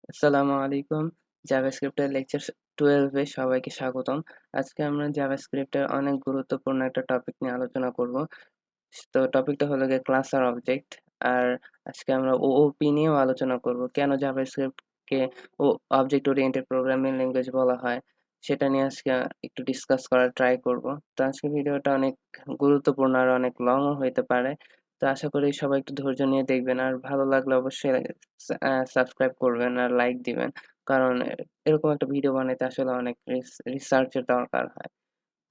আসসালামু আলাইকুম। জাভাস্ক্রিপ্টের লেকচার 12 এ সবাইকে স্বাগতম। আজকে আমরা জাভাস্ক্রিপ্টের অনেক গুরুত্বপূর্ণ একটা টপিক নিয়ে আলোচনা করব। তো টপিকটা হলো গিয়ে ক্লাস আর অবজেক্ট। আর আজকে আমরা ওওপি নিয়েও আলোচনা করব। কেন জাভাস্ক্রিপ্টকে অবজেক্ট ওরিয়েন্টেড প্রোগ্রামিং ল্যাঙ্গুয়েজ বলা হয়, সেটা নিয়ে আজকে একটু ডিসকাস করার ট্রাই করব। তো আজকে ভিডিওটা অনেক গুরুত্বপূর্ণ আর অনেক লংও হইতে পারে। তো আশা করি সবাই একটু ধৈর্য নিয়ে দেখবেন। আর ভালো লাগলে অবশ্যই সাবস্ক্রাইব করবেন আর লাইক দিবেন। কারণ এরকম একটা ভিডিও বানাইতে আসলে অনেক রিসার্চের দরকার হয়।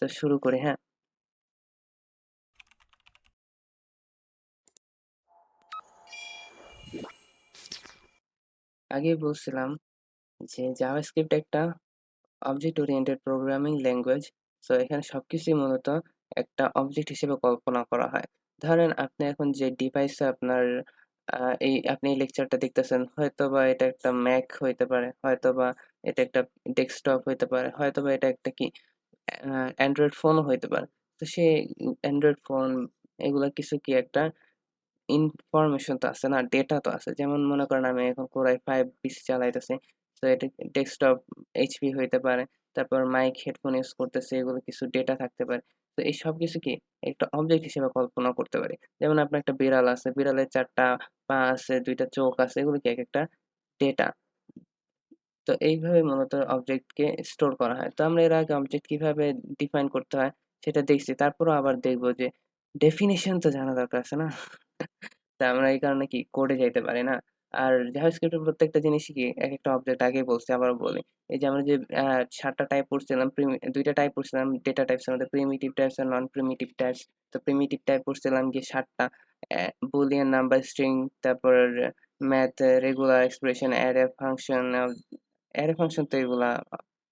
তো শুরু করি, হ্যাঁ? আগেই বলছিলাম যে জাভাস্ক্রিপ্ট একটা object oriented programming language. So এখানে সবকিছুই মূলত একটা অবজেক্ট হিসেবে কল্পনা করা হয়। ধরেন আপনি এখন যে ডিভাইসে আপনার আপনি এই লেকচারটা দেখতেছেন, হয়তোবা এটা একটা ম্যাক হইতে পারে, হয়তোবা এটা একটা ডেস্কটপ হইতে পারে, হয়তোবা এটা একটা কি অ্যান্ড্রয়েড ফোনও হইতে পারে। তো সেই অ্যান্ড্রয়েড ফোন এগুলা কিছু কি একটা ইনফরমেশন তো আছে না, ডেটা তো আছে। যেমন মনে করেন আমি এখন Core i5 পিসি চালাইতেছি। তো এটা ডেস্কটপ এইচপি হইতে পারে। তারপর মাইক, হেডফোন ইউজ করতেছি, এগুলো কিছু ডেটা থাকতে পারে। তো এই সবকিছু কি একটা অবজেক্ট হিসেবে কল্পনা করতে পারি। যেমন আপনার একটা বিড়াল আছে, বিড়ালের ৪ টা পা আছে, ২ টা চোখ আছে, এগুলো কি একেকটা ডেটা। তো এইভাবে মূলত অবজেক্টকে স্টোর করা হয়। তো আমরা এর আগে অবজেক্ট কিভাবে ডিফাইন করতে হয় সেটা দেখছি। তারপরেও আবার দেখব যে ডেফিনিশন তো জানা দরকার আছে না? তা আমরা এই কারণে কি কোডে যাইতে পারি না। আর জাভাস্ক্রিপ্টের প্রত্যেকটা জিনিসই কি একেকটা অবজেক্ট, আগেই বলছি আবারও বলি। এই যে আমরা যে ৭ টা টাইপ পড়ছিলাম, ২ টা টাইপ পড়ছিলাম ডেটা টাইপস এর মধ্যে, প্রিমিটিভ টাইপস আর নন প্রিমিটিভ টাইপস। তো প্রিমিটিভ টাইপ পড়ছিলাম গিয়ে ৭ টা, বুলিয়ান, নাম্বার, স্ট্রিং, তারপর math, regular expression, array function তো এগুলা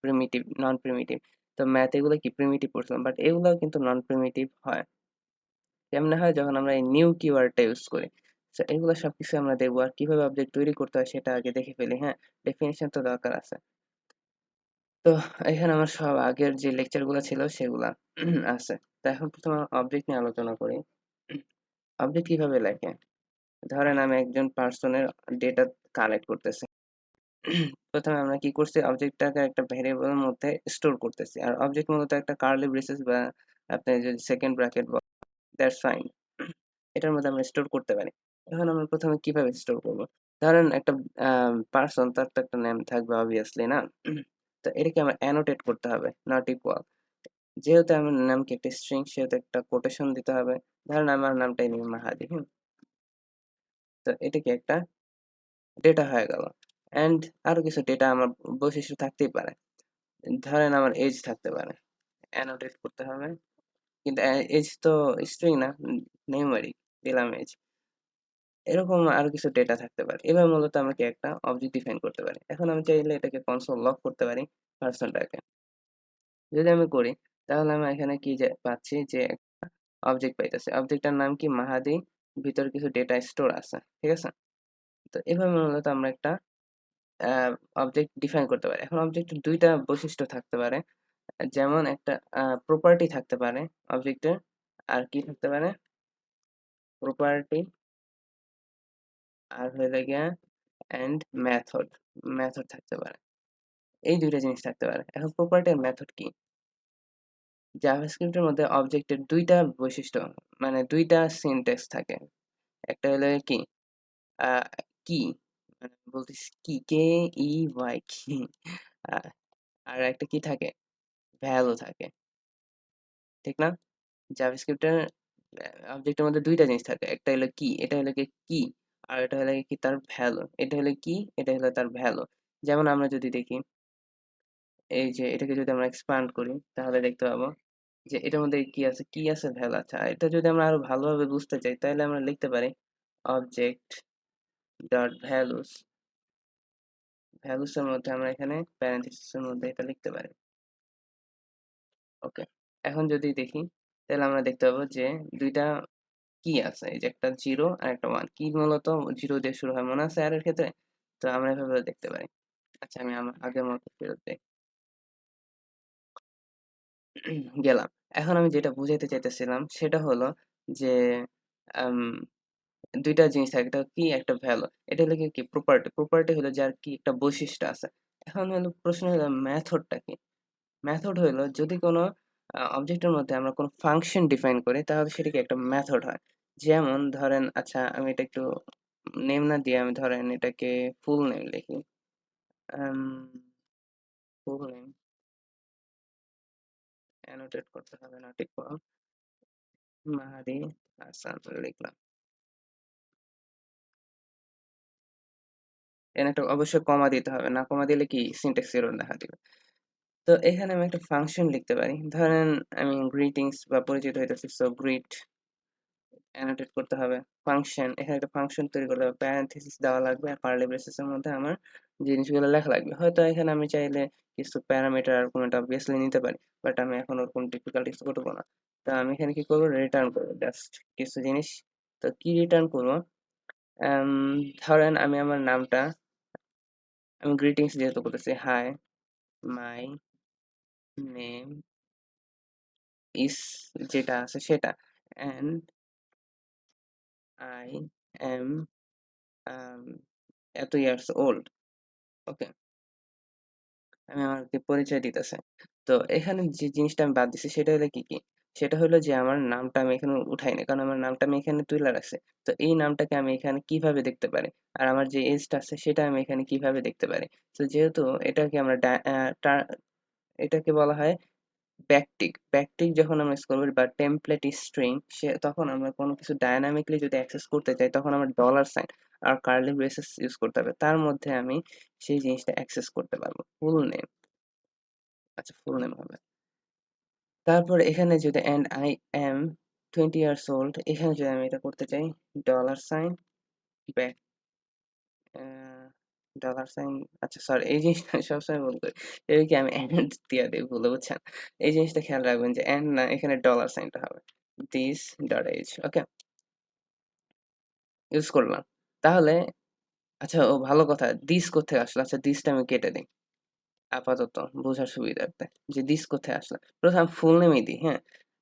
প্রিমিটিভ, নন প্রিমিটিভ। তো ম্যাথ এগুলো কি প্রিমিটিভ পড়ছিলাম, বাট এগুলাও কিন্তু নন প্রিমিটিভ হয়। কেমনে হয় যখন আমরা এই নিউ কিওয়ার্ডটা ইউজ করি। সো এগুলো সবকিছু আমরা দেখবো। আর কিভাবে অবজেক্ট তৈরি করতে হয় সেটা আগে দেখে ফেলি, হ্যাঁ? ডেফিনিশন তো দরকার আছে। তো এখানে আমার সব আগের যে লেকচার গুলা ছিল সেগুলা আছে। তো এখন প্রথমে অবজেক্ট নিয়ে আলোচনা করি। অবজেক্ট কিভাবে লেখে? ধরেন আমি একজন পার্সনের ডেটা কালেক্ট করতেছি। প্রথমে আমরা কি করছি, অবজেক্টটাকে একটা ভেরিয়েবলের মধ্যে স্টোর করতেছি। আর অবজেক্ট মূলত একটা কার্লি ব্রেসেস বা আপনি যদি সেকেন্ড ব্র্যাকেট, দ্যাটস ফাইন। এটার মধ্যে আমরা স্টোর করতে পারি। এখন আমরা প্রথমে কিভাবে স্টোর করব? ধরেন একটা পারসন, তার তো একটা নেম থাকবে অবভিয়াসলি, না? তো এটাকে আমরা অ্যানোটেট করতে হবে, নট ইকুয়াল। যেহেতু আমার নামকে একটা স্ট্রিং, সেহেতু একটা কোটেশন দিতে হবে। ধরেন আমার নামটাই নিই মাহাদি, হুম? তো এটা কি একটা ডেটা হয়ে গেল। অ্যান্ড আরো কিছু ডেটা আমার বৈশিষ্ট্য থাকতেই পারে। ধরেন আমার এজ থাকতে পারে, অ্যানোটেট করতে হবে। কিন্তু এজ তো স্ট্রিং না, নিউমেরিক, দিলাম এজ। এরকম আরো কিছু ডেটা থাকতে পারে। এভাবে মূলত আমরা কি একটা অবজেক্ট ডিফাইন করতে পারি। এখন আমি চাইলে এটাকে কনসোল লক করতে পারি, পার্সনটাকে। যদি আমি করি তাহলে আমি এখানে কি যে পাচ্ছি যে অবজেক্ট পাইতেছি। অবজেক্টটার নাম কি মাহাদি, ভিতরে কিছু ডেটা স্টোর আছে। ঠিক আছে? তো এভাবে মূলত আমরা একটা আ অবজেক্ট ডিফাইন করতে পারি। এখন অবজেক্টের ২ টা বৈশিষ্ট্য থাকতে পারে। যেমন একটা প্রপার্টি থাকতে পারে অবজেক্টের। আর কি থাকতে পারে? প্রপার্টি, আর হইলো গিয়া অ্যান্ড মেথড। মেথড থাকতে পারে। এই ২ টা জিনিস থাকতে পারে। এখন প্রপার্টি আর মেথড কি? জাভাস্ক্রিপ্টের মধ্যে অবজেক্টের ২ টা বৈশিষ্ট্য, মানে ২ টা সিনট্যাক্স থাকে। একটা হলো কি? আ কি, মানে বলতেছি কি, KEY, কি। আ আর একটা কি থাকে? ভ্যালু থাকে। ঠিক না? জাভাস্ক্রিপ্টের অবজেক্টের মধ্যে ২ টা জিনিস থাকে। একটা হলো কি, এটা হলো গিয়ে কি। আর এটা হলো কি তার ভ্যালু। এটা হলো কি, এটা হলো তার ভ্যালু। যেমন আমরা যদি দেখি, এই যে এটাকে যদি আমরা এক্সপান্ড করি তাহলে দেখতে পাবো যে এটার মধ্যে কি আছে? কি আছে? ভ্যালু আছে। আর এটা যদি আমরা আরো ভালোভাবে বুঝতে চাই তাহলে আমরা লিখতে পারি অবজেক্ট ডট ভ্যালুস। ভ্যালুস এর মধ্যে আমরা এখানে প্যারেনথেসিস এর মধ্যে এটা লিখতে পারি। ওকে। এখন যদি দেখি তাহলে আমরা দেখতে পাবো যে ২ টা কি আছে। এই যে একটা 0 আর একটা 1। কি মূলত 0 দিয়ে শুরু হয়, মনে আছে অ্যারের ক্ষেত্রে? তো আমরা এভাবে দেখতে পারি। আচ্ছা, আমি আমার আগের মতো ফেরত যাই। গেলাম। এখন আমি যেটা বুঝাইতে চাইতেছিলাম সেটা হলো যে আম ২ টা জিনিস থাকে। একটা কি একটা ভ্যালু। এটা হলো কি প্রপার্টি। প্রপার্টি হলো যার কি একটা বৈশিষ্ট্য আছে। এখন হলো প্রশ্ন হলো মেথডটা কি? মেথড হইলো যদি কোনো অবজেক্টের মধ্যে আমরা কোনো ফাংশন ডিফাইন করি তাহলে সেটা কি একটা মেথড হয়। যেমন ধরেন আচ্ছা আমি এটা একটু নেম না দিয়ে আমি ধরেন এটাকে ফুল নেম লিখি। আম ফুল নেম অ্যানোটেট করতে হবে না ঠিক মাহাদি হাসান লিখলাম। এখানে একটা অবশ্যই কমা দিতে হবে। না কমা দিলে কি সিনট্যাক্স এরর দেখা দিবে। তো এখানে আমি একটা ফাংশন লিখতে পারি। ধরেন আমি গ্রিটিংস বা পরিচিত হইতেছি সো গ্রিট অ্যানোটেট করতে হবে। ফাংশন এখানে একটা ফাংশন তৈরি করতে হবে। প্যারেনথেসিস দেওয়া লাগবে আর কার্লি ব্রেসেস এর মধ্যে আমার জিনিসগুলো লেখা লাগবে। হয়তো এখানে আমি চাইলে কিছু প্যারামিটার আর্গুমেন্ট অবভিয়াসলি নিতে পারি। বাট আমি এখন ওরকম ডিফিকাল্ট কিছু করব না। তো আমি এখানে কি করব রিটার্ন করব জাস্ট কিছু জিনিস। তো কি রিটার্ন করব? আম ধরেন আমি আমার নামটা আমি গ্রিটিংস যেহেতু করতেছি হাই মাই নেম ইস যেটা আছে সেটা অ্যান্ড আই অ্যাম আম এত ইয়ার্স ওল্ড। ওকে? আমি আমাকে পরিচয় দিতেছে। তো এখানে যে জিনিসটা আমি বাদ দিছি সেটা হলো কি? সেটা হলো যে আমার নামটা আমি এখানে উঠাই নাই। কারণ আমার নামটা আমি এখানে তুইলা রাখছি। তো এই নামটাকে আমি এখানে কিভাবে দেখতে পারি? আর আমার যে এজটা আছে সেটা আমি এখানে কিভাবে দেখতে পারি? তো যেহেতু এটাকে আমরা ডা আ টা এটাকে বলা হয় ব্যাকটিক। ব্যাকটিক যখন আমরা ইউজ করব বা টেমপ্লেট স্ট্রিং তখন আমরা কোনো কিছু ডায়নামিক্যালি যদি অ্যাক্সেস করতে চাই তখন আমার ডলার সাইন আর কার্লি ব্রেসেস ইউজ করতে হবে। তার মধ্যে আমি সেই জিনিসটা অ্যাক্সেস করতে পারবো। ফুল নেম আচ্ছা ফুল নেম হবে। তারপর এখানে যদি and I am 20 years old এখানে যদি আমি এটা করতে চাই dollar sign back uh dollar sign আচ্ছা সরি এই জিনিসটা আমি সবসময় ভুল করি। এটা কি আমি and দিয়া দেই ভুলে বুঝছেন? এই জিনিসটা খেয়াল রাখবেন যে and না এখানে ডলার সাইনটা হবে। this dot h okay use করলাম। তাহলে আচ্ছা ও ভালো কথা this কোত্থেকে আসলো? আচ্ছা this টা আমি কেটে দেই। আপাতত বোঝার সুবিধার্থে যে দিস কোথায় আসলো। ১ম ফুল নেমই দিই, হ্যাঁ?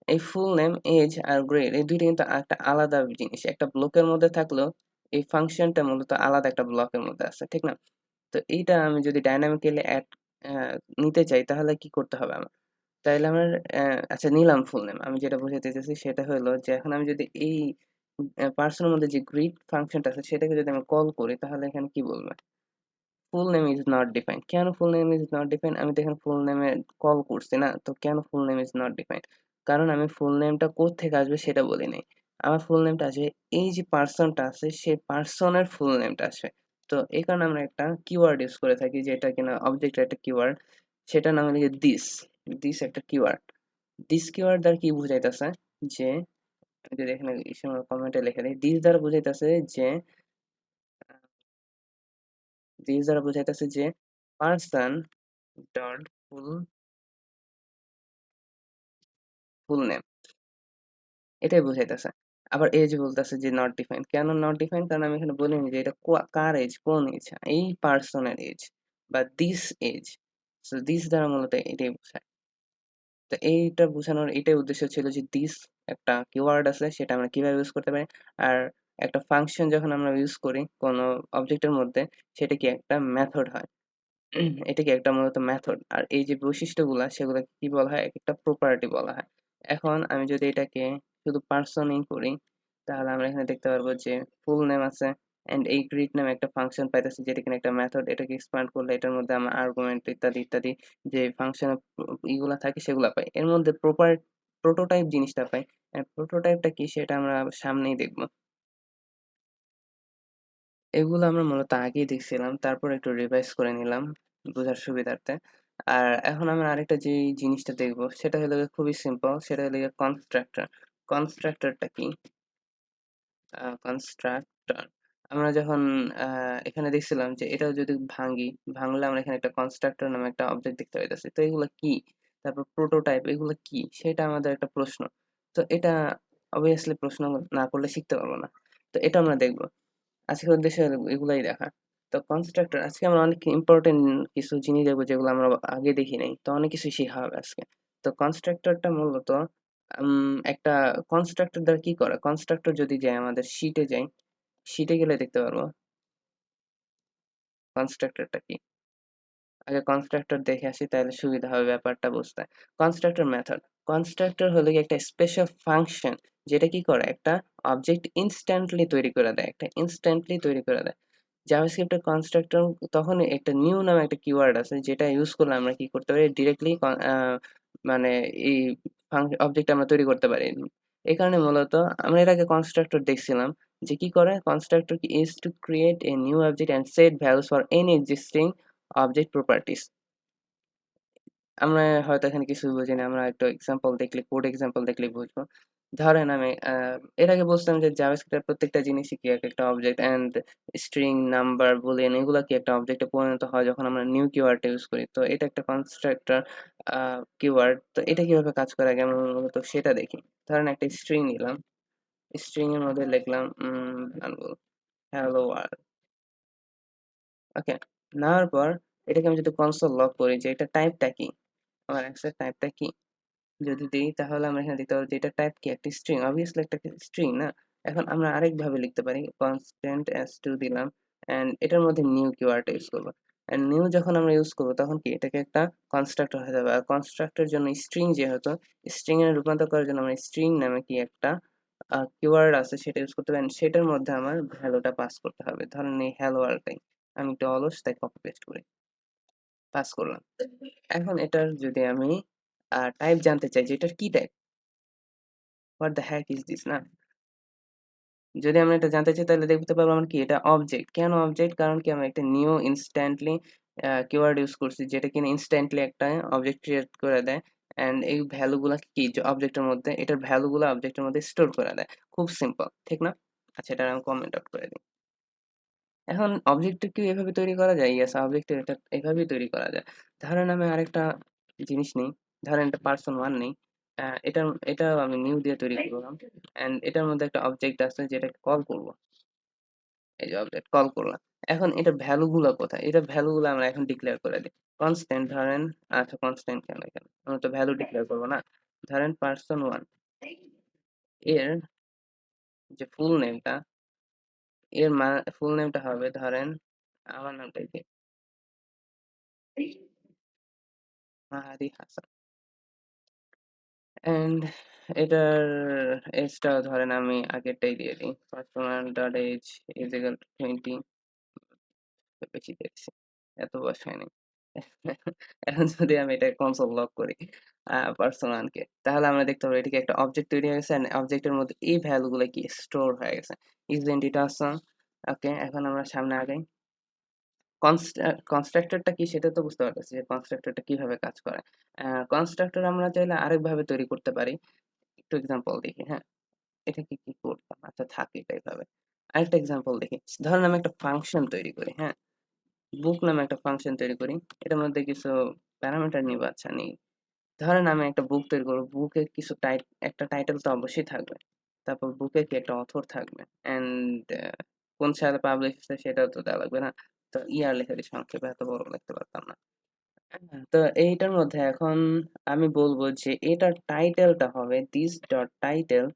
এই ফুল নেম, এজ আর গ্রেড এই ২ টা কিন্তু একটা আলাদা জিনিস। একটা ব্লকের মধ্যে থাকলেও এই ফাংশনটা মূলত আলাদা একটা ব্লকের মধ্যে আছে, ঠিক না? তো এইটা আমি যদি ডায়নামিক্যালি অ্যা নিতে চাই তাহলে কি করতে হবে আমার? তাইলে আমার আচ্ছা নিলাম ফুল নেম। আমি যেটা বোঝাতে চাইতেছি সেটা হলো যে এখন আমি যদি এই পার্সনের মধ্যে যে গ্রিড ফাংশনটা আছে সেটাকে যদি আমি কল করি তাহলে এখানে কি বলবে? Full name is not defined. কেন full name is not defined? আমি তো এখানে ফুল নেমে কল করছি না। তো কেন full name is not defined? কারণ আমি ফুল নেমটা কোত্থেকে আসবে সেটা বলি নাই। আমার ফুল নেমটা আসবে এই যে পারসনটা আছে সেই পারসনের ফুল নেমটা আসবে। তো এই কারণে আমরা একটা কিওয়ার্ড ইউজ করে থাকি যেটা কিনা অবজেক্টের একটা কিওয়ার্ড। সেটার নাম হলো গিয়ে দিস। দিস একটা কিওয়ার্ড। দিস কিওয়ার্ড দ্বারা কি বুঝাইতেছে? যে আমি যদি এখানে কমেন্টে লিখে দেই, দিস দ্বারা বুঝাইতেছে যে দিস দ্বারা বুঝাইতেছে যে পারসন ডট ফুল নেম এটাই বুঝাইতেছে। আবার এজ বলতেছে যে নট ডিফাইন্ড। কেন নট ডিফাইন্ড? কারণ আমি এখানে বলিনি যে এটা কার এজ, কোন এজ? এই পারসনের এজ বা দিস এজ। সো দিস দ্বারা মূলত এটাই বোঝায়। তো এইটা বোঝানোর এটাই উদ্দেশ্য ছিল যে দিস একটা কিওয়ার্ড আছে সেটা আমরা কিভাবে ইউজ করতে পারি। আর একটা ফাংশন যখন আমরা ইউজ করি কোনো অবজেক্টের মধ্যে সেটা কি একটা মেথড হয়। এটা কি একটা মূলত মেথড। আর এই যে বৈশিষ্ট্যগুলা সেগুলাকে কি বলা হয়? একেকটা প্রপার্টি বলা হয়। এখন আমি যদি এটাকে শুধু পার্সনই করি, তাহলে আমরা এখানে দেখতে পারবো যে ফুল নেম আছে অ্যান্ড এই গ্রিড নামে একটা ফাংশন পাইতেছি যেটা কিনা একটা মেথড। এটাকে এক্সপ্যান্ড করলে এটার মধ্যে আমরা আর্গুমেন্ট ইত্যাদি, ইত্যাদি যে ফাংশনের ইগুলা থাকে সেগুলা পাই। এর মধ্যে প্রোটোটাইপ জিনিসটা পাই। প্রোটোটাইপটা কি সেটা আমরা সামনেই দেখব। এগুলো আমরা মূলত আগেই দেখছিলাম। তারপর একটু রিভাইজ করে নিলাম বোঝার সুবিধার্থে। আর এখন আমরা আরেকটা যেই জিনিসটা দেখব সেটা হলো গিয়ে খুবই সিম্পল। সেটা হলো গিয়ে কনস্ট্রাক্টর। কনস্ট্রাক্টরটা কি? কনস্ট্রাক্টর আমরা যখন আ এখানে দেখছিলাম যে এটাও যদি ভাঙলে আমরা এখানে একটা কনস্ট্রাক্টর নামে একটা অবজেক্ট দেখতে পাইতেছি। তো এগুলা কি? তারপর প্রোটোটাইপ এগুলো কি? সেটা আমাদের একটা প্রশ্ন। তো এটা obviously প্রশ্ন না করলে শিখতে পারব না। তো এটা আমরা দেখব। আজকের উদ্দেশ্য হলো এগুলাই দেখা। তো কনস্ট্রাক্টর আজকে আমরা অনেক ইম্পোর্টেন্ট কিছু জিনিস দেখব যেগুলো আমরা আগে দেখি নাই। তো অনেক কিছুই শিখা হবে আজকে। তো কনস্ট্রাক্টরটা মূলত একটা কনস্ট্রাক্টর দ্বারা কি করে? কনস্ট্রাক্টর যদি যাই আমাদের শিটে যাই। শিটে গেলে দেখতে পারবো কনস্ট্রাক্টরটা কি। আগে কনস্ট্রাক্টর দেখে আসি তাহলে সুবিধা হবে ব্যাপারটা বুঝতে। Constructor method. কনস্ট্রাক্টর হলো গিয়ে একটা স্পেশাল ফাংশন যেটা কি করে একটা অবজেক্ট ইনস্ট্যান্টলি তৈরি করে দেয়, একটা ইনস্ট্যান্টলি তৈরি করে দেয়। জাভাস্ক্রিপ্টের কনস্ট্রাক্টর তখন একটা নিউ নামে একটা কিওয়ার্ড আছে যেটা ইউজ করলে আমরা কি করতে পারি ডিরেক্টলি মানে এই অবজেক্ট আমরা তৈরি করতে পারি। এই কারণে মূলত আমরা এর আগে কনস্ট্রাক্টর দেখছিলাম যে কি করে কনস্ট্রাক্টর কি is to create a new object and set values for any existing object properties. আমরা হয়তো এখানে কিছু বুঝি না, আমরা একটু এক্সাম্পল দেখলে কোড এক্সাম্পল দেখলে বুঝবো। ধরেন আমি এর আগে বলছিলাম যে জাভাস্ক্রিপ্টের প্রত্যেকটা জিনিসই কি একটা object and string number boolean এগুলা কি একটা অবজেক্টে পরিণত হয় যখন আমরা নিউ কিওয়ার্ড ইউজ করি। তো এটা একটা কনস্ট্রাক্টর কিওয়ার্ড। তো এটা কিভাবে কাজ করে আগে আমরা মূলত সেটা দেখি। ধরেন একটা স্ট্রিং নিলাম, স্ট্রিং এর মধ্যে লিখলাম হ্যালো ওয়ার্ল্ড। ওকে, নেওয়ার পর এটাকে আমি যদি কনসোল লগ করি যে এটা টাইপটা কি, আমার অ্যান্সার টাইপটা কি যদি দেই তাহলে আমরা এখানে দেখতে পাবো যে এটা টাইপ কি একটা স্ট্রিং, অবভিয়াসলি একটা স্ট্রিং না। এখন আমরা আরেকভাবে লিখতে পারি কনস্ট্যান্ট s2 দিলাম এন্ড এটার মধ্যে নিউ কিওয়ার্ড ইউজ করব। এন্ড নিউ যখন আমরা ইউজ করব তখন কি এটাকে একটা কনস্ট্রাক্টর হয়ে যাবে। আর কনস্ট্রাক্টরের জন্য স্ট্রিং যেহেতু স্ট্রিং এ রূপান্তর করার জন্য আমরা স্ট্রিং নামে কি একটা কিওয়ার্ড আছে সেটা ইউজ করতে পারি। সেটার মধ্যে আমার ভ্যালুটা পাস করতে হবে। ধরেন এই হ্যালো ওয়ার্ল্ডটাই আমি একটু অলস তাই কপি পেস্ট করি, পাস করলাম। এখন এটার যদি আমি টাইপ জানতে চাই যে এটার কি type, what the heck is this না। যদি আমরা এটা জানতে চাই তাহলে দেখতে পারবো আমরা কি এটা অবজেক্ট। কেন অবজেক্ট? কারণ কি আমরা একটা নিউ ইনস্ট্যান্টলি কিওয়ার্ড ইউজ করছি যেটা কিনা ইনস্ট্যান্টলি একটা অবজেক্ট ক্রিয়েট করে দেয়। অ্যান্ড এই ভ্যালু গুলা কি যে অবজেক্টের মধ্যে এটার ভ্যালু গুলা অবজেক্টের মধ্যে স্টোর করে দেয়। খুব সিম্পল, ঠিক না? আচ্ছা, এটা আমি কমেন্ট আউট করে দিই। এখন অবজেক্ট কি এভাবে তৈরি করা যায়? ইয়েস, অবজেক্ট এটা এভাবেই তৈরি করা যায়। ধরেন আমি আরেকটা জিনিস নেই, ধরেন এটা পারসন 1 নেই। এটাও আমি নিউ দিয়ে তৈরি করলাম। অ্যান্ড এটার মধ্যে একটা অবজেক্ট আছে যেটাকে কল করব। এই যে অবজেক্ট কল করলাম। এখন এটার ভ্যালু গুলা কোথায়? এটার ভ্যালু গুলো আমরা এখন ডিক্লেয়ার করে দিই। কনস্ট্যান্ট ধরেন, আচ্ছা কনস্ট্যান্ট কেন এখানে? আমরা তো ভ্যালু ডিক্লেয়ার করব না। ধরেন পারসন 1 এর যে ফুল নেমটা, এর ফুল নেমটা হবে ধরেন আমার নামটাই কি? মাহাদি হাসান। অ্যান্ড এটার এজটা ধরেন আমি আগেরটাই দিয়ে দিই। Personal dot age is equal to 20। বেশি দিয়েছি, এত বয়স হয়নি। এখন যদি আমি এটা কনসোল লক করি পার্সোনালকে তাহলে আমরা দেখতে পাবো এটা কি একটা অবজেক্ট তৈরি হয়ে গেছে। অবজেক্টের মধ্যে এই ভ্যালু গুলো কি স্টোর হয়ে গেছে। ইজেন্টিটা আছে। ওকে, এখন আমরা সামনে আগাই। কনস্ট্রাক্টরটা কি সেটা তো বুঝতে পারতেছি যে কনস্ট্রাক্টরটা কিভাবে কাজ করে। কনস্ট্রাক্টর আমরা চাইলে আরেকভাবে তৈরি করতে পারি। একটু এক্সাম্পল দেখি, হ্যাঁ? এটাকে কি করতাম? আচ্ছা থাক এটা এভাবে। আরেকটা এক্সাম্পল দেখি। ধরেন আমি একটা ফাংশন তৈরি করি, হ্যাঁ? বুক নামে একটা ফাংশন তৈরি করি। এটার মধ্যে কিছু প্যারামিটার নিব, আচ্ছা নেই। ধরেন আমি একটা বুক তৈরি করব। বুকে কিছু একটা টাইটেল তো অবশ্যই থাকবে। তারপর বুকে কি একটা অথর থাকবে। অ্যান্ড কোন সালে পাবলিশ হয়েছে সেটাও তো দেওয়া লাগবে না? তো ইয়ার লিখে দিই সংক্ষেপে, এত বড় লিখতে পারতাম না। তো এইটার মধ্যে এখন আমি বলব যে এটার টাইটেলটা হবে this dot title।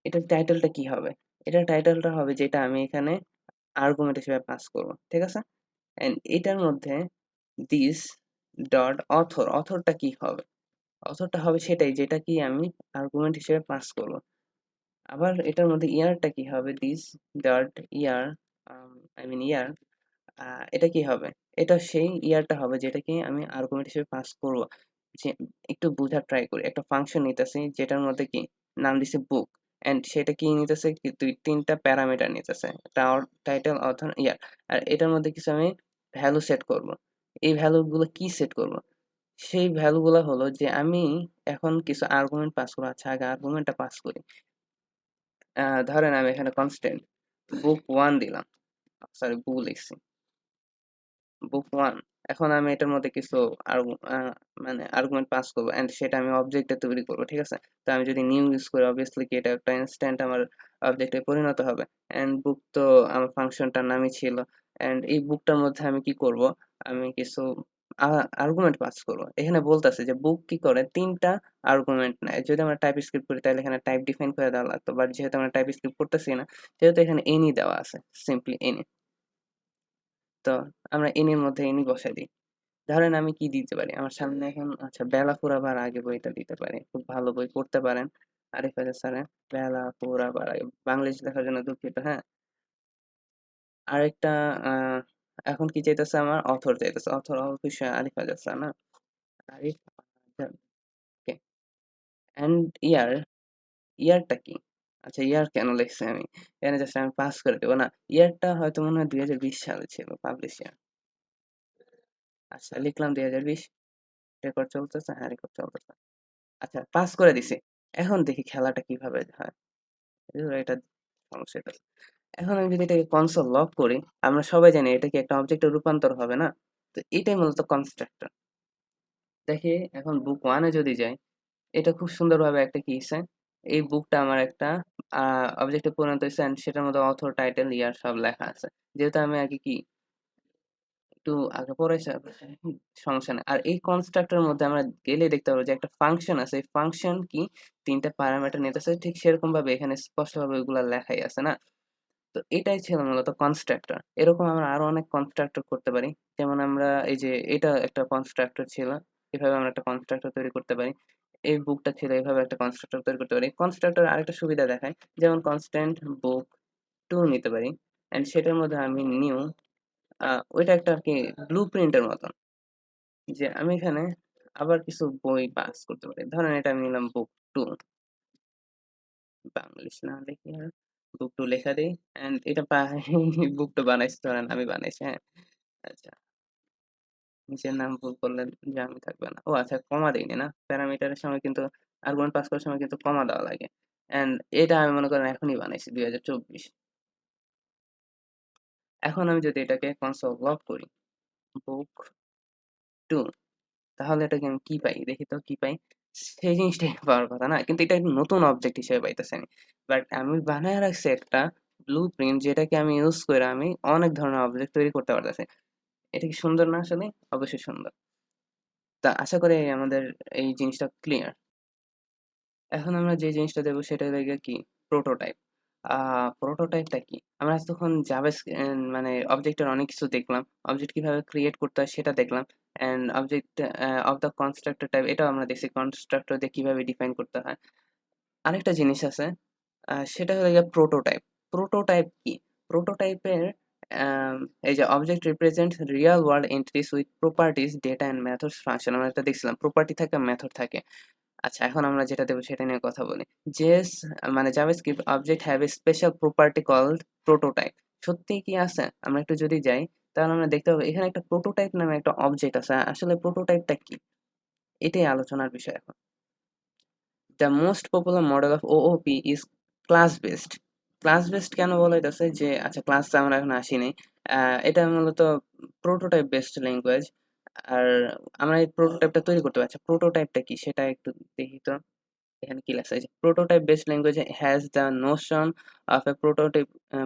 এটার টাইটেলটা কি হবে? এটার টাইটেলটা হবে যেটা আমি এখানে আর্গুমেন্ট হিসেবে পাস করব। ঠিক আছে? এন্ড এটার মধ্যে this ডট অথর, অথরটা কি হবে? অথরটা হবে সেটাই যেটা কি আমি আর্গুমেন্ট হিসেবে পাস করব। আবার এটার মধ্যে ইয়ারটা কি হবে? this dot year, I mean year. এটা কি হবে? এটা সেই ইয়ারটা হবে যেটাকে আমি আর্গুমেন্ট হিসেবে পাস করব। যে একটু বোঝার ট্রাই করি। একটা ফাংশন নিতেছি যেটার মধ্যে কি নাম দিছি বুক। এন্ড সেটা কি নিতেছে কি ২-৩টা প্যারামিটার নিতেছে। টাইটেল, অথর, ইয়ার। আর এটার মধ্যে কিছু আমি ভ্যালু সেট করব। এই ভ্যালু গুলো কি সেট করব? সেই ভ্যালু গুলা হলো যে আমি এখন কিছু আর্গুমেন্ট পাস করব। আচ্ছা আগে আর্গুমেন্টটা পাস করি। ধরেন আমি এখানে কনস্ট্যান্ট বুক 1 দিলাম। সরি বু লিখছি। বুক 1। এখন আমি এটার মধ্যে কিছু মানে আর্গুমেন্ট পাস করব এন্ড সেটা আমি অবজেক্টে তৈরি করব। ঠিক আছে? তো আমি যদি নিউ ইউজ করি অবভিয়াসলি কি এটা একটা ইনস্ট্যান্ট আমার অবজেক্টে পরিণত হবে। এন্ড বুক তো আমার ফাংশনটার নামই ছিল। এন্ড এই বুকটার মধ্যে আমি কি করব? আমি কিছু আর্গুমেন্ট পাস করব। এখানে বলতেছে যে বুক কি করে ৩টা আর্গুমেন্ট নেয়। যদি আমরা টাইপ স্ক্রিপ্ট করি তাহলে এখানে টাইপ ডিফাইন করে দেওয়া লাগতো। বাট যেহেতু আমরা টাইপ স্ক্রিপ্ট করতেছি না, সেহেতু এখানে এনি দেওয়া আছে। Simply any. তো আমরা এনির মধ্যে এনি বসাই দিই। ধরেন আমি কি দিতে পারি? আমার সামনে এখন আচ্ছা 'বেলা পোড়াবার আগে' বইটা দিতে পারি। খুব ভালো বই, পড়তে পারেন। আরিফ আজাদ স্যারের 'বেলা পোড়াবার আগে'। বাংলিশ লেখার জন্য দুঃখিত, হ্যাঁ? আরেকটা আ এখন কি চাইতেছে আমার? অথর চাইতেছে। অথর অবশ্যই আরিফ আজাদ স্যার না? আরিফ আজাদ, ওকে। অ্যান্ড ইয়ার, ইয়ারটা কি? আচ্ছা ইয়ার কেন লিখছি আমি? এখানে জাস্ট আমি পাস করে দেব না? ইয়ারটা হয়তো মনে হয় ২০২০ সালে ছিল পাবলিশ ইয়ার। আচ্ছা লিখলাম ২০২০। রেকর্ড চলতেছে? হ্যাঁ, রেকর্ড চলতেছে। আচ্ছা পাস করে দিছি। এখন দেখি খেলাটা কিভাবে হয়। এটা সমস্যা হইতাছে। এখন আমি যদি এটাকে কনসোল লক করি, আমরা সবাই জানি এটা কি একটা অবজেক্টে রূপান্তর হবে না? তো এটাই মূলত কনস্ট্রাক্টর। দেখি এখন বুক 1 এ যদি যাই, এটা খুব সুন্দরভাবে একটা কি হইছে, এই বুকটা আমার একটা আ অবজেক্টে পরিণত হইছে অ্যান্ড সেটার মধ্যে অথর, টাইটেল, ইয়ার সব লেখা আছে। যেহেতু আমি আগে কি একটু আগে পড়াইছে, সমস্যা নাই। আর এই কনস্ট্রাক্টর এর মধ্যে আমরা গেলেই দেখতে পারবো যে একটা ফাংশন আছে। এই ফাংশন কি ৩ টা প্যারামিটার নিতেছে। ঠিক সেরকমভাবে এখানে স্পষ্টভাবে ওইগুলা লেখাই আছে না? তো এটাই ছিল মূলত কনস্ট্রাক্টর। এরকম আমরা আরো অনেক কনস্ট্রাক্টর করতে পারি। যেমন আমরা এই যে এটা একটা কনস্ট্রাক্টর ছিল। এভাবে আমরা একটা কনস্ট্রাক্টর তৈরি করতে পারি। এই বুকটা ছিল এভাবে একটা কনস্ট্রাক্টর তৈরি করতে পারি। কনস্ট্রাক্টর আরেকটা সুবিধা দেখায়। যেমন কনস্ট্যান্ট বুক 2 নিতে পারি। অ্যান্ড সেটার মধ্যে আমি নিউ ওইটা একটা আরকি ব্লুপ্রিন্ট এর মতন। যে আমি এখানে আবার কিছু বই পাস করতে পারি। ধরেন এটা আমি নিলাম বুক 2, বাংলিশ না লিখে বুক 2 লেখা দেই। অ্যান্ড এটা বুক 2 বানাইছি ধরেন আমি বানাইছি, হ্যাঁ? আচ্ছা, নিচের নাম ভুল করলে জ্যাম থাকবে না। ও আচ্ছা কমা দেইনি না? প্যারামিটারের সময় কিন্তু আর্গুমেন্ট পাস করার সময় কিন্তু কমা দেওয়া লাগে। অ্যান্ড এটা আমি মনে করেন এখনই বানাইছি ২০২৪। এখন আমি যদি এটাকে কনসোল লক করি, বুক 2, তাহলে এটাকে আমি কি পাই? দেখি তো কি পাই? সেই জিনিসটাই পাওয়ার কথা না? কিন্তু এটা একটা নতুন অবজেক্ট হিসেবে পাইতেছি আমি। বাট আমি বানায় রাখছি একটা ব্লুপ্রিন্ট যেটাকে আমি ইউজ কইরা আমি অনেক ধরনের অবজেক্ট তৈরি করতে পারতেছি। এটা কি সুন্দর না আসলে? অবশ্যই সুন্দর। তা আশা করি আমাদের এই জিনিসটা ক্লিয়ার। এখন আমরা যে জিনিসটা দেখব সেটা হলো গিয়ে কি? প্রোটোটাইপ। আ প্রোটোটাইপটা কি? আমরা এতক্ষণ মানে অবজেক্টের অনেক কিছু দেখলাম। অবজেক্ট কিভাবে ক্রিয়েট করতে হয় সেটা দেখলাম। And object of the constructor type এটাও আমরা দেখছি। কনস্ট্রাক্টর দিয়ে কিভাবে ডিফাইন করতে হয়। আরেকটা জিনিস আছে, সেটা হলো গিয়ে প্রোটোটাইপ। প্রোটোটাইপ কি? প্রোটোটাইপের আম এই যে object represents Real world entities with properties, data and methods function আমরা এটা দেখছিলাম। প্রপার্টি থাকে, মেথড থাকে। আচ্ছা এখন আমরা যেটা দেব সেটা নিয়ে কথা বলি। জেএস মানে JavaScript object have a special property called prototype. সত্যিই কি আছে? আমরা একটু যদি যাই তাহলে আমরা দেখতে পাবো এখানে একটা প্রোটোটাইপ নামে একটা অবজেক্ট আছে। আসলে প্রোটোটাইপটা কি? এটাই আলোচনার বিষয় এখন। The most popular model of OOP is class based. Class based কেন বলা হইতাছে? যে আচ্ছা ক্লাসে আমরা এখন আসি নাই। এটা মূলত প্রোটোটাইপ বেসড ল্যাঙ্গুয়েজ। আর আমরা এই প্রোটোটাইপটা তৈরি করতে পারি। আচ্ছা প্রোটোটাইপটা কি? সেটা একটু দেখি তো। এখানে কি লেখা আছে? Prototype based language has the notion of a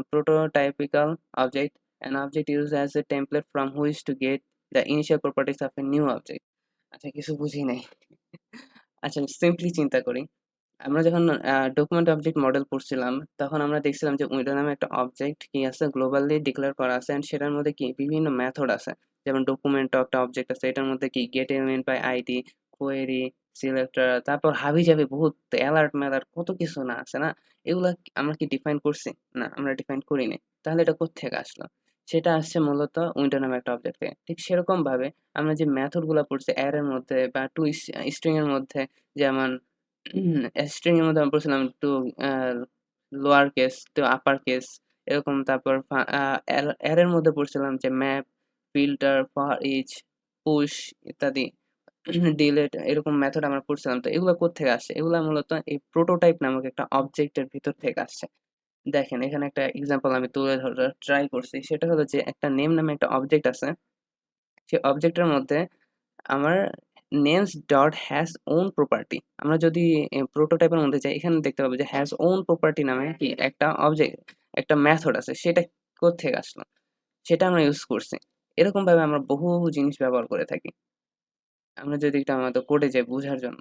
prototypical object. An object used as a template from which to get the initial properties of a new object. আচ্ছা কিছু বুঝি নাই। আচ্ছা সিম্পলি চিন্তা করি। আমরা যখন ডকুমেন্ট অবজেক্ট মডেল পড়ছিলাম, তখন আমরা দেখছিলাম যে ওইটা নামে একটা অবজেক্ট কি আছে গ্লোবালি ডিক্লেয়ার করা আছে অ্যান্ড সেটার মধ্যে কি বিভিন্ন মেথড আছে। যেমন ডকুমেন্টও একটা অবজেক্ট আছে। এটার মধ্যে কি get element by ID, query, selector, তারপর হাবিজাবি বহুত অ্যালার্ট-ম্যালার্ট কত কিছু না আছে না? এগুলা আমরা কি ডিফাইন করছি? না, আমরা ডিফাইন করি নাই। তাহলে এটা কোত্থেকে আসলো? সেটা আসছে মূলত উইন্ডো নামে একটা অবজেক্ট থেকে। ঠিক সেরকমভাবে আমরা যে মেথড গুলা পড়ছি অ্যারের মধ্যে বা স্ট্রিং এর মধ্যে যেমন স্ট্রিং এর মধ্যে আমরা পড়ছিলাম to uh lower case to upper case এরকম তারপর অ্যারের মধ্যে পড়ছিলাম যে map, filter, for each, push ইত্যাদি ডিলিট এরকম মেথড আমরা পড়ছিলাম। তো এগুলা কোত্থেকে আসছে? এগুলা মূলত এই প্রোটোটাইপ নামক একটা অবজেক্টের ভিতর থেকে আসছে। দেখেন এখানে একটা এক্সাম্পল আমি তুলে ধরার ট্রাই করছি। সেটা হলো যে একটা নেম নামে একটা অবজেক্ট আছে। সেই অবজেক্টের মধ্যে আমার names dot has own property আমরা যদি প্রোটোটাইপের মধ্যে যাই এখানে দেখতে পাবো যে has own property নামে কি একটা অবজেক্ট একটা মেথড আছে সেটা কোত্থেকে আসলো সেটা আমরা ইউজ করছি এরকমভাবে আমরা বহু জিনিস ব্যবহার করে থাকি। আমরা যদি একটু আমাদের কোডে যাই বুঝার জন্য,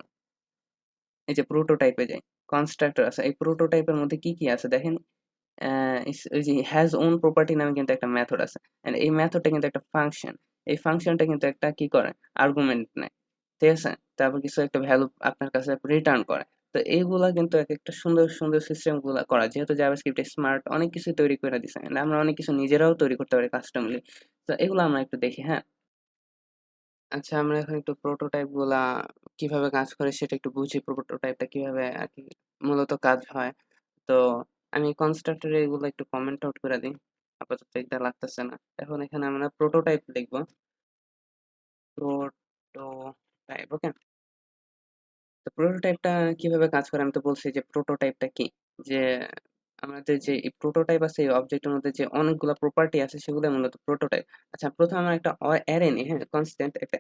এই যে প্রোটোটাইপে যাই, কনস্ট্রাক্টর আছে। এই প্রোটোটাইপের মধ্যে কি আছে দেখেন? ওই যে হ্যাজ ওন প্রপার্টি নামে কিন্তু একটা মেথড আছে। অ্যান্ড এই মেথডটা কিন্তু একটা ফাংশন। এই ফাংশনটা কিন্তু একটা কি করে? আর্গুমেন্ট নেয়। ঠিক আছে? তারপর কিছু একটা ভ্যালু আপনার কাছে রিটার্ন করে। তো এইগুলা কিন্তু একেকটা সুন্দর, সুন্দর সিস্টেম গুলা করা। যেহেতু জাভাস্ক্রিপ্ট স্মার্ট অনেক কিছু তৈরি করে দিছে। অ্যান্ড আমরা অনেক কিছু নিজেরাও তৈরি করতে পারি কাস্টমলি। তো এগুলো আমরা একটু দেখি, হ্যাঁ? আচ্ছা, আমরা এখন একটু প্রোটোটাইপ গুলা কিভাবে কাজ করে সেটা একটু বুঝি। প্রোটোটাইপটা কিভাবে আরকি মূলত কাজ হয়। তো আমি কনস্ট্রাক্টর এ এগুলো একটু কমেন্ট আউট করে দিই। আপাতত এটা লাগতেছে না। এখন এখানে আমরা প্রোটোটাইপ লিখব। প্রোটোটাইপ, ওকে? তো প্রোটোটাইপটা কিভাবে কাজ করে আমি তো বলছি যে প্রোটোটাইপটা কি? যে আমাদের যে এই প্রোটোটাইপ আছে এই অবজেক্টের মধ্যে যে অনেকগুলা প্রপার্টি আছে সেগুলো মূলত প্রোটোটাইপ। আচ্ছা, ১ম আমরা একটা অ্যারে নিই, হ্যাঁ? কনস্ট্যান্ট একটা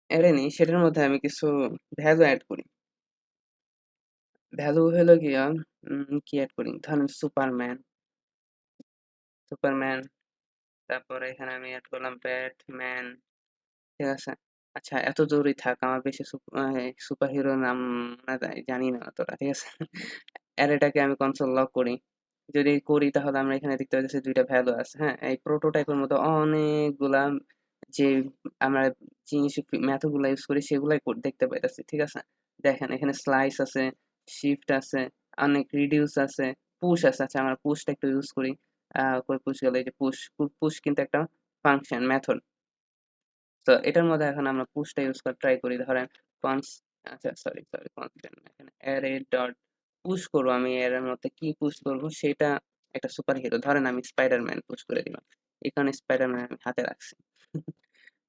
অ্যারে নিই, সেটার মধ্যে আমি কিছু ভ্যালু এড করি। ভ্যালু হলো গিয়া কি এড করি? ধরেন সুপারম্যান, তারপরে এখানে আমি এড করলাম ব্যাটম্যান। ঠিক আছে? আচ্ছা, এতদূরই থাক। আমার বেশি সুপার হিরোর নাম না জানি না অতটা। ঠিক আছে? অ্যারেটাকে আমি কনসোল লক করি। যদি করি তাহলে আমরা এখানে দেখতে পাচ্ছি ২ টা ভ্যালু আছে। হ্যাঁ? এই প্রোটোটাইপের মতো অনেকগুলা যে আমরা জিনিস মেথড গুলা ইউজ করি সেগুলাই দেখতে পাইতেছি। ঠিক আছে? দেখেন এখানে স্লাইস আছে, শিফট আছে, অনেক রিডিউস আছে, পুশ আছে। আচ্ছা, আমরা পুশটা একটু ইউজ করি। কই পুশ গেল? এই যে পুশ। পুশ কিন্তু একটা ফাংশন মেথড। তো এটার মধ্যে এখন আমরা পুশটা ইউজ করে ট্রাই করি। ধরেন কনস আচ্ছা, সরি কনস্ট্যান্ট না, এখানে অ্যারে ডট পুশ করব। আমি এর মধ্যে কি পুশ করব সেটা একটা সুপার হিরো। ধরেন আমি স্পাইডারম্যান পুশ করে দিলাম। এখানে স্পাইডারম্যান আমি হাতে রাখছি।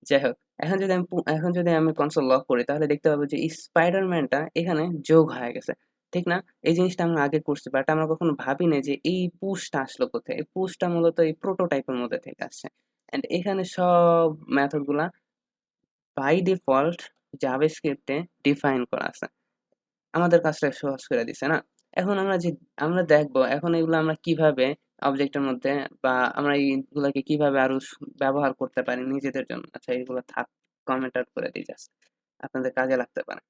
যাই হোক, এখন যদি আমি কনসোল লক করি তাহলে দেখতে পাবো যে স্পাইডারম্যানটা এখানে যোগ হয়ে গেছে। ঠিক না? এই জিনিসটা আমরা আগে করছি বাট আমরা কখনো ভাবি নাই যে এই পুশটা আসলো কোথায়? এই পুশটা মূলত এই প্রোটোটাইপের মধ্যে থেকে আসছে। অ্যান্ড এখানে সব মেথড গুলা বাই ডিফল্ট জাভাস্ক্রিপ্টে ডিফাইন করা আছে। আমাদের কাজটা সহজ করে দিছে না? এখন আমরা দেখবো এখন এগুলো আমরা কিভাবে অবজেক্টের মধ্যে বা আমরা এইগুলাকে কিভাবে আরো ব্যবহার করতে পারি নিজেদের জন্য। আচ্ছা, এগুলো থাক, কমেন্ট আউট করে দেই জাস্ট। আপনাদের কাজে লাগতে পারে।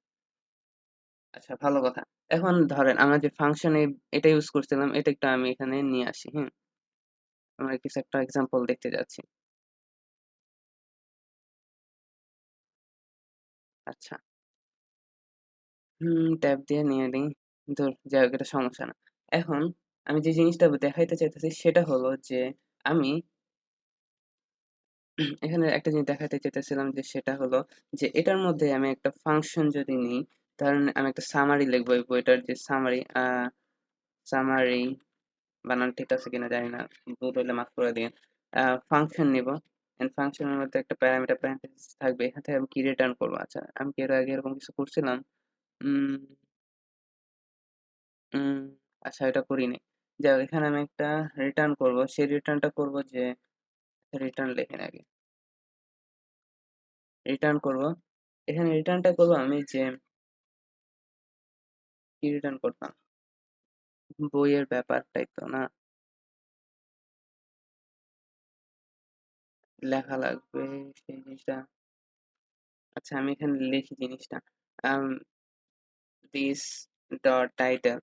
আচ্ছা, ভালো কথা। এখন ধরেন আমরা যে ফাংশনে এটা ইউজ করছিলাম এটা একটু আমি এখানে নিয়ে আসি, হুম? আমরা কিছু একটা এক্সাম্পল দেখতে যাচ্ছি। আচ্ছা। ট্যাব দিয়ে নিয়ে নিই। ধুর, যাই হোক, এটা সমস্যা না। এখন আমি যে জিনিসটা দেখাইতে চাইতেছি সেটা হলো যে আমি এখানে একটা জিনিস দেখাতে চাইতেছিলাম যে সেটা হলো যে এটার মধ্যে আমি একটা ফাংশন যদি নিই, ধরেন আমি একটা সামারি লিখবো এই বইটার যে সামারি বানান ঠিক আছে কিনা জানি না। ভুল হইলে মাফ করে দিয়েন। ফাংশন নিবো। এন্ড ফাংশনের মধ্যে একটা প্যারামিটার প্যারেনথেসিস থাকবে। এখান থেকে আমি কি রিটার্ন করবো? আচ্ছা, আমি কি এর আগে এরকম কিছু করছিলাম? উম উম আচ্ছা, এটা করিনি। যাই হোক, এখানে আমি একটা রিটার্ন করবো। সেই রিটার্নটা করবো যে রিটার্ন লেখেন আগে। রিটার্ন করবো। এখানে রিটার্নটা করবো আমি যে কি রিটার্ন করতাম? বইয়ের ব্যাপারটাই তো না? লেখা লাগবে সেই জিনিসটা। আচ্ছা, আমি এখানে লিখি জিনিসটা। Um this dot title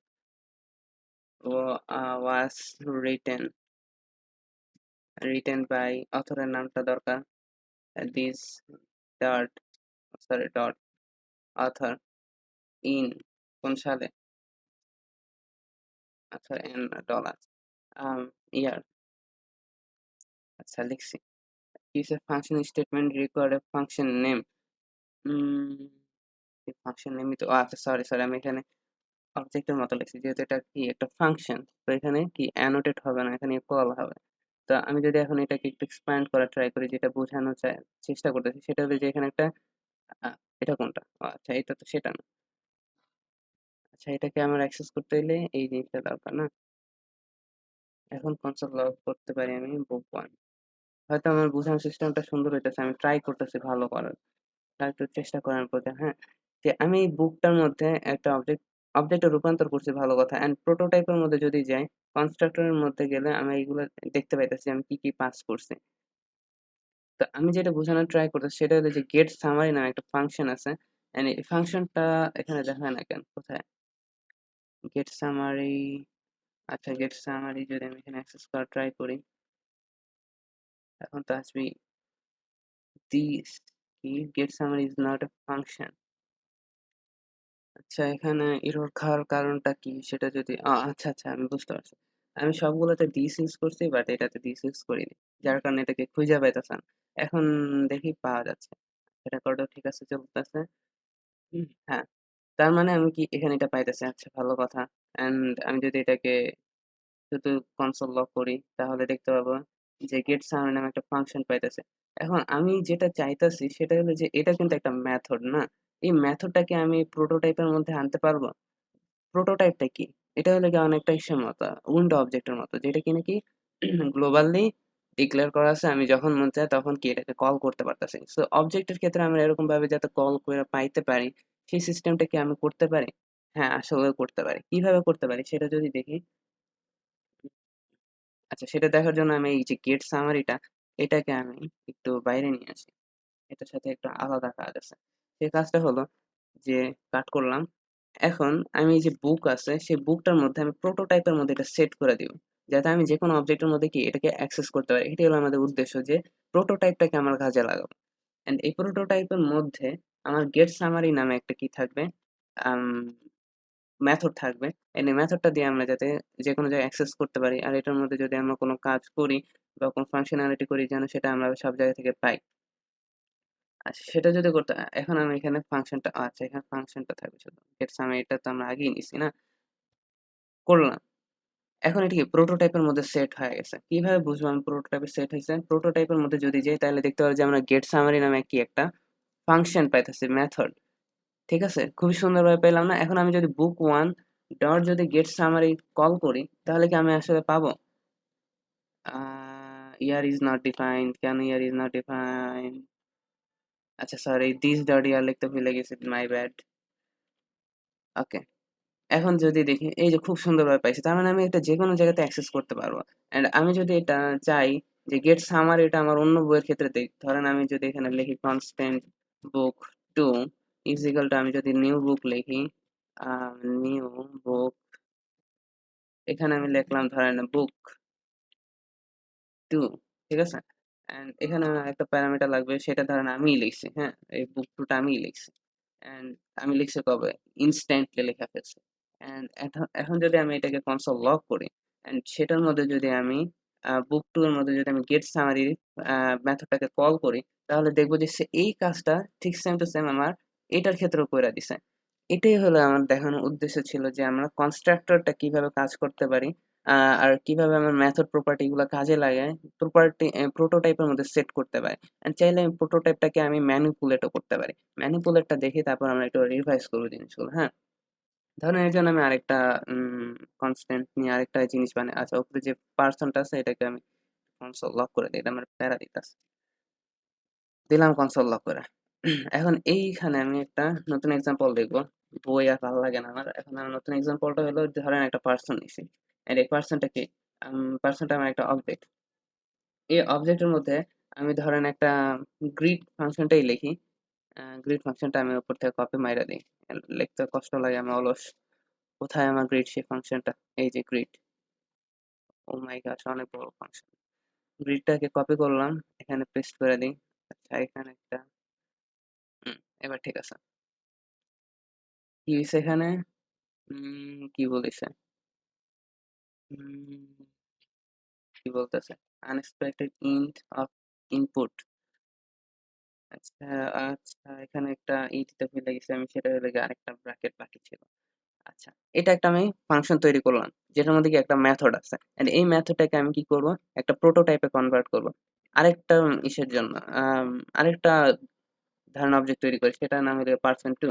was written written by অথরের নামটা দরকার। This dot dot author in কোন সালে? আচ্ছা, এন ডলার ইয়ার। আচ্ছা, লিখছি। Is a function statement required a function name? Um function নেমই তো আচ্ছা, সরি আমি এখানে অবজেক্টের মতো লিখছি। যেহেতু এটা কি একটা ফাংশন, তো এখানে কি অ্যানোটেট হবে না, এখানে কল হবে। তো আমি যদি এখন এটাকে একটু এক্সপ্যান্ড করার ট্রাই করি, যেটা বোঝানো চেষ্টা করতেছি সেটা হলো যে এখানে একটা আ এটা কোনটা? আচ্ছা, এটা তো সেটা না। আচ্ছা, এটাকে আমার অ্যাক্সেস করতে হইলে এই জিনিসটা দরকার না? এখন কনসোল লগ করতে পারি আমি বুক 1। হয়তো আমার বোঝানোর সিস্টেমটা সুন্দর হইতেছে। আমি ট্রাই করতেছি ভালো করার। একটু চেষ্টা করেন প্রতি, হ্যাঁ? যে আমি এই বুকটার মধ্যে একটা অবজেক্টে রূপান্তর করছি, ভালো কথা। অ্যান্ড প্রোটোটাইপের মধ্যে যদি যাই, কনস্ট্রাক্টর এর মধ্যে গেলে আমি এইগুলা দেখতে পাইতেছি আমি কি পাস করছি। তো আমি যেটা বোঝানোর ট্রাই করতেছি সেটা হলো যে গেট সামারি নামে একটা ফাংশন আছে। এন্ড এই ফাংশনটা এখানে দেখায় না কেন? কোথায়? গেট সামারি, আচ্ছা গেট সামারি যদি আমি এখানে অ্যাক্সেস করার ট্রাই করি, এখন তো আসবেই দিস কি get summary is not a function. আচ্ছা এখানে এরর খাওয়ার কারণটা কি সেটা যদি আচ্ছা, আচ্ছা আমি বুঝতে পারছি। আমি সবগুলোতে দিস ইউজ করছি বাট এটাতে দিস ইউজ করিনি। যার কারণে এটাকে খুঁজে পাইতেছে না। এখন দেখি পাওয়া যাচ্ছে। রেকর্ডও ঠিক আছে চলতেছে। হ্যাঁ, তার মানে আমি কি এখানে এটা পাইতেছি। আচ্ছা ভালো কথা। অ্যান্ড আমি যদি এটাকে শুধু কনসোল লক করি তাহলে দেখতে পাবো যে গেট সামনে নামে একটা ফাংশন পাইতেছে। এখন আমি যেটা চাইতাছি সেটা হলো যে এটা কিন্তু একটা মেথড না? এই মেথডটাকে আমি প্রোটোটাইপের মধ্যে আনতে পারবো? প্রোটোটাইপটা কি? এটা হলো গিয়ে অনেকটা ইসের মতো, উইন্ডো অবজেক্টের মতো। যেটা কিনা কি গ্লোবালি ডিক্লেয়ার করা আছে। আমি যখন মন চায় তখন কি এটাকে কল করতে পারতেছি। সো অবজেক্টের ক্ষেত্রে আমরা এরকম ভাবে যাতে কল করে পাইতে পারি, সেই সিস্টেমটা কি আমি করতে পারি? হ্যাঁ, আসলেও করতে পারি। কিভাবে করতে পারি সেটা যদি দেখি, আচ্ছা সেটা দেখার জন্য আমি এই যে গেট সামারিটা এটাকে আমি একটু বাইরে নিয়ে আসি। এটার সাথে একটু আলাদা কাজ আছে। সেই কাজটা হলো যে কাট করলাম। এখন আমি এই যে বুক আছে সেই বুকটার মধ্যে আমি প্রোটোটাইপের মধ্যে এটা সেট করে দিব। যাতে আমি যেকোনো অবজেক্টের মধ্যে কি এটাকে অ্যাক্সেস করতে পারি। এটাই হলো আমাদের উদ্দেশ্য যে প্রোটোটাইপটাকে আমরা কাজে লাগাবো। অ্যান্ড এই প্রোটোটাইপের মধ্যে আমার গেট সামারি নামে একটা কি থাকবে? আম মেথড থাকবে। এই মেথডটা দিয়ে আমরা যাতে যেকোনো জায়গায় অ্যাক্সেস করতে পারি। আর এটার মধ্যে যদি আমরা কোনো কাজ করি বা কোনো ফাংশনালিটি করি যেন সেটা আমরা সব জায়গা থেকে পাই। আচ্ছা সেটা যদি করতে এখন আমি এখানে ফাংশনটা আচ্ছা এখানে ফাংশনটা থাকবে শুধু। গেট সামারি এটা তো আমরা আগেই নিছি না? করলাম। এখন এটা কি প্রোটোটাইপের মধ্যে সেট হয়ে গেছে। কিভাবে বুঝবো আমি প্রোটোটাইপে সেট হইছে? প্রোটোটাইপের মধ্যে যদি যাই তাহলে দেখতে পারবো যে আমরা গেট সামারি নামে কি একটা ফাংশন পাইতেছি মেথড। ঠিক আছে? খুবই সুন্দরভাবে পেলাম না? এখন আমি যদি book1 ডট যদি গেট সামারি কল করি তাহলে কি আমি আসলে পাবো? ইয়ার ইজ নট ডিফাইন্ড, কেন ইয়ার ইজ নট ডিফাইন্ড? আচ্ছা সরি দিস ডট ইয়ার লিখতে ভুলে গেছি, মাই ব্যাড। ওকে। এখন যদি দেখি এই যে খুব সুন্দরভাবে পাইছি। তার মানে আমি এটা যেকোনো জায়গাতে অ্যাক্সেস করতে পারবো। অ্যান্ড আমি যদি এটা চাই যে গেট সামারি এটা আমার অন্য বইয়ের ক্ষেত্রে দেই। ধরেন আমি যদি এখানে লিখি constant book 2 is equal two আমি যদি নিউ বুক লিখি, আ নিউ বুক, এখানে আমি লিখলাম ধরেন বুক 2, ঠিক আছে? অ্যান্ড এখানে একটা প্যারামিটার লাগবে সেটা ধরেন আমিই লিখছি, হ্যাঁ? এই বুক 2 টা আমিই লিখছি। অ্যান্ড আমি লিখছি কবে? ইনস্ট্যান্টলি লেখা ফেলছি। অ্যান্ড এখন যদি আমি এটাকে কনসোল লক করি অ্যান্ড সেটার মধ্যে যদি আমি বুক 2 এর মধ্যে যদি আমি গেট সামারি মেথডটাকে কল করি তাহলে দেখব যে সে এই কাজটা ঠিক সেম টু সেম আমার এটার ক্ষেত্রেও কইরা দিছে। এটাই হলো আমার দেখানোর উদ্দেশ্য ছিল যে আমরা কনস্ট্রাক্টরটা কিভাবে কাজ করতে পারি। আ আর কিভাবে আমার মেথড প্রপার্টি গুলা কাজে লাগায় প্রোটোটাইপের মধ্যে সেট করতে পারি। চাইলে আমি প্রোটোটাইপটাকে আমি ম্যানিপুলেটও করতে পারি। ম্যানিপুলেটটা দেখে তারপর আমরা একটু রিভাইজ করব জিনিসগুলো, হ্যাঁ? ধরেন এর জন্য আমি আরেকটা কনস্ট্যান্ট নিয়ে আরেকটা জিনিস আচ্ছা উপরে যে পারসনটা আছে এটাকে আমি কনসোল লক করে দেই। এটা আমার প্যারা দিতাছে। দিলাম কনসোল লক করে। এখন এইখানে আমি একটা নতুন এক্সাম্পল দেখব। বই আর ভাল লাগে না আমার। এখন আমার নতুন এক্সাম্পলটা হলো ধরেন একটা পারসন নিছি। এন্ড এই পারসনটা কি? পারসনটা আমার একটা অবজেক্ট। এই অবজেক্টের মধ্যে আমি ধরেন একটা গ্রিড ফাংশনটাই লিখি। গ্রিড ফাংশনটা আমি উপর থেকে কপি মাইরা দেই। লিখতে কষ্ট লাগে, আমি অলস। কোথায় আমার গ্রিড সেই ফাংশনটা? এই যে গ্রিড। ওহ মাই গড! অনেক বড় ফাংশন। গ্রিডটাকে কপি করলাম। এখানে পেস্ট করে দেই। আচ্ছা এখানে একটা হুম, এবার ঠিক আছে। কি হইছে এখানে? কি বলেছে? উম কি বলতেছে? Unexpected int of input. আচ্ছা, আচ্ছা এখানে একটা দিতে ভুলে গেছি আমি, সেটা হলো গিয়ে আরেকটা ব্র্যাকেট বাকি ছিল। আচ্ছা, এটা একটা আমি ফাংশন তৈরি করলাম। যেটার মধ্যে কি একটা মেথড আছে। এন্ড এই মেথডটাকে আমি কি করব? একটা প্রোটোটাইপে কনভার্ট করব। আরেকটা ইসের জন্য আম আরেকটা ধারণা অবজেক্ট তৈরি করি সেটার নাম হলো person2।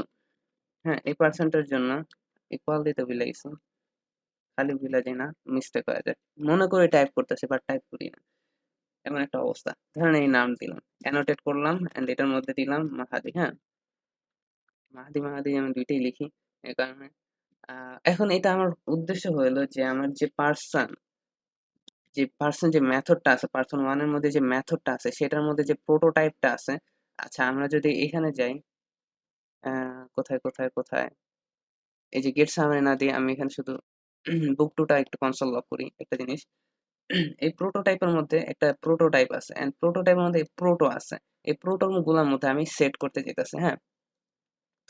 হ্যাঁ, এই পার্সনটার জন্য ইকুয়াল দিতে ভুলে গেছি। খালি ভুলে যাই না, মিস্টেক হয়ে যায়। মনে করে টাইপ করতেছি বাট টাইপ করি না। এমন একটা অবস্থা। ধরেন এই নাম দিলাম। অ্যানোটেট করলাম অ্যান্ড এটার মধ্যে দিলাম মাহাদি, হ্যাঁ? মাহাদি, মাহাদি আমি ২ টাই লিখি। এ কারণে এখন এটা আমার উদ্দেশ্য হইলো যে আমার যে পার্সন যে পার্সন যে মেথডটা আছে, পার্সন 1 এর মধ্যে যে মেথডটা আছে সেটার মধ্যে যে প্রোটোটাইপটা আছে। আচ্ছা আমরা যদি এখানে যাই, কোথায়? এই যে গেট সামারি না দিয়ে আমি এখানে শুধু বুক 2 টা একটু কনসোল লক করি একটা জিনিস। এই প্রোটোটাইপের মধ্যে একটা প্রোটোটাইপ আছে এন্ড প্রোটোটাইপের মধ্যে প্রোটো আছে। এই প্রোটো গুলার মধ্যে আমি সেট করতে চাইতেছি, হ্যাঁ?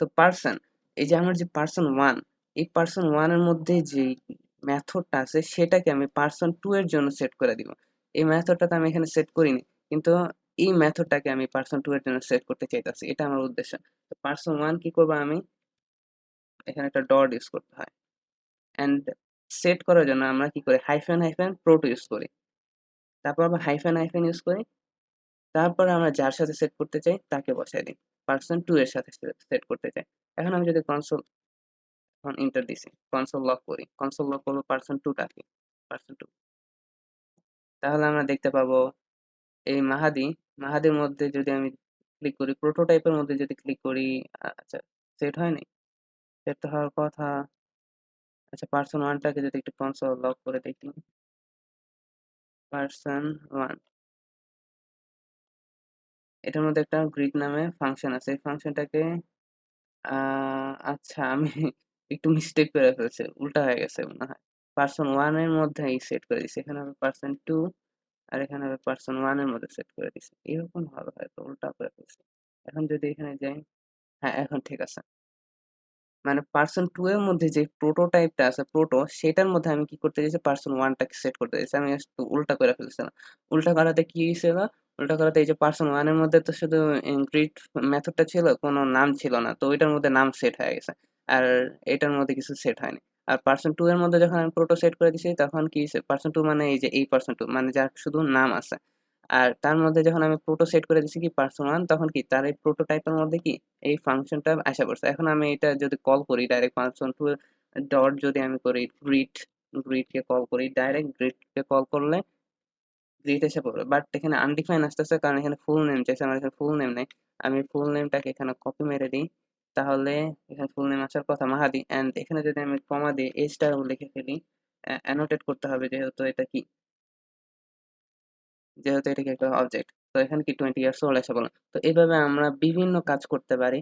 তো পার্সন, এই যে আমার যে পার্সন 1, এই পার্সন 1 এর মধ্যে যেই মেথডটা আছে সেটাকে আমি পার্সন 2 এর জন্য সেট করে দিব। এই মেথডটা তো আমি এখানে সেট করিনি। কিন্তু এই মেথডটাকে আমি পার্সন 2 এর জন্য সেট করতে চাইতেছি। এটা আমার উদ্দেশ্য। তো পার্সন 1 কি করব আমি? এখানে একটা ডট ইউজ করতে হয়। অ্যান্ড সেট করার জন্য আমরা কি করি? হাইফেন প্রোটো ইউজ করি। তারপর আবার হাইফেন ইউজ করি। তারপরে আমরা যার সাথে সেট করতে চাই তাকে বসায় দিই। পারসন 2 এর সাথে সেট করতে চাই। এখন আমি যদি এখন এন্টার দিছি। কনসোল লক করি। কনসোল লক করব পারসন 2 টাকে। পারসন 2। তাহলে আমরা দেখতে পাবো এই মাহাদির মধ্যে যদি আমি ক্লিক করি, প্রোটোটাইপের মধ্যে যদি ক্লিক করি, আচ্ছা সেট হয়নি। সেট তো হওয়ার কথা। আচ্ছা পারসন 1 টাকে যদি একটু কনসোল লক করে দেখি। পারসন 1, এটার মধ্যে একটা গ্রিড নামে ফাংশন আছে। এই ফাংশনটাকে আ আচ্ছা আমি একটু মিস্টেক করে ফেলছি। উল্টা হয়ে গেছে মনে হয়। পারসন 1 এর মধ্যেই সেট করে দিছি। এখানে হবে পারসন 2 আর এখানে হবে পারসন 1 এর মধ্যে সেট করে দিছি। এরকম হবে হয়তো, উল্টা করে ফেলছি। এখন যদি এখানে যাই, হ্যাঁ, এখন ঠিক আছে। মানে পারসন 2 এর মধ্যে যে প্রোটোটাইপটা আছে, সেটার মধ্যে আমি কি করতে চাইছি? পারসন 1 টাকে সেট করতে চাইছি। আমি জাস্ট উল্টা করে ফেলছিলাম। উল্টা করাতে কি হইছিল? উল্টা করাতে এই যে পারসন 1 এর মধ্যে তো শুধু গ্রিড মেথডটা ছিল, কোনো নাম ছিল না। তো ওইটার মধ্যে নাম সেট হয়ে গেছে। আর এটার মধ্যে কিছু সেট হয়নি। আর পারসন 2 এর মধ্যে যখন আমি প্রোটো সেট করে দিছি তখন কি হইছে? পারসন 2 মানে এই যে এই পারসন 2 মানে যার শুধু নাম আছে। আর তার মধ্যে যখন আমি প্রোটো সেট করে দিছি কি পারসন 1, তখন কি তার এই প্রোটোটাইপের মধ্যে কি এই ফাংশনটা আইসা পড়ছে। এখন আমি এটা যদি কল করি ডাইরেক্ট ফাংশন টু ডট যদি আমি করি গ্রিড কে কল করি, ডাইরেক্ট গ্রিড কে কল করলে গ্রিড এসে পড়বে। বাট এখানে আনডিফাইন আসতেছে কারণ এখানে ফুল নেম চাইছে, আমার এখানে ফুল নেম নাই। আমি ফুল নেমটাকে এখানে কপি মেরে দিই। তাহলে এখানে ফুল নেম আসার কথা মাহাদি, এন্ড এখানে যদি আমি কমা দিয়ে এইচটা লিখে ফেলি, অ্যানোটেট করতে হবে যেহেতু এটা কি একটা অবজেক্ট। তো এখানে কি 20 ইয়ার্স ওল্ড এসে বললাম। তো এভাবে আমরা বিভিন্ন কাজ করতে পারি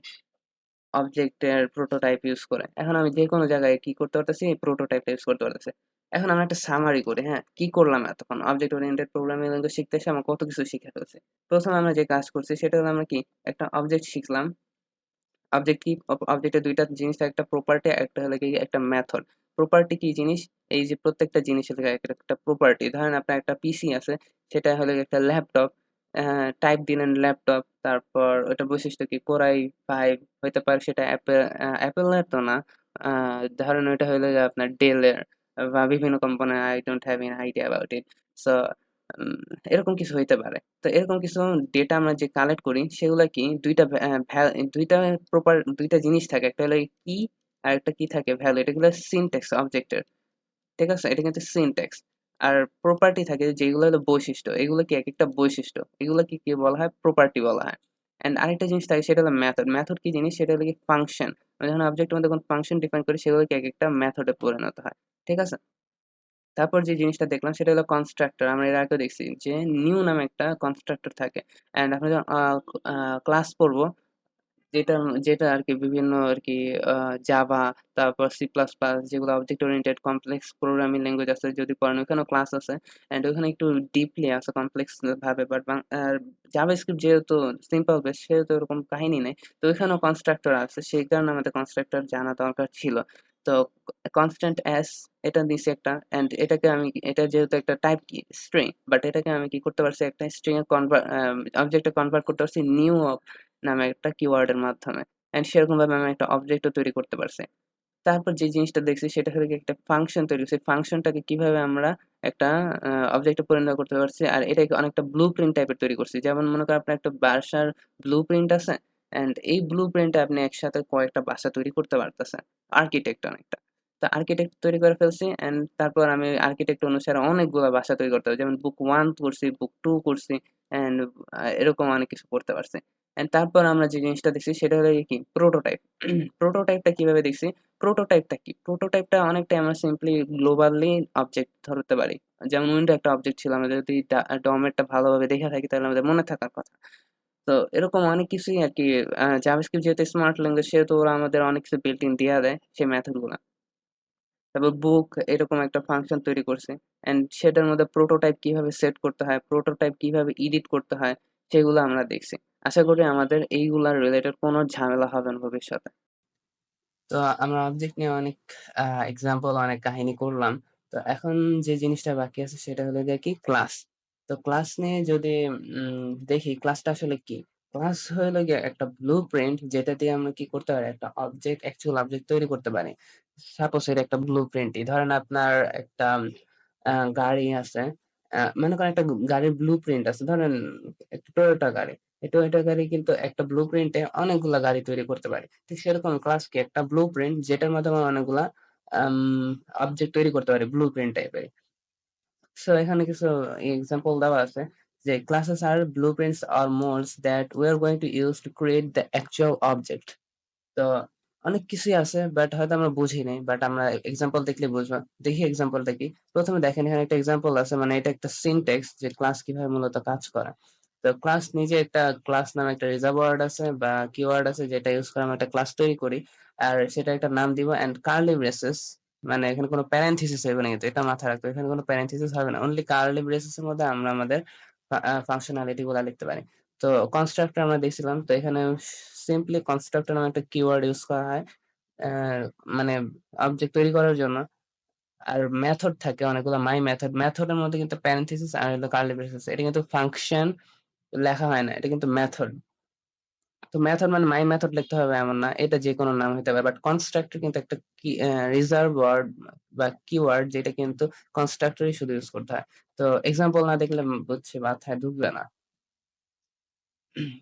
অবজেক্টের প্রোটোটাইপ ইউজ করে। এখন আমি যেকোনো জায়গায় কি করতে পারতেছি? প্রোটোটাইপটা ইউজ করতে পারতেছি। এখন আমরা একটা সামারি করি, হ্যাঁ? কি করলাম এতক্ষণ? অবজেক্ট ওরিয়েন্টেড প্রোগ্রামিং ল্যাঙ্গুয়েজ শিখতে এসে আমরা কত কিছু শিখে ফেলছি। ১ম আমরা যে কাজ করছি সেটা হলো আমরা কি? একটা অবজেক্ট শিখলাম। অবজেক্ট কি? অবজেক্টের ২ টা জিনিস থাকে, একটা প্রপার্টি আর একটা হলো গিয়ে একটা মেথড। প্রপার্টি কি জিনিস? এই যে প্রত্যেকটা জিনিসের একটা প্রপার্টি। ধরেন আপনার একটা পিসি আছে, সেটা হলো গিয়ে একটা ল্যাপটপ। টাইপ দিলেন ল্যাপটপ, তারপর ওইটার বৈশিষ্ট্য কি? Core i5 হইতে পারে, সেটা Apple এর তো না। আ ধরেন ওইটা হইলো গিয়ে আপনার Dell এর বা বিভিন্ন company, I don't have any idea about it. So um এরকম কিছু হইতে পারে। তো এরকম কিছু ডেটা আমরা যে কালেক্ট করি সেগুলা কি ২ টা ২ টা ২ টা জিনিস থাকে। একটা হলো কি আর একটা কি থাকে? ভ্যালু। এটা হলো সিনট্যাক্স অবজেক্টের। ঠিক আছে? এটা কিন্তু সিনট্যাক্স। আর প্রপার্টি থাকে যেগুলো হলো বৈশিষ্ট্য। এগুলো কি একেকটা বৈশিষ্ট্য। এগুলোকে কি বলা হয়? প্রপার্টি বলা হয়। অ্যান্ড আরেকটা জিনিস থাকে সেটা হলো মেথড। মেথড কি জিনিস? সেটা হলো কি ফাংশন। আমরা যখন অবজেক্টের মধ্যে কোনো ফাংশন ডিফাইন করি সেগুলো কি একেকটা মেথডে পরিণত হয়। ঠিক আছে? তারপর যে জিনিসটা দেখলাম সেটা হলো কনস্ট্রাক্টর। আমরা এর আগেও দেখছি যে নিউ নামে একটা কনস্ট্রাক্টর থাকে। অ্যান্ড আমরা যখন ক্লাস পড়ব, যেটা যেটা আরকি বিভিন্ন আরকি আ জাভা, তারপর সি প্লাস প্লাস, যেগুলো object oriented complex programming language আছে যদি পড়েন, ওখানেও ক্লাস আছে। অ্যান্ড ওখানে একটু ডিপলি আছে কমপ্লেক্স ভাবে, বাট জাভাস্ক্রিপ্ট যেহেতু সিম্পল বেস সেহেতু ওরকম কাহিনী নাই। তো ওইখানেও কনস্ট্রাক্টর আছে। সেই কারণে আমাদের কনস্ট্রাক্টর জানা দরকার ছিল। তো কনস্ট্যান্ট এস এটা দিছি একটা, অ্যান্ড এটা যেহেতু একটা টাইপ কি স্ট্রিং, বাট এটাকে আমি কি করতে পারছি? একটা স্ট্রিং এ অবজেক্টে কনভার্ট করতে পারছি নিউ নামে একটা কিওয়ার্ডের মাধ্যমে। অ্যান্ড সেরকমভাবে আমি একটা অবজেক্টও তৈরি করতে পারছি। তারপর যে জিনিসটা দেখছি সেটা হলো গিয়ে একটা ফাংশন তৈরি করছি। ফাংশনটাকে কিভাবে আমরা একটা অবজেক্টে পরিণত করতে পারছি, আর এটাকে অনেকটা ব্লুপ্রিন্ট টাইপের তৈরি করছি। যেমন মনে করেন আপনার একটা বাসার ব্লুপ্রিন্ট আছে, অ্যান্ড এই ব্লুপ্রিন্টে আপনি একসাথে কয়েকটা বাসা তৈরি করতে পারতেছেন। আর্কিটেক্ট অনেকটা। তো আর্কিটেক্ট তৈরি করে ফেলছি, অ্যান্ড তারপর আমি আর্কিটেক্ট অনুসারে অনেকগুলা বাসা তৈরি করতে পারি। যেমন বুক 1 করছি, বুক 2 করছি, অ্যান্ড এরকম অনেক কিছু করতে পারছি। এন্ড তারপর আমরা যে জিনিসটা দেখছি সেটা হলো কি প্রোটোটাইপ। প্রোটোটাইপটা কিভাবে দেখছি? প্রোটোটাইপটা কি? প্রোটোটাইপটা অনেকটাই আমরা সিম্পলি গ্লোবালি অবজেক্ট ধরতে পারি। যেমন উইন্ডো একটা অবজেক্ট ছিল, আমরা যদি ডমেরটা ভালোভাবে দেখে থাকি তাহলে আমাদের মনে থাকার কথা। তো এরকম অনেক কিছুই আরকি জাভাস্ক্রিপ্ট যেহেতু স্মার্ট ল্যাঙ্গুয়েজ সেহেতু ওরা আমাদের অনেক কিছু built in দিয়া দেয় সেই মেথড গুলা। তারপর বুক এরকম একটা ফাংশন তৈরি করছে। অ্যান্ড সেটার মধ্যে প্রোটোটাইপ কিভাবে সেট করতে হয়, প্রোটোটাইপ কিভাবে এডিট করতে হয় সেগুলো আমরা দেখছি। আশা করি আমাদের এইগুলার রিলেটেড কোনো ঝামেলা হবে না ভবিষ্যতে। তো আমরা অবজেক্ট নিয়ে অনেক এক্সাম্পল, অনেক কাহিনী করলাম। তো এখন যে জিনিসটা বাকি আছে সেটা হলো গিয়ে কি ক্লাস। তো ক্লাস নিয়ে যদি দেখি ক্লাসটা আসলে কি? ক্লাস হলো গিয়ে একটা ব্লুপ্রিন্ট যেটা দিয়ে আমরা কি করতে পারি? একটা অবজেক্ট, অ্যাকচুয়াল অবজেক্ট তৈরি করতে পারি। সাপোজ এর একটা ব্লুপ্রিন্টই ধরেন আপনার একটা গাড়ি আছে। মনে করেন একটা গাড়ির ব্লুপ্রিন্ট আছে। ধরেন একটা টয়োটা গাড়ি। এই টয়োটা গাড়ি কিন্তু একটা ব্লুপ্রিন্টে অনেকগুলা গাড়ি তৈরি করতে পারে। ঠিক সেরকম ক্লাস কি একটা ব্লুপ্রিন্ট যেটার মাধ্যমে অনেকগুলা আম অবজেক্ট তৈরি করতে পারে ব্লুপ্রিন্ট টাইপের। সো এখানে কিছু এক্সাম্পল দেওয়া আছে যে classes are blueprints or molds that we are going to use to create the actual object. তো অনেক কিছুই আছে বাট হয়তো আমরা বুঝি নাই। বাট আমরা এক্সাম্পল দেখলে বুঝবো। দেখি এক্সাম্পলটা কি? ১ম এ দেখেন এখানে একটা এক্সাম্পল আছে, মানে এটা একটা সিনট্যাক্স যে ক্লাস কিভাবে মূলত কাজ করে। তো ক্লাস নিজে একটা ক্লাস নামে একটা রিজার্ভ ওয়ার্ড আছে বা কিওয়ার্ড আছে যেটা ইউজ করে আমরা একটা ক্লাস তৈরি করি। আর সেটা একটা নাম দিব অ্যান্ড কার্লি ব্রেসেস, মানে এখানে কোনো প্যারেনথেসিস হবে না, কিন্তু এটা মাথায় রাখতে হবে। এখানে কোনো প্যারেনথেসিস হবে না। অনলি কার্লি ব্রেসেস এর মধ্যে আমরা আমাদের ফাংশনালিটি গুলা লিখতে পারি। তো কনস্ট্রাক্টর আমরা দেখছিলাম। তো এখানে সিম্পলি কনস্ট্রাক্টর নামে একটা কিওয়ার্ড ইউজ করা হয় আহ, মানে অবজেক্ট তৈরি করার জন্য। আর মেথড থাকে অনেকগুলো, মাই মেথড, মেথডের মধ্যে কিন্তু প্যারেনথেসিস আর হলো কার্লি ব্রেসেস, এটা কিন্তু ফাংশন লেখা হয় না, এটা কিন্তু মেথড। তো মেথড মানে মাই মেথড লিখতে হবে এমন না, এটা যে কোনো নাম হতে পারে। বাট কনস্ট্রাক্টর কিন্তু একটা কি রিজার্ভ ওয়ার্ড বা কিওয়ার্ড যেটা কিন্তু কনস্ট্রাক্টরই শুধু ইউজ করতে হয়। তো এক্সাম্পল না দেখলে বুঝছি মাথায় ঢুকবে না।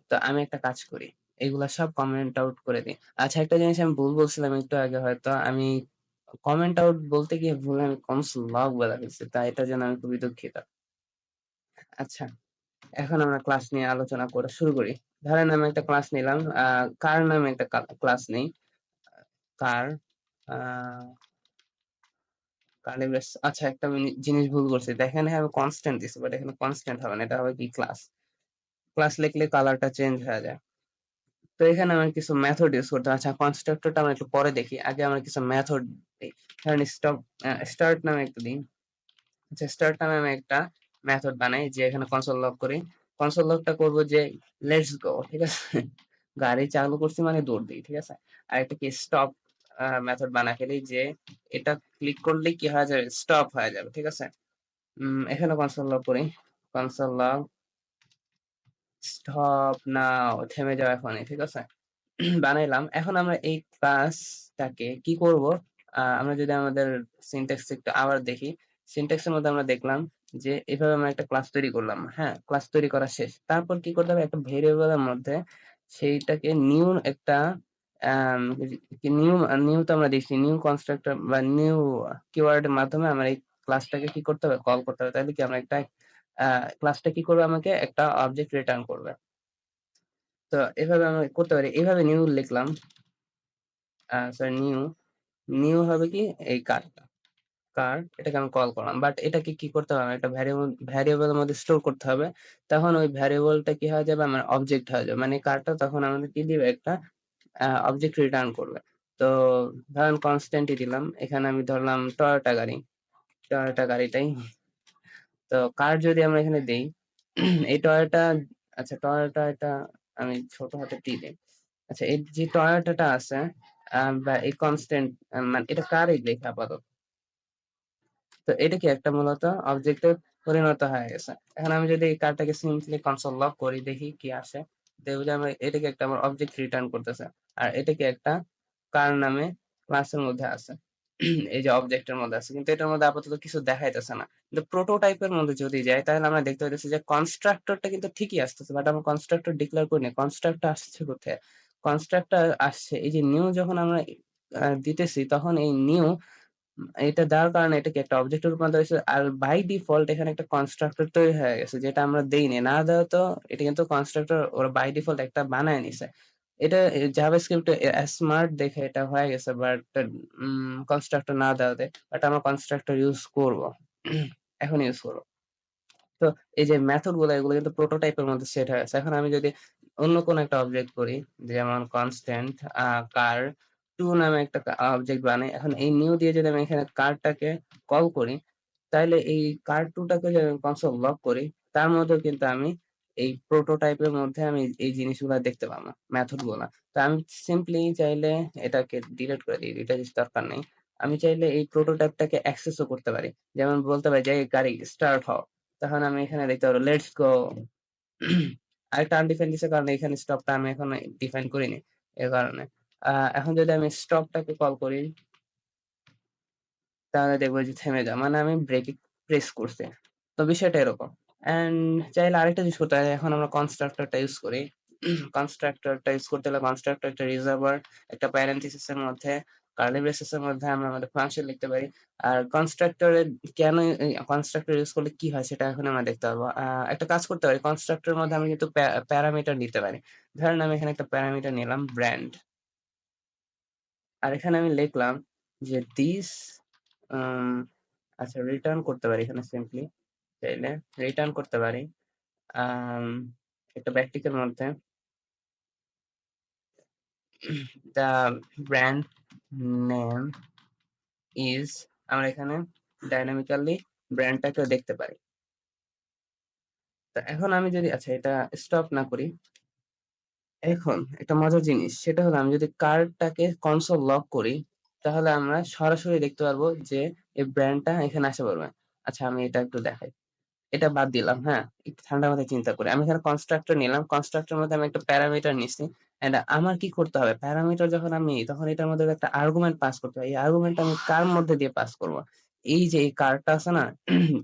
তো আমি একটা কাজ করি, এগুলা সব কমেন্ট আউট করে দিই। আচ্ছা, একটা জিনিস আমি ভুল বলছিলাম একটু আগে, হয়তো আমি কমেন্ট আউট বলতে গিয়ে ভুল আমি কমস লগ বলে ফেলছি, তাই এটার জন্য আমি খুবই দুঃখিত। আচ্ছা, এখন আমরা ক্লাস নিয়ে আলোচনা করা শুরু করি। ধরেন আমি একটা ক্লাস নিলাম, কার নামে একটা ক্লাস নেই। কার কার্নিভ্যাস। আচ্ছা, একটা জিনিস ভুল করছি, দেখেন আমি কনস্ট্যান্ট দিছি বাট এখানে কনস্ট্যান্ট হবে না, এটা হবে কি ক্লাস। ক্লাস লিখলে কালারটা চেঞ্জ হয়ে যায়। তো এখানে আমার কিছু মেথড ইউজ করতে হয়। আচ্ছা, কনস্ট্রাক্টরটা আমরা একটু পরে দেখি, আগে আমরা কিছু মেথড দিই। ধরেন স্টার্ট নামে একটা দিই। আচ্ছা, স্টার্ট নামে আমি একটা মেথড বানাই যে এখানে কনসোল লক করি। কনসোল লকটা করবো যে লেটস গো, ঠিক আছে? গাড়ি চালু করছি মানে দৌড় দিই, ঠিক আছে? আর একটা কি স্টপ মেথড বানাই ফেলি যে এটা ক্লিক করলে কি হয়ে যাবে, স্টপ হয়ে যাবে, ঠিক আছে? এখানে কনসোল লক করি। কনসোল লক স্টপ নাও, থেমে যাও এখনই, ঠিক আছে? বানাইলাম। এখন আমরা এই ক্লাসটাকে কি করব? আমরা যদি আমাদের সিনট্যাক্স একটু আবার দেখি, সিনট্যাক্সের মধ্যে আমরা দেখলাম যে এভাবে আমরা একটা ক্লাস তৈরি করলাম। হ্যাঁ, ক্লাস তৈরি করা শেষ। তারপর কি করতে হবে? একটা ভেরিয়েবলের মধ্যে সেইটাকে নিউ একটা আম নিউ নিউ তো আমরা দেখছি নিউ কনস্ট্রাক্টর বা নিউ কিওয়ার্ড এর মাধ্যমে আমরা এই ক্লাসটাকে কি করতে হবে? কল করতে হবে। তাহলে কি আমরা একটা ক্লাসটা কি করবে? আমাকে একটা অবজেক্ট রিটার্ন করবে। তো এভাবে আমরা করতে পারি। এভাবে নিউ লিখলাম। সরি, নিউ হবে কি এই কার এটাকে আমি কল করলাম। বাট এটাকে কি করতে হবে? আমার একটা ভ্যারিয়েবলের মধ্যে স্টোর করতে হবে। তখন ওই ভ্যারিয়েবলটা কি হয়ে যাবে? আমার অবজেক্ট হয়ে যাবে। মানে কারটা তখন আমাদের কি দিবে? একটা অবজেক্ট রিটার্ন করবে। তো ধরেন কনস্ট্যান্টই দিলাম। এখানে আমি ধরলাম টয়োটা গাড়ি। টয়োটা গাড়িটাই। তো কার যদি আমরা এখানে দেই, এই টয়োটা, আচ্ছা টয়োটা এটা আমি ছোট হাতে টি দিই। আচ্ছা, এই যে টয়োটাটা আছে বা এই কনস্ট্যান্ট, মানে এটা কারই লেখা আপাতত। তো এটা কি একটা মূলত অবজেক্টে পরিণত হয়ে গেছে। এখন আমি যদি এই কার্ডটাকে সিম্পলি কনসোল লক করি দেখি কি আসে। দেখবো যে আমরা এটাকে একটা আমার অবজেক্ট রিটার্ন করতেছে। আর এটাকে একটা কার নামে ক্লাসের মধ্যে আছে। এই যে অবজেক্টের মধ্যে আছে, কিন্তু এটার মধ্যে আপাতত কিছু দেখাইতেছে না। কিন্তু প্রোটোটাইপের মধ্যে যদি যাই তাহলে আমরা দেখতে পাইতেছি যে কনস্ট্রাক্টরটা কিন্তু ঠিকই আসতেছে, বাট আমরা কনস্ট্রাক্টর ডিক্লেয়ার করিনি। কনস্ট্রাক্টর আসছে কোথায়? কনস্ট্রাক্টর আসছে এই যে নিউ, যখন আমরা দিতেছি তখন এই নিউ এটা দেওয়ার কারণে এটা কি একটা অবজেক্টে রূপান্তর হয়েছে। আর বাই ডিফল্ট এখানে একটা কনস্ট্রাক্টর তৈরি হয়ে গেছে, যেটা আমরা দেইনি। না দেওয়া তো এটা কিন্তু কনস্ট্রাক্টর ওরা বাই ডিফল্ট একটা বানায় নিছে। এটা জাভাস্ক্রিপ্ট স্মার্ট দেখে এটা হয়ে গেছে, বাট কনস্ট্রাক্টর না দেওয়াতে। বাট আমরা কনস্ট্রাক্টর ইউজ করব, এখন ইউজ করব। তো এই যে মেথড গুলো, এগুলো কিন্তু প্রোটোটাইপের মধ্যে সেট হয়ে আছে। এখন আমি যদি অন্য কোনো একটা অবজেক্ট করি, যেমন কনস্ট্যান্ট কার টু নামে একটা অবজেক্ট বানাই, এখন এই নিউ দিয়ে যদি আমি এখানে কারটাকে কল করি, তাইলে এই কার টু টাকে যদি আমি কনসোল লক করি, তার মধ্যেও কিন্তু আমি এই প্রোটোটাইপের মধ্যে আমি এই জিনিসগুলো দেখতে পাবো, মেথড গুলা। তো আমি সিম্পলি চাইলে এটাকে ডিলিট করে দিই, এটা কিছু দরকার নেই। আমি চাইলে এই প্রোটোটাইপটাকে অ্যাক্সেসও করতে পারি। যেমন বলতে পারি যে গাড়ি স্টার্ট হও, তখন আমি এখানে দেখতে পারবো লেটস গো। আরেকটা আনডিফাইন্ড দিছে কারণ এখানে স্টপটা আমি এখন ডিফাইন করিনি, এর কারণে। এখন যদি আমি স্টপটাকে কল করি, তাহলে দেখবো যে থেমে যাওয়া, মানে আমি ব্রেকে প্রেস করছি। তো বিষয়টা এরকম। অ্যান্ড চাইলে আরেকটা জিনিস করতে পারি, এখন আমরা কনস্ট্রাক্টরটা ইউজ করি। কনস্ট্রাক্টরটা ইউজ করতে হলে কনস্ট্রাক্টর একটা রিজার্ভার, একটা প্যারেন্থেসিস এর মধ্যে, কার্লি ব্রেসেস এর মধ্যে আমরা আমাদের ফাংশন লিখতে পারি। আর কনস্ট্রাক্টরের কেন কনস্ট্রাক্টর ইউজ করলে কি হয় সেটা এখন আমরা দেখতে পারবো। একটা কাজ করতে পারি, কনস্ট্রাক্টরের মধ্যে আমি কিন্তু প্যারামিটার নিতে পারি। ধরেন আমি এখানে একটা প্যারামিটার নিলাম ব্র্যান্ড, আর এখানে আমি লিখলাম যে দিস, আচ্ছা রিটার্ন করতে পারি এখানে সিম্পলি, চাইলে রিটার্ন করতে পারি আম একটা ব্যাকটিকের মধ্যে দ্য ব্র্যান্ড নেম ইজ, আমরা এখানে ডাইনামিক্যালি ব্র্যান্ডটাকে দেখতে পারি। তো এখন আমি যদি আচ্ছা এটা স্টপ না করি, এখন একটা মজার জিনিস সেটা হলো আমি যদি কার্ডটাকে কনসোল লক করি, তাহলে আমরা সরাসরি দেখতে পারবো যে এই ব্র্যান্ডটা এখানে আসতে পারবে। আচ্ছা আমি এটা একটু দেখাই। এটা বাদ দিলাম, হ্যাঁ? একটু ঠান্ডা মাথায় চিন্তা করি। আমি এখানে কনস্ট্রাক্টর নিলাম। কনস্ট্রাক্টর মধ্যে আমি একটা প্যারামিটার নিছি। অ্যান্ড আমার কি করতে হবে? প্যারামিটার যখন আমি নিই, তখন এটার মধ্যে একটা আর্গুমেন্ট পাস করতে হয়। এই আর্গুমেন্টটা আমি কার মধ্যে দিয়ে পাস করব? এই যে এই কারটা আছে না?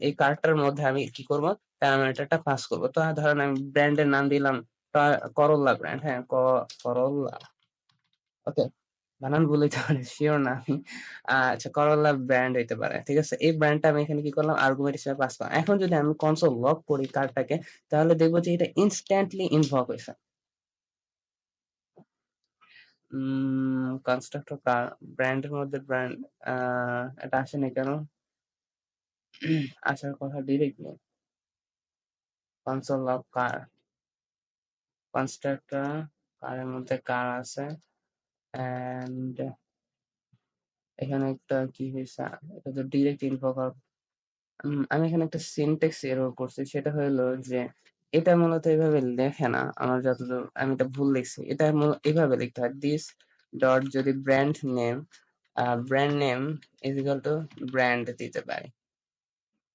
এই কারটার মধ্যে আমি কি করব? প্যারামিটারটা পাস করব। তো ধরেন আমি ব্র্যান্ডের নাম দিলাম করোল্লা ব্র্যান্ড, হ্যাঁ? করোল্লা। ওকে? বানান ভুল হইতে পারে, সিওর না আমি। আচ্ছা করোলা ব্র্যান্ড হইতে পারে। ঠিক আছে? এই ব্র্যান্ডটা আমি এখানে কি করলাম? আর্গুমেন্ট হিসেবে পাস করলাম। এখন যদি আমি কনসোল লক করি কার্ডটাকে, তাহলে দেখবো যে এটা ইনস্ট্যান্টলি ইনভক হইছে। কনস্ট্রাক্টর কার ব্র্যান্ডের মধ্যে ব্র্যান্ড, এটা আসেনি কেন? আসার কথা ডিরেক্টলি। কনসোল লক কার, কনস্ট্রাক্টর কারের মধ্যে কার আছে, অ্যান্ড এখানে একটা কি হইছে? এটা তো ডিরেক্ট ইনভক। আমি এখানে একটা সিনট্যাক্স এরর করছি। সেটা হলো যে এটা মূলত এভাবে লেখে না। আমার যতদূর আমি এটা ভুল লিখছি। এটা এভাবে লিখতে হয়। দিস ডট যদি brand name is equal two brand দিতে পারি।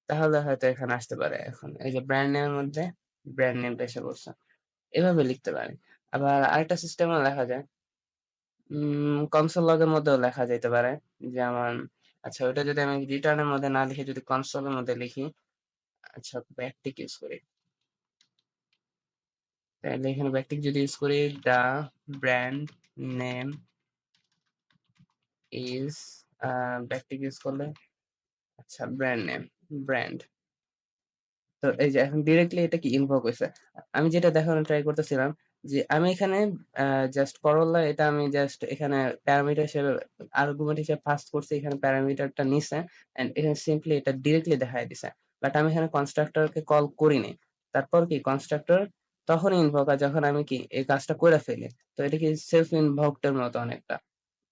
তাহলে হয়তো এখানে আসতে পারে। এখন এই যে ব্র্যান্ড নেমের মধ্যে ব্র্যান্ড নেমটা এসে পড়ছে। এভাবে লিখতে পারি। আবার আরেকটা সিস্টেমও লেখা যায়। কনসোল লগের মধ্যেও লেখা যাইতে পারে। যেমন আচ্ছা ওইটা যদি আমি রিটার্নের মধ্যে না লিখে যদি কনসোলের মধ্যে লিখি, আচ্ছা ব্যাকটিক ইউজ করি। তাহলে এখানে ব্যাকটিক যদি ইউজ করি, the brand name is, backtick use করলে আচ্ছা ব্র্যান্ড নেম ব্র্যান্ড। তো এই যে এখন ডিরেক্টলি এটা কি ইনভোক হইছে। আমি যেটা দেখানোর ট্রাই করতেছিলাম যে আমি এখানে জাস্ট করোলা, এটা আমি জাস্ট এখানে প্যারামিটার হিসেবে আর্গুমেন্ট হিসেবে পাস করছি, এখানে প্যারামিটারটা নিছে এন্ড এখানে সিম্পলি এটা ডিরেক্টলি দেখায় দিছে। বাট আমি এখানে কনস্ট্রাক্টরকে কল করিনি। তারপর কি কনস্ট্রাক্টর তখনই ইনভোক হয় যখন আমি কি এই কাজটা করে ফেলি। তো এটা কি সেলফ ইনভোকড এর মতো অনেকটা।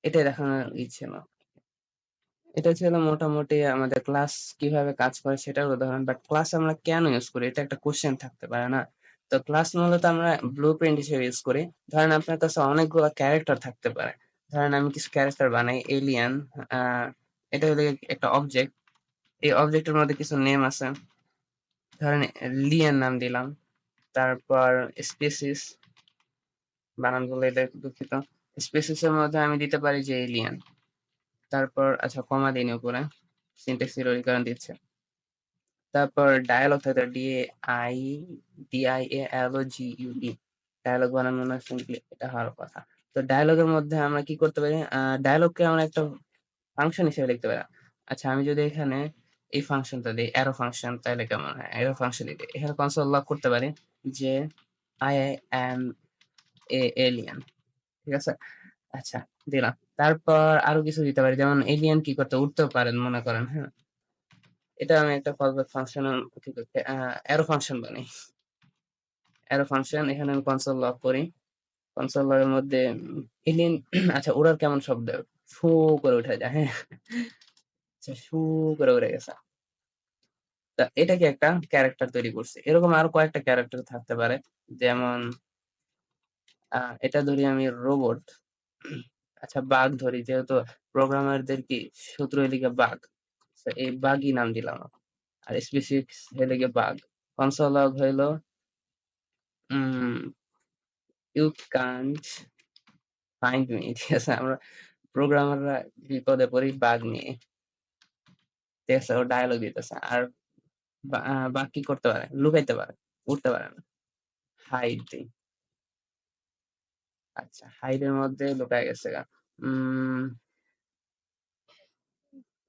এটাই দেখানোর ইচ্ছে না। এটা ছিল মোটামুটি আমাদের ক্লাস কিভাবে কাজ করে সেটার উদাহরণ। বাট ক্লাস আমরা কেন ইউজ করি? এটা একটা কোশ্চেন থাকতে পারে না? তো ক্লাস মূলত আমরা ব্লুপ্রিন্ট হিসেবে ইউজ করি। ধরেন আপনার কাছে অনেকগুলো ক্যারেক্টার থাকতে পারে। ধরেন আমি কিছু ক্যারেক্টার বানাই, এলিয়ান, আহ এটা হলো একটা অবজেক্ট। এই অবজেক্টের মধ্যে কিছু নেম আছে। ধরেন লিয়ান নাম দিলাম। তারপর স্পেসিস, বানান বলে এটা দুঃখিত। স্পেসিস এর মধ্যে আমি দিতে পারি যে এলিয়ান। তারপর আচ্ছা কমা দিন উপরে, সিনট্যাক্স এরর এই কারণে দিচ্ছে। তারপর ডায়ালগ থাকে DIALOGUE, ডায়ালগ বানানো না, সিম্পলি এটা হওয়ার কথা। তো ডায়ালগের মধ্যে আমরা কি করতে পারি? ডায়ালগকে আমরা একটা ফাংশন হিসেবে লিখতে পারি। আচ্ছা আমি যদি এখানে এই ফাংশনটা দিই অ্যারো ফাংশন তাহলে কেমন হয়? অ্যারো ফাংশন দিলে এখানে কনসোল লগ করতে পারি যে I am a alien। ঠিক আছে? আচ্ছা দিলাম। তারপর আরো কিছু দিতে পারি। যেমন এলিয়েন কি করতে উড়তেও পারেন মনে করেন, হ্যাঁ? এটা আমি একটা কলব্যাক ফাংশন কি করতে অ্যারো ফাংশন বানাই। অ্যারো ফাংশন এখানে আমি কনসোল লগ করি। কনসোল লগ এর মধ্যে এলিয়েন আচ্ছা উড়ার কেমন শব্দ? ফু করে উঠে যায়, হ্যাঁ? আচ্ছা ফু করে উড়ে গেছে। তা এটাকে একটা ক্যারেক্টার তৈরি করছি। এরকম আরো কয়েকটা ক্যারেক্টার থাকতে পারে। যেমন এটা ধরি আমি রোবট। আচ্ছা বাঘ ধরি যেহেতু প্রোগ্রামারদের কি শত্রু এদিকে বাঘ। তো এই বাঘই নাম দিলাম। আর স্পেসিফিক হইলো গিয়ে বাঘ। কনসোল লগ হইলো উম ইউ কান্ট ফাইন্ড মি। ঠিক আছে? আমরা প্রোগ্রামাররা বিপদে পড়ি বাঘ নিয়ে। ঠিক আছে? ও ডায়ালগ দিতেছে। আর বাঘ কি করতে পারে? লুকাইতে পারে। উঠতে পারে না। হাইড দেই। আচ্ছা হাইড এর মধ্যে লুকায় গেছে গা। উম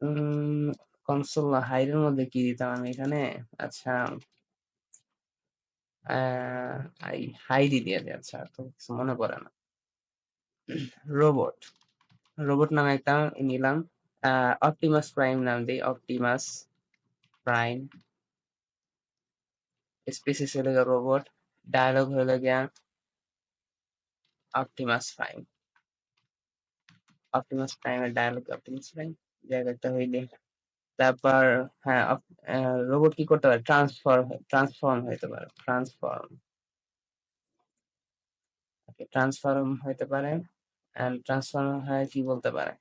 উম কনসোল হাইড এর মধ্যে কি দিতাম আমি এখানে? আচ্ছা আ হাইডই দিয়ে দেই। আচ্ছা তো কিছু মনে পড়ে না। রোবট। রোবট নামে একটা নিলাম। অপটিমাস প্রাইম নাম দেই। Optimus prime. স্পিসিস হলো গিয়ে রোবট। ডায়ালগ হলো গিয়া অপটিমাস প্রাইম। অপটিমাস প্রাইমের ডায়ালগ অপটিমাস প্রাইম। জায়গাটা হইলে তারপর হ্যাঁ, রোবট কি করতে পারে? ট্রান্সফর্ম হইতে পারে। ট্রান্সফর্ম হইতে পারে। অ্যান্ড ট্রান্সফর্ম হয় কি বলতে পারে?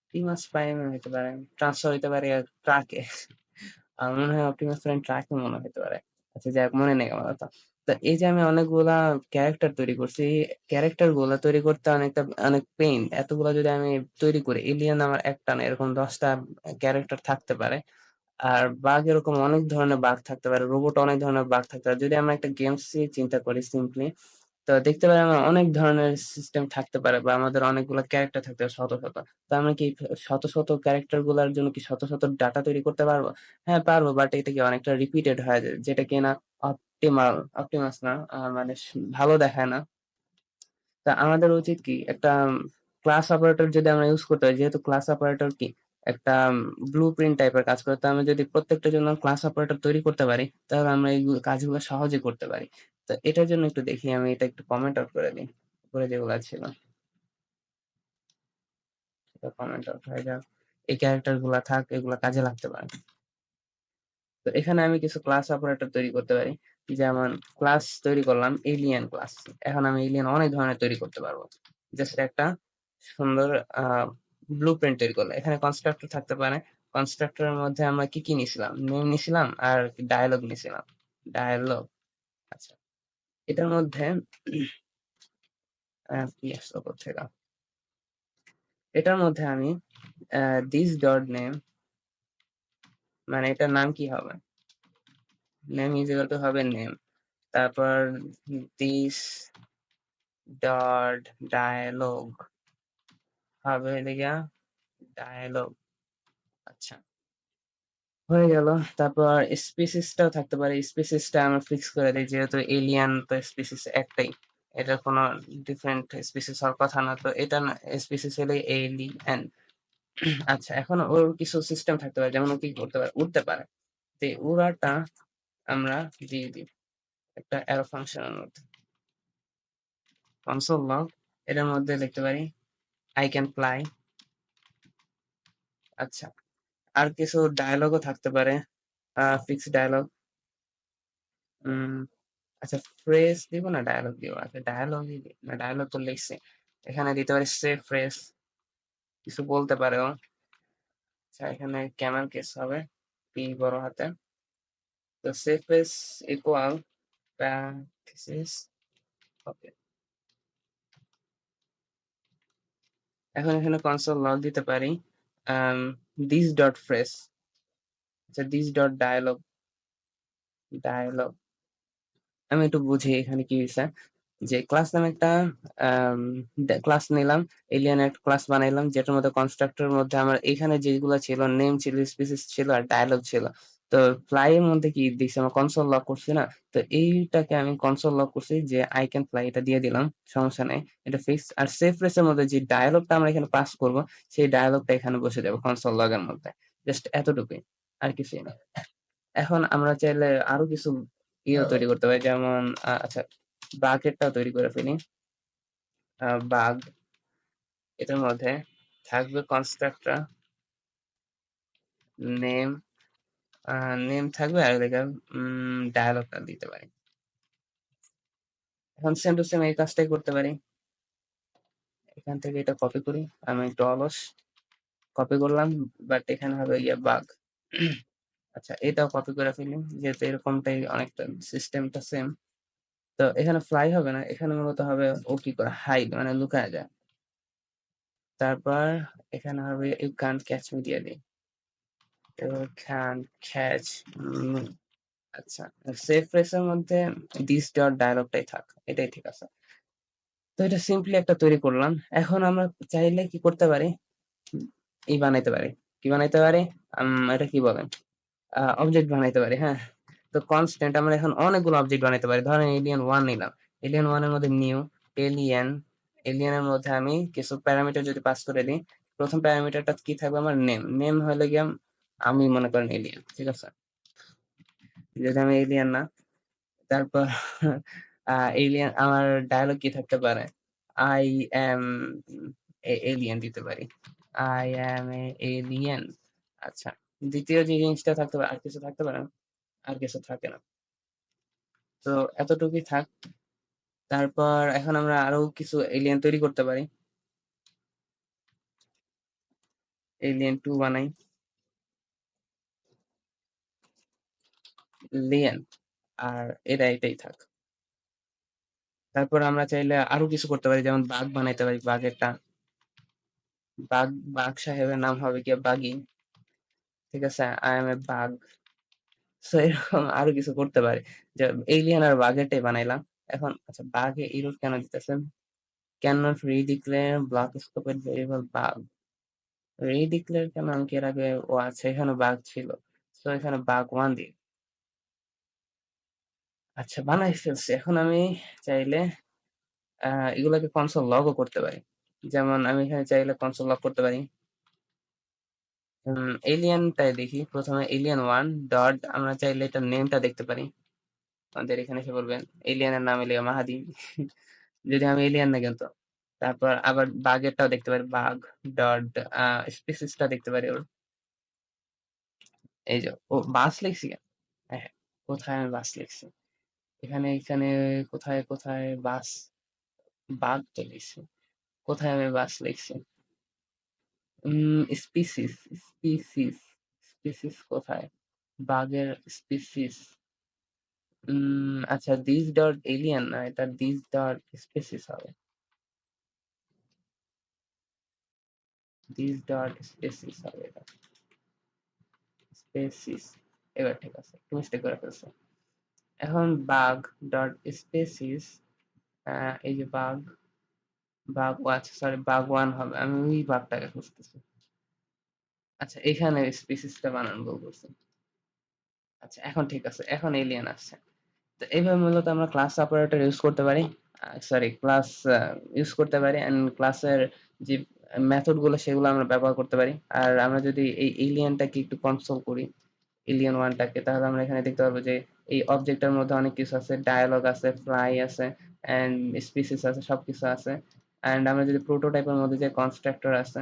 অপটিমাস প্রাইম হইতে পারে। ট্রান্সফার হইতে পারে ট্রাকে। আমার মনে হয় অপটিমাস প্রাইম ট্রাকে মনে হইতে পারে। আচ্ছা যাক মনে নেই আমার অত। তো এই যে আমি অনেকগুলা ক্যারেক্টার তৈরি করছি, এই ক্যারেক্টার গুলা তৈরি করতে অনেক পেইন। এতগুলা যদি আমি তৈরি করি, এলিয়েন আমার একটা না এরকম ১০ টা ক্যারেক্টার থাকতে পারে। আর বাঘ এরকম অনেক ধরনের বাঘ থাকতে পারে, রোবট অনেক ধরনের বাঘ থাকতে পারে। যদি আমরা একটা গেমস চিন্তা করি সিম্পলি, তো দেখতে পারি আমরা অনেক ধরনের সিস্টেম থাকতে পারে বা আমাদের অনেকগুলো ক্যারেক্টার থাকতে পারে শত, শত। তো আমরা কি শত, শত ক্যারেক্টার গুলার জন্য কি শত, শত ডাটা তৈরি করতে পারবো? হ্যাঁ পারবো, বাট এটা কি অনেকটা রিপিটেড হয়ে যায়, যেটা কিনা অপটিমাস না, মানে ভালো দেখায় না। তা আমাদের উচিত কি একটা ক্লাস অপারেটর যদি আমরা ইউজ করতে হয়, যেহেতু ক্লাস অপারেটর কি একটা ব্লুপ্রিন্ট টাইপের কাজ করে, তো আমরা যদি প্রত্যেকটার জন্য ক্লাস অপারেটর তৈরি করতে পারি তাহলে আমরা এই কাজগুলো সহজে করতে পারি। তো এটার জন্য একটু দেখি আমি এটা একটু কমেন্ট আউট করে দিই। উপরে যেগুলা ছিল সেটা কমেন্ট আউট হয়ে যাক। এই ক্যারেক্টার গুলা থাক, এগুলা কাজে লাগতে পারে। তো এখানে আমি কিছু ক্লাস অপারেটর তৈরি করতে পারি। যেমন ক্লাস তৈরি করলাম এলিয়েন ক্লাস। এখন আমি এলিয়েন অনেক ধরনের তৈরি করতে পারবো। জাস্ট একটা সুন্দর ব্লুপ্রিন্ট তৈরি করলাম। এখানে কনস্ট্রাক্টর থাকতে পারে। কনস্ট্রাক্টরের মধ্যে আমরা কি, কি নিছিলাম? নেম নিছিলাম আর ডায়ালগ নিছিলাম। ডায়ালগ আচ্ছা। এটার মধ্যে কি আসলো কোত্থেকে? এটার মধ্যে আমি this dot name মানে এটার নাম কি হবে? নেম ইজ ইকুয়াল টু হবে নেম। তারপর this dot dialog হবে হইলো গিয়া ডায়ালগ। আচ্ছা হয়ে গেল। তারপর স্পিসিসটাও থাকতে পারে। স্পিসিসটা আমরা ফিক্স করে দেই যেহেতু এলিয়ান তো স্পিসিস একটাই। এটার কোনো ডিফারেন্ট স্পিসিস হওয়ার কথা না। তো এটা না স্পিসিস হলো এলিয়েন। আচ্ছা এখন ওর কিছু সিস্টেম থাকতে পারে যেমন ও কি করতে পারে? উড়তে পারে। তো এই উড়াটা আমরা দিয়ে দিই একটা অ্যারো ফাংশনের মধ্যে। কনসোল লগ এটার মধ্যে লিখতে পারি I can fly। আচ্ছা আর কিছু ডায়ালগও থাকতে পারে। Fixed dialogue. উম আচ্ছা ফ্রেজ দিব না ডায়ালগ দিব? আচ্ছা ডায়ালগই দিই। না ডায়ালগ তো লিখছি। এখানে দিতে পারি সে ফ্রেজ। কিছু বলতে পারে ও। আচ্ছা এখানে ক্যামেল কেস হবে। পি বড় হাতে। তো সে ফ্রেজ ইকুয়াল প্যারেনথেসিস ওকে। এখন এখানে কনসোল লগ দিতে পারি um this dot phrase। আচ্ছা this dot dialog। আমি একটু বুঝি এখানে কি হইছে। যে ক্লাস নামে একটা ক্লাস নিলাম, এলিয়েন একটা ক্লাস বানাইলাম যেটার মধ্যে কনস্ট্রাক্টরের মধ্যে আমার এখানে যেগুলো ছিল নেম ছিল, স্পিসিস ছিল আর ডায়ালগ ছিল। তো ফ্লাই এর মধ্যে কি দিছি আমার কনসোল লক করছি না? তো এইটাকে আমি কনসোল লক করছি যে আই ক্যান ফ্লাই এটা দিয়ে দিলাম। সমস্যা নাই। এটা ফিক্স। আর সেভ রেস এর মধ্যে যে ডায়ালগটা আমরা এখানে পাস করব সেই ডায়ালগটা এখানে বসে যাবে কনসোল লগ এর মধ্যে। জাস্ট এতটুকুই। আর কিছুই না। এখন আমরা চাইলে আরো কিছু তৈরি করতে পারি। যেমন আচ্ছা বাকেটটাও তৈরি করে ফেলি। বাগ এটার মধ্যে থাকবে কনস্ট্রাক্টর নেম নেম থাকবে আর এদিকে ডায়ালগটা দিতে পারি। এখন সেম টু সেম এই কাজটাই করতে পারি। এখান থেকে এটা কপি করি। আমি একটু অলস। কপি করলাম বাট এখানে হবে বাগ। আচ্ছা এটাও কপি করে ফেলি যেহেতু এরকমটাই অনেকটা সিস্টেমটা সেম। তো এখানে ফ্লাই হবে না, এখানে মূলত হবে ও কি করে হাইড মানে লুকায় যায়। তারপর এখানে হবে ইউ ক্যান্ট ক্যাচ মি দিয়ে দিই। You can't catch me. আচ্ছা সেভ ফ্রেজের মধ্যে দিস ডট ডায়ালগটাই থাক, এটাই ঠিক আছে। তো এটা সিম্পলি একটা তৈরি করলাম। এখন আমরা চাইলে কি করতে পারি, বানাইতে পারি। কি বানাইতে পারি? এটা কি বলেন, অবজেক্ট বানাইতে পারি। হ্যাঁ, তো কনস্ট্যান্ট আমরা এখন অনেকগুলো অবজেক্ট বানাইতে পারি। ধরেন এলিয়েন ওয়ান নিলাম। এলিয়েন ওয়ান এর মধ্যে নিউ এলিয়েন, এলিয়েনের মধ্যে আমি কিছু প্যারামিটার যদি পাস করে দিই, প্রথম প্যারামিটারটা কি থাকবে আমার নেম। নেম হলে গিয়ে আমি মনে করেন এলিয়েন, ঠিক আছে। যদি আমি এলিয়েন না, তারপর এলিয়েন আমার ডায়ালগ কি থাকতে পারে? আই অ্যাম এলিয়েন দিতে পারি। I am A alien. আচ্ছা, দ্বিতীয় যে জিনিসটা থাকতে পারে, আর কিছু থাকতে পারে না? আর কিছু থাকে না। তো এতটুকুই থাক। তারপর এখন আমরা আরো কিছু এলিয়েন তৈরি করতে পারি। এলিয়েন 2 বানাই। লিয়েন। আর এটাই থাক। তারপর আমরা চাইলে আরো কিছু করতে পারি, যেমন বাঘ বানাইতে পারি। বাঘেরটা বাঘ, বাঘ সাহেবের নাম হবে গিয়ে বাগি। ঠিক আছে? আই এম এ বাঘ। সো এরকম আরো কিছু করতে পারি। যে এলিয়েন আর বাঘেরটাই বানাইলাম। এখন আচ্ছা বাঘে এরর কেন দিতেছেন? ক্যান নট রিডিক্লেয়ার ব্লক স্কোপের ভেরিয়েবল বাঘ। রিডিক্লেয়ার কেন? আমি কি এর আগে ও আচ্ছা এখানে বাঘ ছিল। সো এখানে বাঘ 1 দিই। আচ্ছা বানাই ফেলছি। এখন আমি চাইলে এগুলাকে কনসোল লগও করতে পারি। যেমন আমি এখানে চাইলে কনসোল লগ করতে পারি। এলিয়েনটাই দেখি। প্রথমে এলিয়েন 1 ডট আমরা চাইলে এটার নেমটা দেখতে পারি। আমাদের এখানে এসে বলবেন এলিয়েনের নাম এলিয়া মাহাদি। যদি আমি এলিয়েন না কিন্তু। তারপর আবার বাঘেরটাও দেখতে পারি। বাঘ ডট স্পিসিসটা দেখতে পারি ওর। এই যে ও বাস লিখছি কেন? হ্যাঁ, কোথায় আমি বাস লিখছি? এখানে কোথায় বাস? বাঘ তো লিখছি। কোথায় আমি বাস লিখছি? স্পিসিস, স্পিসিস, স্পিসিস কোথায়? বাঘের স্পিসিস। আচ্ছা দিস ডট এলিয়েন না, এটা দিস ডট স্পিসিস হবে। দিস ডট স্পিসিস হবে এটা। স্পেসিস। এবার ঠিক আছে। একটু মিস্টেক করে ফেলছি। এখন বাঘ ডট স্পেসিস, এই যে বাঘ, বাঘ ও আচ্ছা সরি বাঘ 1 হবে। আমি ওই বাঘটাকে খুঁজতেছি। আচ্ছা এখানে স্পিসিসটা বানান ভুল করছি। আচ্ছা এখন ঠিক আছে। এখন এলিয়েন আসছে। তো এইভাবে মূলত আমরা ক্লাস অপারেটর ইউজ করতে পারি। সরি ক্লাস ইউজ করতে পারি এন্ড ক্লাসের যে মেথড গুলো সেগুলো আমরা ব্যবহার করতে পারি। আর আমরা যদি এই এলিয়েনটাকে একটু কনসোল করি, এলিয়েন 1 টাকে, তাহলে আমরা এখানে দেখতে পারবো যে এই অবজেক্টের মধ্যে অনেক কিছু আছে, ডায়ালগ আছে, ফ্লাই আছে এন্ড স্পিসিস আছে, সবকিছু আছে। এন্ড আমরা যদি প্রোটোটাইপের মধ্যে যে কনস্ট্রাক্টর আছে,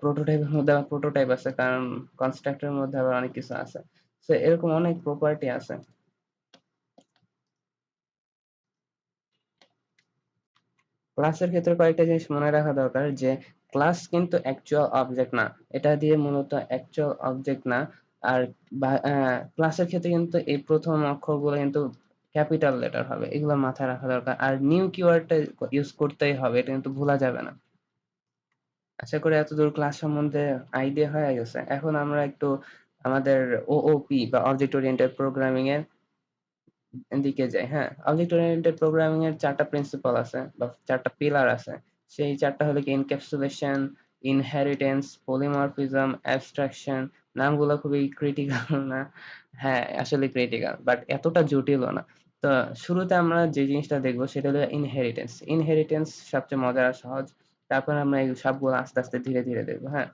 প্রোটোটাইপের মধ্যে আবার প্রোটোটাইপ আছে কারণ কনস্ট্রাক্টরের মধ্যে আবার অনেক কিছু আছে। সো এরকম অনেক প্রপার্টি আছে। ক্লাসের ক্ষেত্রে কয়েকটা জিনিস মনে রাখা দরকার যে ক্লাস কিন্তু অ্যাকচুয়াল অবজেক্ট না। এটা দিয়ে মূলত অ্যাকচুয়াল অবজেক্ট না। আর ক্লাসের ক্ষেত্রে কিন্তু এই প্রথম অক্ষরগুলো কিন্তু ক্যাপিটাল লেটার হবে। এগুলো মাথায় রাখা দরকার। আর নিউ কিওয়ার্ডটা ইউজ করতেই হবে। এটা কিন্তু ভুলা যাবে না। আশা করি এতদূর ক্লাস সম্বন্ধে আইডিয়া হয়ে গেছে। এখন আমরা একটু আমাদের ওওপি বা অবজেক্ট ওরিয়েন্টেড প্রোগ্রামিং এর দিকে যাই। হ্যাঁ, অবজেক্ট ওরিয়েন্টেড প্রোগ্রামিং এর ৪ টা প্রিন্সিপাল আছে বা ৪ টা পিলার আছে। সেই ৪ টা হলো কি এনক্যাপসুলেশন, ইনহেরিটেন্স, পলিমরফিজম, অ্যাবস্ট্রাকশন। নামগুলো খুবই ক্রিটিক্যাল না? হ্যাঁ, আসলে ক্রিটিক্যাল। বাট এতটা জটিলও না। তো শুরুতে আমরা যে জিনিসটা দেখব সেটা হলো ইনহেরিটেন্স। ইনহেরিটেন্স সবচেয়ে মজার আর সহজ। তারপর আমরা এই সবগুলো আস্তে, আস্তে ধীরে, ধীরে দেখব। হ্যাঁ?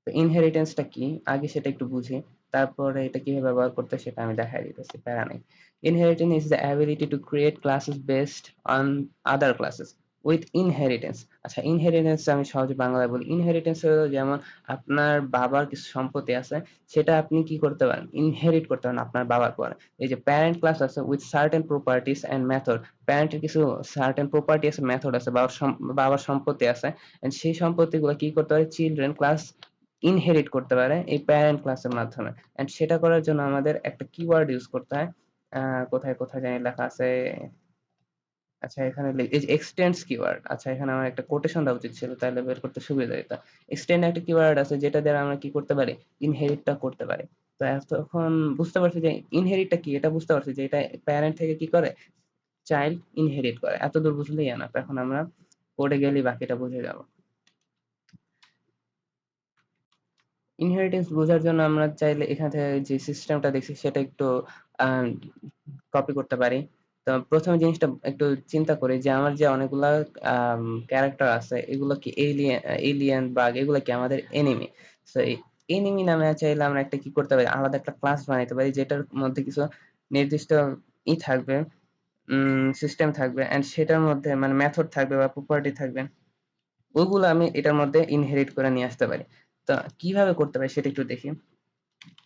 তো ইনহেরিটেন্সটা কি? আগে সেটা একটু বুঝি। তারপরে এটা কিভাবে ব্যবহার করতে হয় সেটা আমি দেখায় দিতেছি। প্যারা নাই। Inheritance is the ability to create classes based on other classes with inheritance. আচ্ছা, ইনহেরিটেন্স আমি সহজে বাংলায় বলি। ইনহেরিটেন্স হলো যেমন আপনার বাবার কিছু সম্পত্তি আছে, সেটা আপনি কি করতে পারেন? ইনহেরিট করতে পারেন আপনার বাবার পরে। এই যে প্যারেন্ট ক্লাস আছে with certain properties and method. প্যারেন্টের কিছু certain property আছে, মেথড আছে, বাবার সম্পত্তি আছে। এন্ড সেই সম্পত্তিগুলো কি করতে পারে? চিলড্রেন ক্লাস ইনহেরিট করতে পারে এই প্যারেন্ট ক্লাসের মাধ্যমে। এন্ড সেটা করার জন্য আমাদের একটা কিওয়ার্ড ইউজ করতে হয়। কোথায়, কোথায় জানি লেখা আছে। আচ্ছা, এখানে এই যে এক্সটেন্ডস কিওয়ার্ড। আচ্ছা, এখানে আমার একটা কোটেশন দেওয়া উচিত ছিল, তাহলে বের করতে সুবিধা হইতো। এক্সটেন্ড একটা কিওয়ার্ড আছে যেটা দ্বারা আমরা কি করতে পারি? ইনহেরিটটা করতে পারি। তো এতক্ষণ বুঝতে পারছি যে ইনহেরিটটা কি? এটা বুঝতে পারছি যে এটা প্যারেন্ট থেকে কি করে? চাইল্ড ইনহেরিট করে। এতদূর বুঝলেই এনাফ। এখন আমরা কোডে গেলেই বাকিটা বুঝে যাব। ইনহেরিটেন্স বোঝার জন্য আমরা চাইলে এখান থেকে যে সিস্টেমটা দেখছি সেটা একটু কপি করতে পারি। তো প্রথমে জিনিসটা একটু চিন্তা করি যে আমার যে অনেকগুলা ক্যারেক্টার আছে এগুলো কি এলিয়েন বাগ, এগুলো কি আমাদের এনিমি। সো এই এনিমি নামে চাইলে আমরা একটা কি করতে পারি, আলাদা একটা ক্লাস বানাইতে পারি যেটার মধ্যে কিছু নির্দিষ্ট থাকবে, সিস্টেম থাকবে, এন্ড সেটার মধ্যে মানে মেথড থাকবে বা প্রপার্টি থাকবে, ওগুলো আমি এটার মধ্যে ইনহেরিট করে নিয়ে আসতে পারি। তো কিভাবে করতে পারি সেটা একটু দেখি।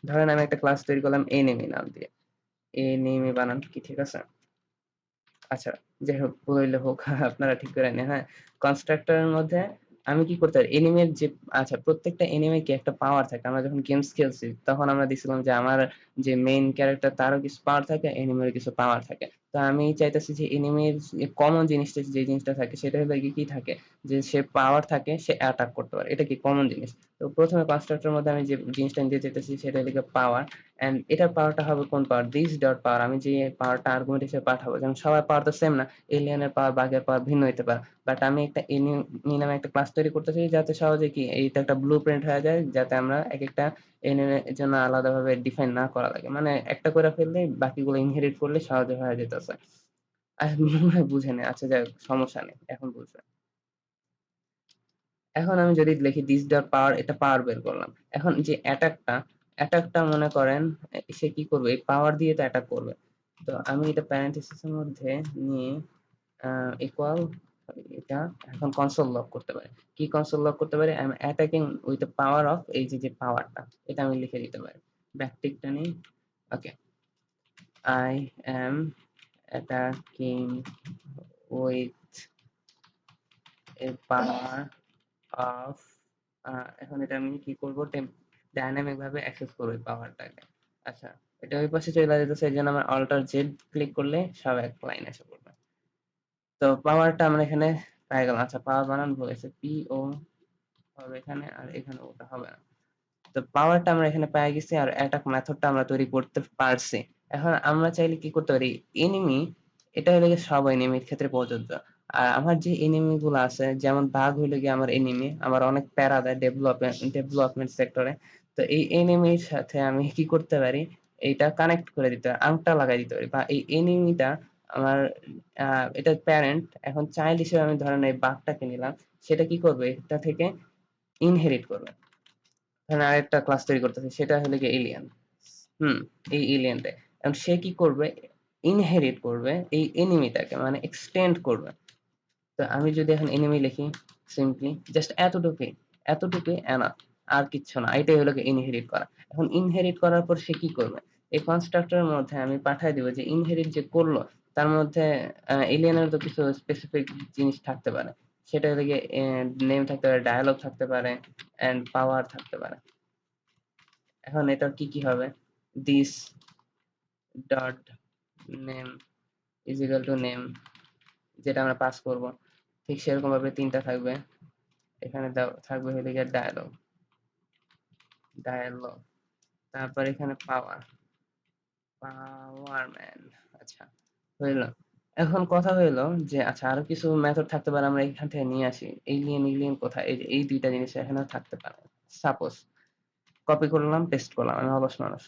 ধরেন আমি একটা ক্লাস তৈরি করলাম এনিমি নাম দিয়ে। এনিমি বানান কি ঠিক আছে? আচ্ছা, যাই হোক, ভুল হইলে হোক। আপনারা ঠিক করে নেন, হ্যাঁ? কনস্ট্রাক্টর এর মধ্যে আমি কি করতে পারি? এনিমির যে আচ্ছা, প্রত্যেকটা এনিমির কি একটা পাওয়ার থাকে। আমরা যখন গেমস খেলছি তখন আমরা দেখছিলাম যে আমার যে মেইন ক্যারেক্টার তারও কিছু পাওয়ার থাকে, এনিমির কিছু পাওয়ার থাকে। তো আমি চাইতেছি যে এনিমির যে কমন জিনিসটা যে জিনিসটা থাকে সেটা হলো গিয়ে কি থাকে? যে সে পাওয়ার থাকে, সে অ্যাটাক করতে পারে। এটা কি কমন জিনিস। তো ১ম এ কনস্ট্রাক্টর এর মধ্যে আমি যে জিনিসটা নিতে চাইতেছি সেটা হলো গিয়ে পাওয়ার। অ্যান্ড এটার পাওয়ারটা হবে কোন পাওয়ার? দিস ডট পাওয়ার। আমি যে পাওয়ারটা আর্গুমেন্ট হিসেবে পাঠাবো, যেমন সবার পাওয়ার তো সেম না। এলিয়েনের পাওয়ার, বাঘের পাওয়ার ভিন্ন হইতে পারে। বাট আমি একটা এনিমি নামে একটা ক্লাস তৈরি করতেছি যাতে সহজে কি এইটা একটা ব্লুপ্রিন্ট হয়ে যায়, যাতে আমরা একেকটা এনিমির জন্য আলাদাভাবে ডিফাইন না করা লাগে। মানে একটা করে ফেললেই বাকিগুলো ইনহেরিট করলে সহজে হয়ে যেতেছে। মনে হয় বুঝে নেই। আচ্ছা, যাই হোক, সমস্যা নেই। এখন বুঝবেন। এখন আমি যদি লিখি this dot power, এটা পাওয়ার বের করলাম। এখন যে অ্যাটাকটা মনে করেন সে কি করবে? এই পাওয়ার দিয়ে তো অ্যাটাক করবে। তো আমি এটা প্যারেনথেসিস এর মধ্যে নিয়ে ইকুয়াল এটা এখন কনসোল লগ করতে পারি। কি কনসোল লগ করতে পারি? I am attacking with the power of, এই যে, যে পাওয়ারটা এটা আমি লিখে দিতে পারি। ব্যাকটিকটা নেই। Okay. I am attacking with a power of, এখন এটা আমি কি করব? ডাইনামিক ভাবে অ্যাক্সেস করব এই পাওয়ারটাকে। আচ্ছা, এটা ওই পাশে চলে যেতেছে, এর জন্য আমার অল্টার জেড ক্লিক করলে সব এক লাইন এসে পড়বে। তো পাওয়ারটা আমরা এখানে পেয়ে গেলাম। আচ্ছা, পাওয়ার বানান বলেছে পি ও হবে এখানে, আর এখানে ওটা হবে না। তো পাওয়ারটা আমরা এখানে পেয়ে গেছি, আর অ্যাটাক মেথডটা আমরা তৈরি করতে পারছি। এখন আমরা চাইলে কি করতে পারি? এনিমি, এটা হলো গিয়ে সব এনিমির ক্ষেত্রে প্রযোজ্য। আর আমার যে এনিমি গুলো আছে, যেমন বাঘ হইলো গিয়ে আমার এনিমি, আমার অনেক প্যারা দেয় ডেভেলপমেন্ট সেক্টরে। তো এই এনিমির সাথে আমি কি করতে পারি? এইটা কানেক্ট করে দিতে পারি, আংটা লাগাই দিতে পারি, বা এই এনিমিটা আমার এটা প্যারেন্ট। এখন চাইল্ড হিসেবে আমি ধরেন এই বাঘটাকে নিলাম, সেটা কি করবে? এটা থেকে ইনহেরিট করবে। ধরেন আরেকটা ক্লাস তৈরি করতেছি, সেটা হলো গিয়ে এলিয়েন। হুম, এই এলিয়েনটা। এখন সে কি করবে? ইনহেরিট করবে এই এনিমিটাকে, মানে এক্সটেন্ড করবে। তো আমি যদি এখন এনিমি লিখি, সিম্পলি জাস্ট এতটুকুই, এতটুকুই এনাফ। আর কিচ্ছু না। এটাই হলো গিয়ে ইনহেরিট করা। এখন ইনহেরিট করার পর সে কি করবে? এই কনস্ট্রাক্টরের মধ্যে আমি পাঠায় দিব যে ইনহেরিট যে করলো তার মধ্যে এলিয়েনের তো কিছু স্পেসিফিক জিনিস থাকতে পারে। সেটা হলো গিয়ে নেম থাকতে পারে, ডায়ালগ থাকতে পারে, এন্ড পাওয়ার থাকতে পারে। এখন এটার কি, কি হবে? This dot name is equal two name, যেটা আমরা পাস করব। ঠিক সেরকম ভাবে ৩ টা থাকবে। এখানে থাকবে হলো গিয়ে ডায়ালগ। তারপর এখানে পাওয়ার। পাওয়ার ম্যান। আচ্ছা, হইল। এখন কথা হইলো যে আচ্ছা আরো কিছু মেথড থাকতে পারে, আমরা এখান থেকে নিয়ে আসি। এলিয়েন এলিয়েন কোথায়? এই যে এই দুইটা জিনিস এখানেও থাকতে পারে। সাপোজ কপি করলাম, পেস্ট করলাম, আমি অলস মানুষ।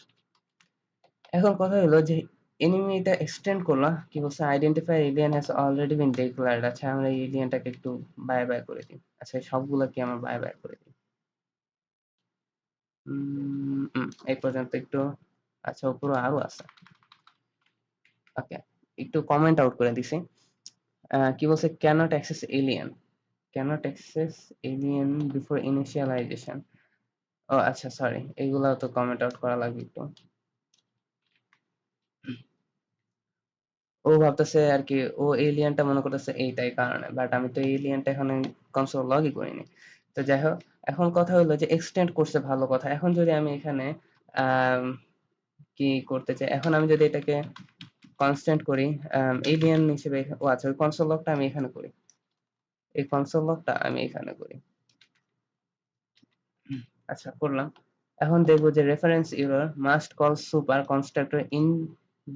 এখন কথা হলো যে এনিমিটা এক্সটেন্ড করলাম, কি বলছে, identify alien has already been declared. আচ্ছা আমরা এই এলিয়েনটাকে একটু বাই বাই করে দিই। আচ্ছা সবগুলোকে আমরা বাই বাই করে দিই। এই পর্যন্ত একটু। আচ্ছা উপরে আরো আছে। ওকে, একটু কমেন্ট আউট করে দিছি। কি বলছে, cannot access alien, cannot access alien before initialisation. ও আচ্ছা সরি, এগুলা তো কমেন্ট আউট করা লাগবে একটু। ও ভাবতেছে আর কি, ও এলিয়েনটা মনে করতেছে এইটাই কারণে, বাট আমি তো এলিয়েনটা এখানে কনসোল লগই করিনি। তো যাই হোক, এখন কথা হলো যে এক্সটেন্ড করছে ভালো কথা। এখন যদি আমি এখানে আম, কি করতে চাই, এখন আমি যদি এটাকে কনস্ট্যান্ট করি এলিয়েন হিসেবে, ও আচ্ছা ওই কনসোল লগটা আমি এখানে করি, এই কনসোল লগটা আমি এখানে করি। আচ্ছা করলাম। এখন দেখবো যে reference error must call super constructor in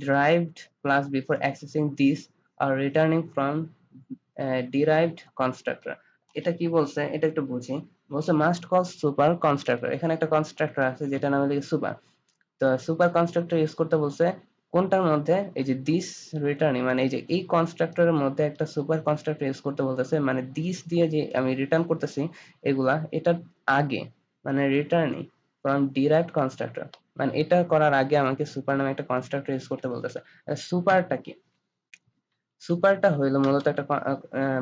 derived class before accessing this or returning from derived constructor। এটা কি বলছে এটা একটু বুঝি। বলছে মাস্ট কল সুপার কনস্ট্রাক্টর, এখানে একটা কনস্ট্রাক্টর আছে যেটা নাম হলো সুপার। তো সুপার কনস্ট্রাক্টর ইউজ করতে বলছে কোনটার মধ্যে, এই যে দিস রিটার্নিং, মানে এই যে এই কনস্ট্রাক্টরের মধ্যে একটা সুপার কনস্ট্রাক্টর ইউজ করতে বলতেছে, মানে দিস দিয়ে যে আমি রিটার্ন করতেছি এগুলা, এটার আগে, মানে রিটার্নিং ফ্রম ডিরাইভড কনস্ট্রাক্টর, মানে এটা করার আগে আমাকে সুপার নামে একটা কনস্ট্রাক্টর ইউজ করতে বলতেছে। সুপারটা কি? সুপারটা হইলো মূলত একটা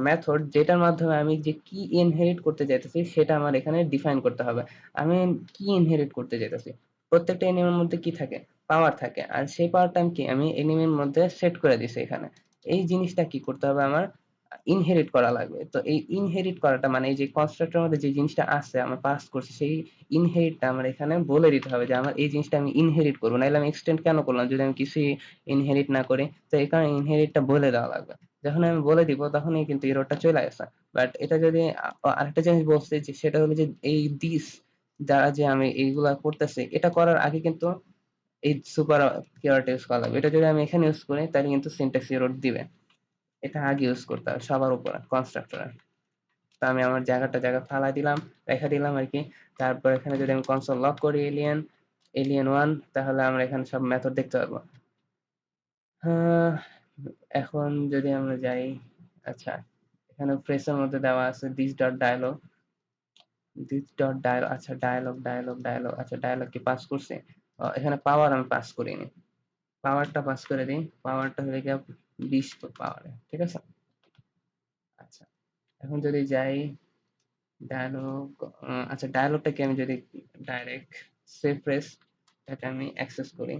মেথড যেটার মাধ্যমে আমি যে কি ইনহেরিট করতে চাইতেছি সেটা আমার এখানে ডিফাইন করতে হবে। আমি কি ইনহেরিট করতে চাইতেছি, প্রত্যেকটা এনিমের মধ্যে কি থাকে, পাওয়ার থাকে, আর সেই পাওয়ারটা আমি কি আমি এনিমের মধ্যে সেট করে দিছি এখানে। এই জিনিসটা কি করতে হবে আমার, ইনহেরিট করা লাগবে। তো এই ইনহেরিট করাটা মানে এই যে কনস্ট্রাক্টরের মধ্যে যে জিনিসটা আছে আমরা পাস করছি, সেই ইনহেরিটটা আমার এখানে বলে দিতে হবে যে আমার এই জিনিসটা আমি ইনহেরিট করবো, নাহলে আমি এক্সটেন্ড কেন করলাম যদি আমি কিছুই ইনহেরিট না করি। তো এই কারণে ইনহেরিটটা বলে দেওয়া লাগবে। যখন আমি বলে দিব তখনই কিন্তু এররটা চলে আসে। বাট এটা যদি আরেকটা জিনিস বলছি যে সেটা হলো যে এই দিস দ্বারা যে আমি এইগুলা করতেছি, এটা করার আগে কিন্তু এই সুপার কিওয়ার্ড ইউজ করা লাগবে। এটা যদি আমি এখানে ইউজ করি তাহলে কিন্তু সিনট্যাক্স এরর দিবে। এটা আগে ইউজ করতে হবে সবার উপরে কনস্ট্রাক্টরে। তো আমি আমার জায়গা ফালাই দিলাম, রেখে দিলাম আর কি। তারপর এখানে যদি আমি কনসোল লক করি এলিয়েন এলিয়েন ওয়ান, তাহলে আমরা এখানে সব মেথড দেখতে পারবো। হ্যাঁ, এখন যদি আমরা যাই, আচ্ছা এখানে ফ্রেসের মধ্যে দেওয়া আছে this dot dialog, this dot dialog, আচ্ছা ডায়লগ, আচ্ছা ডায়লগ কি পাস করছে? এখানে পাওয়ার আমি পাস করিনি, পাওয়ারটা পাস করে দিই। পাওয়ারটা হয়ে গিয়ে 20 পাওয়ারে, ঠিক আছে। আচ্ছা এখন যদি যাই ডায়ালগ, আচ্ছা ডায়ালগটাকে আমি যদি ডাইরেক্ট সেভ প্রেস এটা আমি অ্যাক্সেস করি,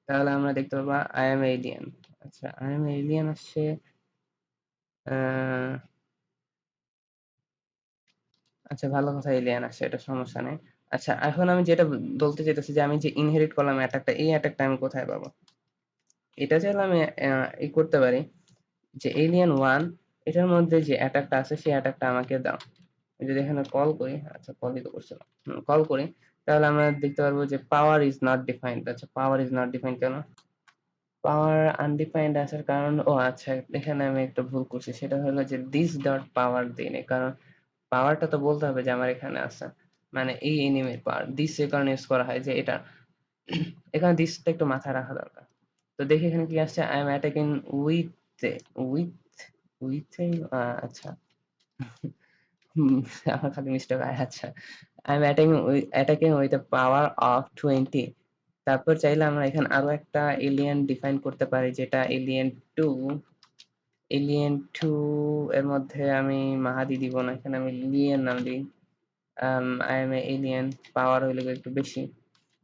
তাহলে আমরা দেখতে পাবো আই এম এলিয়েন। আচ্ছা আই এম এলিয়েন আসছে। আহ, আচ্ছা ভালো কথা, এলিয়েন আসছে, এটা সমস্যা নেই। আচ্ছা এখন আমি যেটা বলতে চাইতেছি যে আমি যে ইনহেরিট করলাম অ্যাটাকটা, এই অ্যাটাকটা আমি কোথায় পাবো? এটা চাইলে আমি ই করতে পারি যে এলিয়েন ওয়ান, এটার মধ্যে যে অ্যাটাকটা আছে সেই অ্যাটাকটা আমাকে দাও। যদি এখানে কল করি, আচ্ছা কলই তো করছিলাম, কল করি, তাহলে আমরা দেখতে পারবো যে পাওয়ার ইজ নট ডিফাইন্ড। আচ্ছা পাওয়ার ইজ নট ডিফাইন্ড কেন? পাওয়ার আনডিফাইন্ড আসার কারণ, ও আচ্ছা এখানে আমি একটা ভুল করছি, সেটা হলো যে দিস ডট পাওয়ার দিইনি, কারণ পাওয়ারটা তো বলতে হবে যে আমার এখানে আছে, মানে এই এনিমির পাওয়ার দিস এর কারণে ইউজ করা হয় যে এটা। এখানে দিসটা একটু মাথায় রাখা দরকার। তো দেখি এখানে কি আসছে, I am attacking with with with, আচ্ছা হুম, আমার খালি মিস্টেক হয়। আচ্ছা I am attacking with the power of 20। তারপর চাইলে আমরা এখানে আরো একটা এলিয়েন ডিফাইন করতে পারি, যেটা এলিয়েন টু। এলিয়েন টু এর মধ্যে আমি মাহাদি দিব না, এখানে আমি লিয়েন নাম দিই। আই এম এলিয়েন, পাওয়ার হইলে একটু বেশি।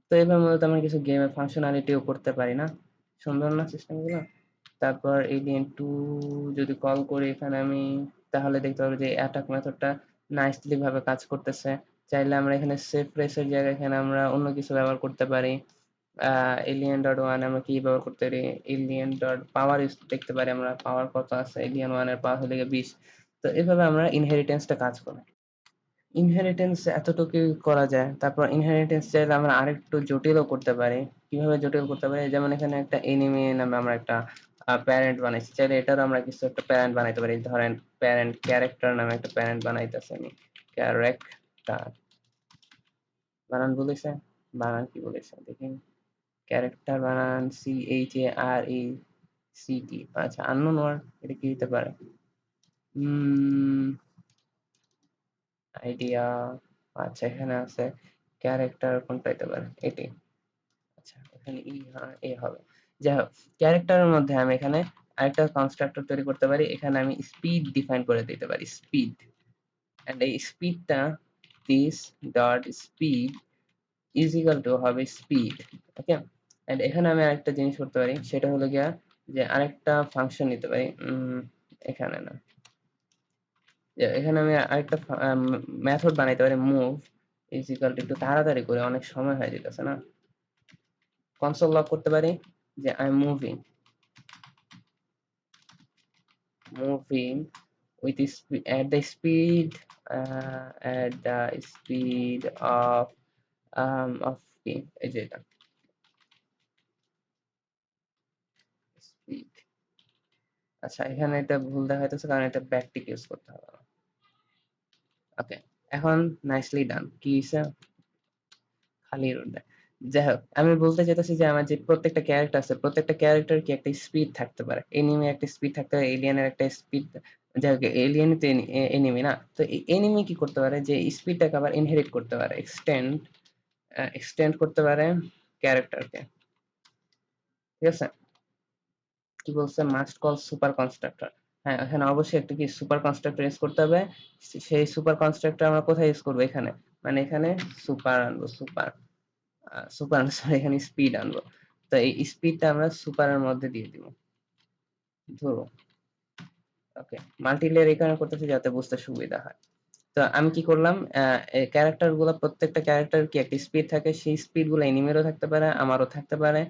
তো এবার মূলত আমরা কিছু গেমের ফাংশনালিটিও করতে পারি না, সুন্দর না সিস্টেম গুলো। তারপর এলিয়েন টু যদি কল করি এখানে আমি, তাহলে দেখতে পাবো যে অ্যাটাক মেথডটা নাইসলি ভাবে কাজ করতেছে। চাইলে আমরা এখানে সেভ প্রেসের জায়গায় এখানে আমরা অন্য কিছু ব্যবহার করতে পারি। এলিয়েন ডট ওয়ান আমরা কি ব্যবহার করতে পারি, এলিয়েন ডট পাওয়ার দেখতে পারি আমরা পাওয়ার কত আছে, এলিয়েন ওয়ান এর পাওয়ার হলে গিয়ে 20। তো এভাবে আমরা ইনহেরিটেন্সটা কাজ করে। ইনহেরিটেন্স এতটুকুই করা যায়। তারপর ইনহেরিটেন্স চাইলে আমরা আরেকটু জটিলও করতে পারি। কিভাবে জটিল করতে পারি? যেমন এখানে একটা এনিমি নামে আমরা একটা প্যারেন্ট বানাইছি। চাইলে এটারও আমরা কিছু একটা প্যারেন্ট বানাইতে পারি। ধরেন প্যারেন্ট ক্যারেক্টার নামে একটা প্যারেন্ট বানাইতেছি আমি। ক্যারেক্টার বানান বলেছে? বানান কি বলেছে দেখি। ক্যারেক্টার বানান CHARECT। আচ্ছা আননোন ওয়ার্ড এটা কি হতে পারে? উম আইডিয়া। আচ্ছা এখানে আছে ক্যারেক্টার কোনটা হতে পারে? এটি। আচ্ছা এখানে এ হবে। যাই হোক ক্যারেক্টারের মধ্যে আমি এখানে আরেকটা কনস্ট্রাক্টর তৈরি করতে পারি। এখানে আমি স্পিড ডিফাইন করে দিতে পারি। স্পিড। এন্ড এই স্পিডটা this dot speed is equal two হবে স্পিড। ওকে? এন্ড এখানে আমি আরেকটা জিনিস করতে পারি। সেটা হলো গিয়া যে আরেকটা ফাংশন নিতে পারি। এখানে না। যে এখানে আমি আরেকটা মেথড বানাইতে পারি মুভ ইজ ইকুয়াল টু একটু তাড়াতাড়ি করে অনেক সময় হয়ে যেতেছে না? কনসোল লক করতে পারি যে I M moving with at the speed at the speed of কি এই যে এটা স্পিড। আচ্ছা এখানে এটা ভুল দেখাইতেছে কারণ এটা ব্যাকটিক ইউজ করতে হবে। ওকে এখন নাইসলি ডান কি হইছে খালি রোড দেয়। যাই হোক আমি বলতে চাইতেছি যে আমার যে প্রত্যেকটা ক্যারেক্টার আছে প্রত্যেকটা ক্যারেক্টার কি একটা স্পিড থাকতে পারে। এনিমি একটা স্পিড থাকতে পারে, এলিয়েনের একটা স্পিড। যাই হোক এলিয়েন তো এনিমি না, তো এনিমি কি করতে পারে যে স্পিডটাকে আবার ইনহেরিট করতে পারে, এক্সটেন্ড করতে পারে ক্যারেক্টারকে। ঠিক আছে? কি বলছে মাস্ট কল সুপার কনস্ট্রাক্টর। হ্যাঁ এখানে অবশ্যই একটা কি সুপার কনস্ট্রাক্টর ইউজ করতে হবে। সেই সুপার কনস্ট্রাক্টর আমরা কোথায় ইউজ করবো? এখানে মানে এখানে সুপার আনবো। সুপার সরি এখানে স্পিড আনবো। তো এই স্পিডটা আমরা সুপারের মধ্যে দিয়ে দিব ধরো। ওকে মাল্টিলেয়ার এই কারণে করতেছি যাতে বুঝতে সুবিধা হয়। তো আমি কি করলাম এই ক্যারেক্টার গুলো প্রত্যেকটা ক্যারেক্টার কি একটা স্পিড থাকে, সেই স্পিড গুলো এনিমেরও থাকতে পারে আমারও থাকতে পারে।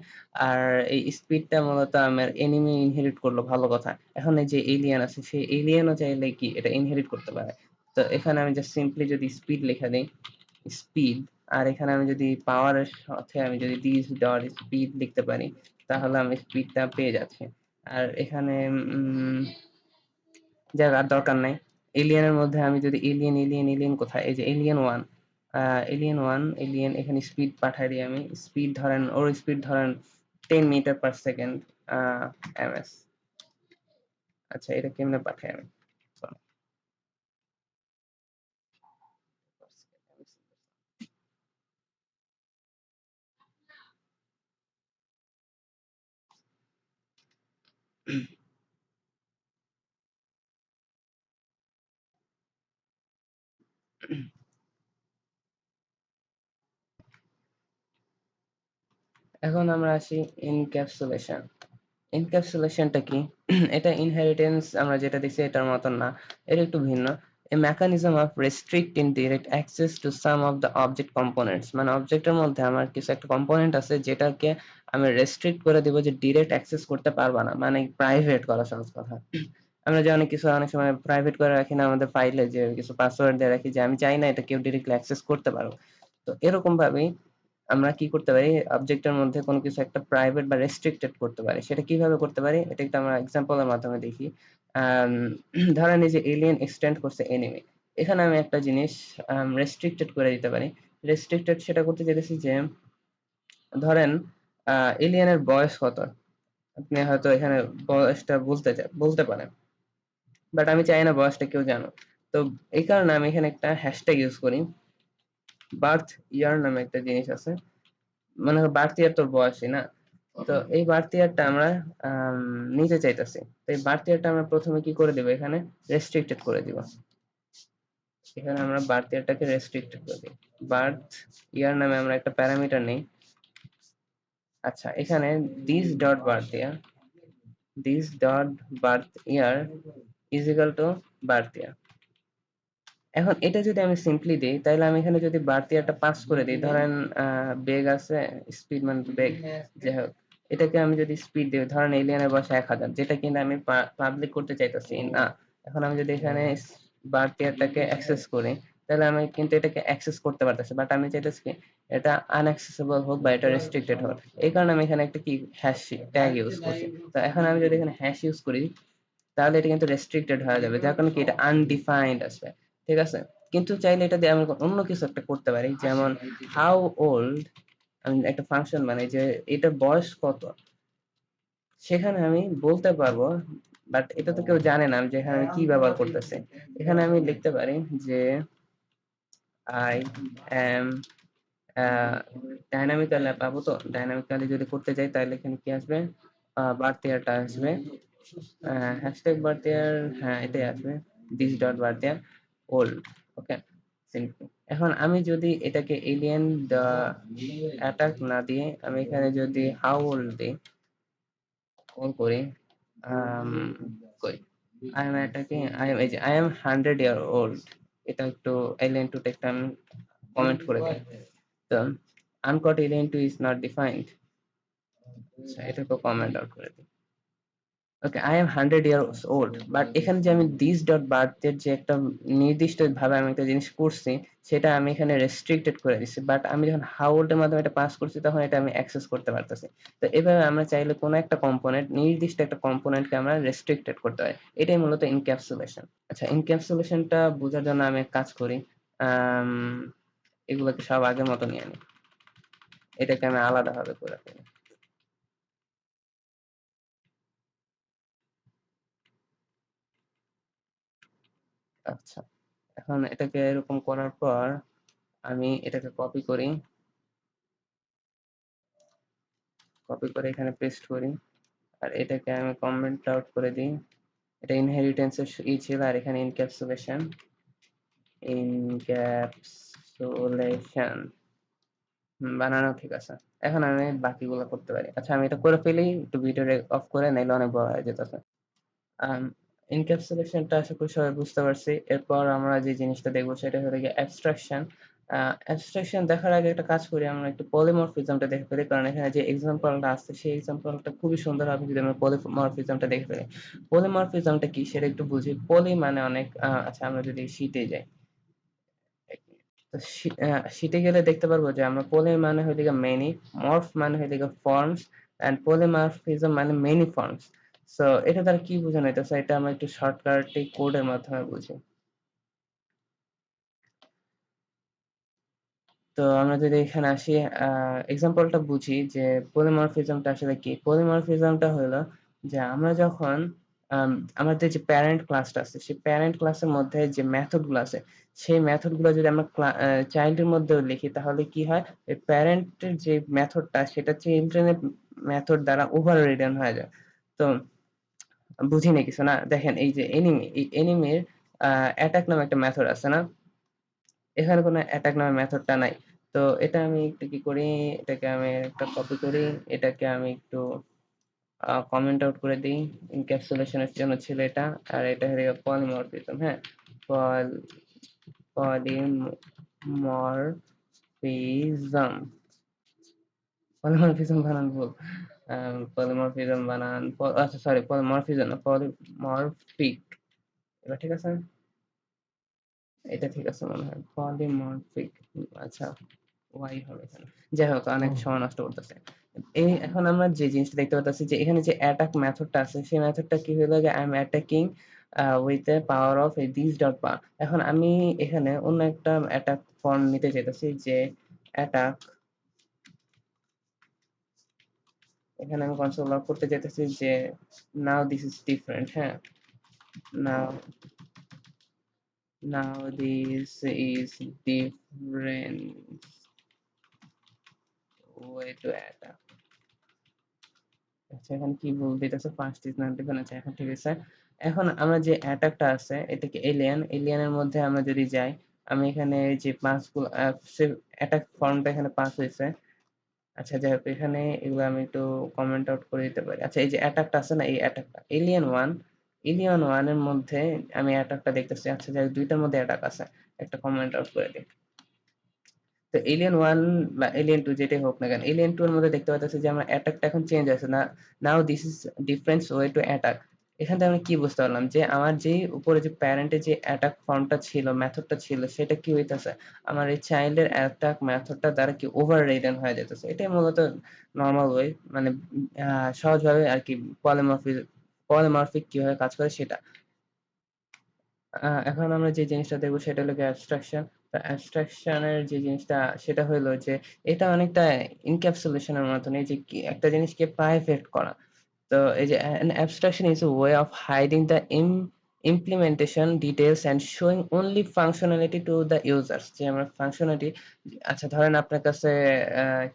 আর এই স্পিডটা মূলত আমার এনিমি ইনহেরিট করলো ভালো কথা। এখন এই যে এলিয়েন আছে সেই এলিয়েনও চাইলে কি এটা ইনহেরিট করতে পারে। তো এখানে আমি জাস্ট সিম্পলি যদি স্পিড লিখে দিই স্পিড, আর এখানে আমি যদি পাওয়ারের সাথে আমি যদি দিস ডট স্পিড লিখতে পারি তাহলে আমি স্পিডটা পেয়ে যাচ্ছি। আর এখানে যাক আর দরকার নাই। এলিয়েনের মধ্যে আমি যদি এলিয়েন কোথায়? এই যে এলিয়েন এখানে স্পিড পাঠাই দিই আমি। স্পিড ধরেন ওর স্পিড ধরেন 10 মিটার পার সেকেন্ড এমএস। আচ্ছা এটা কেমনে পাঠাই আমি? এখন আমরা আসি এনক্যাপসুলেশন। এনক্যাপসুলেশনটা কি? এটা ইনহেরিটেন্স আমরা যেটা দেখছি এটার মতন না, এটা একটু ভিন্ন। A mechanism of restricting direct access to some of the object components, মানে অবজেক্টের মধ্যে আমার কিছু একটা কম্পোনেন্ট আছে যেটাকে আমি রেস্ট্রিক্ট করে দিব যে ডিরেক্ট অ্যাক্সেস করতে পারবা না, মানে প্রাইভেট করা সহজ কথা। আমরা যে অনেক সময় প্রাইভেট করে রাখি না আমাদের ফাইলে, যে কিছু পাসওয়ার্ড দিয়ে রাখি যে আমি চাই না এটা কেউ ডিরেক্টলি অ্যাক্সেস করতে পারো। তো এরকম ভাবেই আমরা কি করতে পারি অবজেক্টের মধ্যে কোনো কিছু একটা প্রাইভেট বা রেস্ট্রিক্টেড করতে পারি। সেটা কিভাবে করতে পারি এটা একটু আমরা এক্সাম্পলের মাধ্যমে দেখি। আম, ধরেন এই যে এলিয়েন এক্সটেন্ড করছে এনিমি, এখানে আমি একটা জিনিস রেস্ট্রিক্টেড করে দিতে পারি। রেস্ট্রিক্টেড সেটা করতে চাইতেছি যে ধরেন এলিয়েনের বয়স কত, আপনি হয়তো এখানে বয়সটা বলতে পারেন, বাট আমি চাই না বয়সটা কেউ জানো। তো এই কারণে আমি এখানে একটা হ্যাশট্যাগ ইউজ করি। বার্থ ইয়ার নামে একটা জিনিস আছে, মনে হয় বাড়তি আর তোর বয়সী না। তো এই বাড়তি ইয়ারটা আমরা নিতে চাইতেছি। তো এই বাড়তি ইয়ারটা আমরা প্রথমে কি করে দিব? এখানে রেস্ট্রিক্টেড করে দিব। এখানে আমরা বার্থ ইয়ারটাকে রেস্ট্রিক্টেড করে দিই। বার্থ ইয়ার নামে আমরা একটা প্যারামিটার নেই। আচ্ছা এখানে this dot birth year is equal two birth ইয়ার। এখন এটা যদি আমি সিম্পলি দিই তাহলে আমি এখানে যদি বাড়তি একটা পাস করে দিই, ধরেন বেগ আছে স্পিড মানে বেগ, যাই হোক এটাকে আমি যদি স্পিড দিই ধরেন এলিয়ানের বয়স 1000, যেটা কিনা আমি পাবলিক করতে চাইতেছি না। এখন আমি যদি এখানে বাড়তি একটাকে অ্যাক্সেস করি তাহলে আমি কিন্তু এটাকে অ্যাক্সেস করতে পারতেছি, বাট আমি চাইতেছি কি এটা আনঅ্যাক্সেসিবল হোক বা এটা রেস্ট্রিক্টেড হোক। এই কারণে আমি এখানে একটা কি হ্যাশ ট্যাগ ইউজ করছি। তো এখন আমি যদি এখানে হ্যাশ ইউজ করি তাহলে এটা কিন্তু রেস্ট্রিক্টেড হয়ে যাবে, যার কারণে কি এটা আনডিফাইন্ড আসবে, ঠিক আছে। কিন্তু চাইলে এটা দিয়ে আমি অন্য কিছু একটা করতে পারি, যেমন হাউ ওল্ড, আমি একটা ফাংশন বানাই যে এটার বয়স কত, সেখানে আমি বলতে পারবো, বাট এটা তো কেউ জানে না আমি যে এখানে আমি কি ব্যবহার করতেছি। এখানে আমি লিখতে পারি যে আই এম ডাইনামিক্যালি পাবো, তো ডাইনামিক্যালি যদি করতে যাই তাহলে এখানে কি আসবে, বার্থ ইয়ারটা আসবে, হ্যাশট্যাগ বার্থ ইয়ার, হ্যাঁ এটাই আসবে, this dot birth year old, okay. এখন আমি যদি এটাকে এলিয়েন দ্য অ্যাটাক না দিয়ে আমি এখানে যদি হাউ ওল্ড দিই, কল করি, আম, কই I am attacking, I am, এই যে আই এম 100 year old, এটা একটু এলিয়েন টু টেক্সট আমি কমেন্ট করে দিই। তো uncaught alien two is not defined, আচ্ছা এটাকে কমেন্ট আউট করে দিই। Okay, I am 100 years old, but এখানে যে আমি দিস ডট বার্থ এর যে একটা নির্দিষ্ট ভাবে আমি একটা জিনিস করছি, সেটা আমি এখানে রেস্ট্রিক্টেড করে দিচ্ছি, বাট আমি যখন হাউ ওল্ড এর মাধ্যমে এটা পাস করছি তখন এটা আমি অ্যাক্সেস করতে পারতেছি। তো এভাবে আমরা চাইলে কোনো একটা কম্পোনেন্ট, নির্দিষ্ট একটা কম্পোনেন্টকে আমরা রেস্ট্রিক্টেড করতে পারি, এটাই মূলত এনক্যাপসুলেশন। আচ্ছা, এনক্যাপসুলেশনটা বোঝার জন্য আমি এক কাজ করি, আম, এগুলোকে সব আগের মতো নিয়ে নিই, এটাকে আমি আলাদাভাবে করে ফেলি। আচ্ছা, এখন এটাকে এরকম করার পর আমি এটাকে কপি করি, কপি করে এখানে পেস্ট করি, আর এটাকে আমি কমেন্ট আউট করে দিই। এটা ইনহেরিটেন্সের ছিল, আর এখানে ইনক্যাপসুলেশন, ইনক্যাপসুলেশন বানানো ঠিক আছে। এখন আমি বাকিগুলো করতে পারি। আচ্ছা, আমি এটা করে ফেলি, একটু ভিডিও অফ করে, নাইলে অনেক বড় হয়ে যেতেছে। এনক্যাপসুলেশনটা আশা করি সবাই বুঝতে পারছি। এরপর আমরা যে জিনিসটা দেখবো সেটা হলো গিয়ে অ্যাবস্ট্রাকশন। অ্যাবস্ট্রাকশন দেখার আগে একটা কাজ করি, আমরা একটু পলিমরফিজমটা দেখে ফেলি, কারণ এখানে যে এক্সাম্পলটা আসছে সেই এক্সাম্পলটা খুবই সুন্দর হবে যদি আমরা পলিমরফিজমটা দেখে ফেলি। পলিমরফিজমটা কি সেটা একটু বুঝি। পলি মানে অনেক, আচ্ছা আমরা যদি শীটে যাই, তো শীটে গেলে দেখতে পারবো যে আমরা পলি মানে হইলে গিয়ে মেনি, মর্ফ মানে হইলে গিয়ে ফর্মস, এন্ড পলিমরফিজম মানে মেনি ফর্মস। সো এটা দ্বারা কি বোঝানো হইতেছে, এটা আমরা একটু শর্টকাটে কোডের মাধ্যমে বুঝি। তো আমরা যদি এখানে আসি, এক্সাম্পলটা বুঝি যে পলিমরফিজমটা আসলে কি। পলিমরফিজমটা হলো যে আমরা যখন আম, আমাদের যে প্যারেন্ট ক্লাসটা আছে সেই প্যারেন্ট ক্লাসের মধ্যে যে মেথড গুলো আছে, সেই মেথড গুলো যদি আমরা চাইল্ডের মধ্যেও লিখি তাহলে কি হয়, এই প্যারেন্টের যে মেথডটা সেটা চিলড্রেনের মেথড দ্বারা ওভার রিডেন হয়ে যায়। তো বুঝি না কিছু না, দেখেন এই যে এনিমি, এই এনিমির অ্যাটাক নামে একটা মেথড আছে না, এখানে কোনো অ্যাটাক নামে মেথডটা নাই। তো এটা আমি একটু কি করি, এটাকে আমি একটা কপি করি, এটাকে আমি একটু কমেন্ট আউট করে দিই। এনক্যাপসুলেশনের জন্য ছিল এটা, আর এটা হলো পলিমরফিজম, হ্যাঁ, পল পলিমরফিজম, পলিমরফিজম বানান ভুল, পলিমরফিজম বানান আচ্ছা সরি, পলিমরফিজম না, পলিমরফিক, এবার ঠিক আছে, এটা ঠিক আছে মনে হয়, পলিমরফিক। আচ্ছা, ওয়াই হবে এখানে। যাই হোক, অনেক সময় নষ্ট করতেছে। এই এখন আমরা যে জিনিসটা দেখতে পাচ্ছি যে এখানে যে অ্যাটাক মেথডটা আছে সেই মেথডটা কি হলো যে I am attacking with a power of this dot পা। এখন আমি এখানে অন্য একটা অ্যাটাক ফর্ম নিতে চাইতেছি যে অ্যাটাক, এখানে আমি কনসোল লগ করতে চাইতেছি যে নাও দিস ইজ ডিফারেন্ট, হ্যাঁ, now now this is different way to attack. আচ্ছা, এখানে কি ভুল দিতেছে, ফার্স্ট ইজ নট ডিফারেন্ট, আচ্ছা এখন ঠিক আছে। এখন আমরা যে অ্যাটাকটা আছে এটাকে এলিয়েন, এলিয়েনের মধ্যে আমরা যদি যাই, আমি এখানে যে পাঁচগুলো অ্যাটাক ফর্মটা এখানে পাস হয়েছে। আচ্ছা যাই হোক, এখানে এগুলো আমি একটু কমেন্ট আউট করে দিতে পারি। আচ্ছা, এই যে অ্যাটাকটা আছে না, এই অ্যাটাকটা এলিয়েন ওয়ান, এলিয়েন ওয়ান এর মধ্যে আমি অ্যাটাকটা দেখতেছি। আচ্ছা যাই হোক, দুইটার মধ্যে অ্যাটাক আছে, একটা কমেন্ট আউট করে দিই। তো এলিয়েন ওয়ান বা এলিয়েন টু যেটাই হোক না কেন, এলিয়েন টু এর মধ্যে দেখতে পাচ্ছি যে আমার অ্যাটাকটা এখন চেঞ্জ আছে না, now this is different way to attack. এখান থেকে আমি কি বুঝতে পারলাম যে আমার যে উপরে যে প্যারেন্টের যে অ্যাটাক ফর্মটা ছিল, মেথডটা ছিল সেটা কি হইতাছে? আমার এই চাইল্ডের অ্যাটাক মেথডটা দ্বারা কি ওভাররিডেন হয়ে যাইতেছে। এটাই মূলত নরমাল ওয়ে মানে সহজভাবে আরকি পলিমরফিক কিভাবে কাজ করে সেটা। এখন আমরা যে জিনিসটা দেখব সেটা হলো গিয়ে অ্যাবস্ট্রাকশন। তো অ্যাবস্ট্রাকশন এর যে জিনিসটা সেটা হইলো যে এটা অনেকটা এনক্যাপসুলেশন এর মতন এই যে কি একটা জিনিসকে প্রাইভেট করা। তো এই যে an abstraction is a way of hiding the implementation details and showing only functionality to the users যে আমরা ফাংশনালিটি আচ্ছা ধরেন আপনার কাছে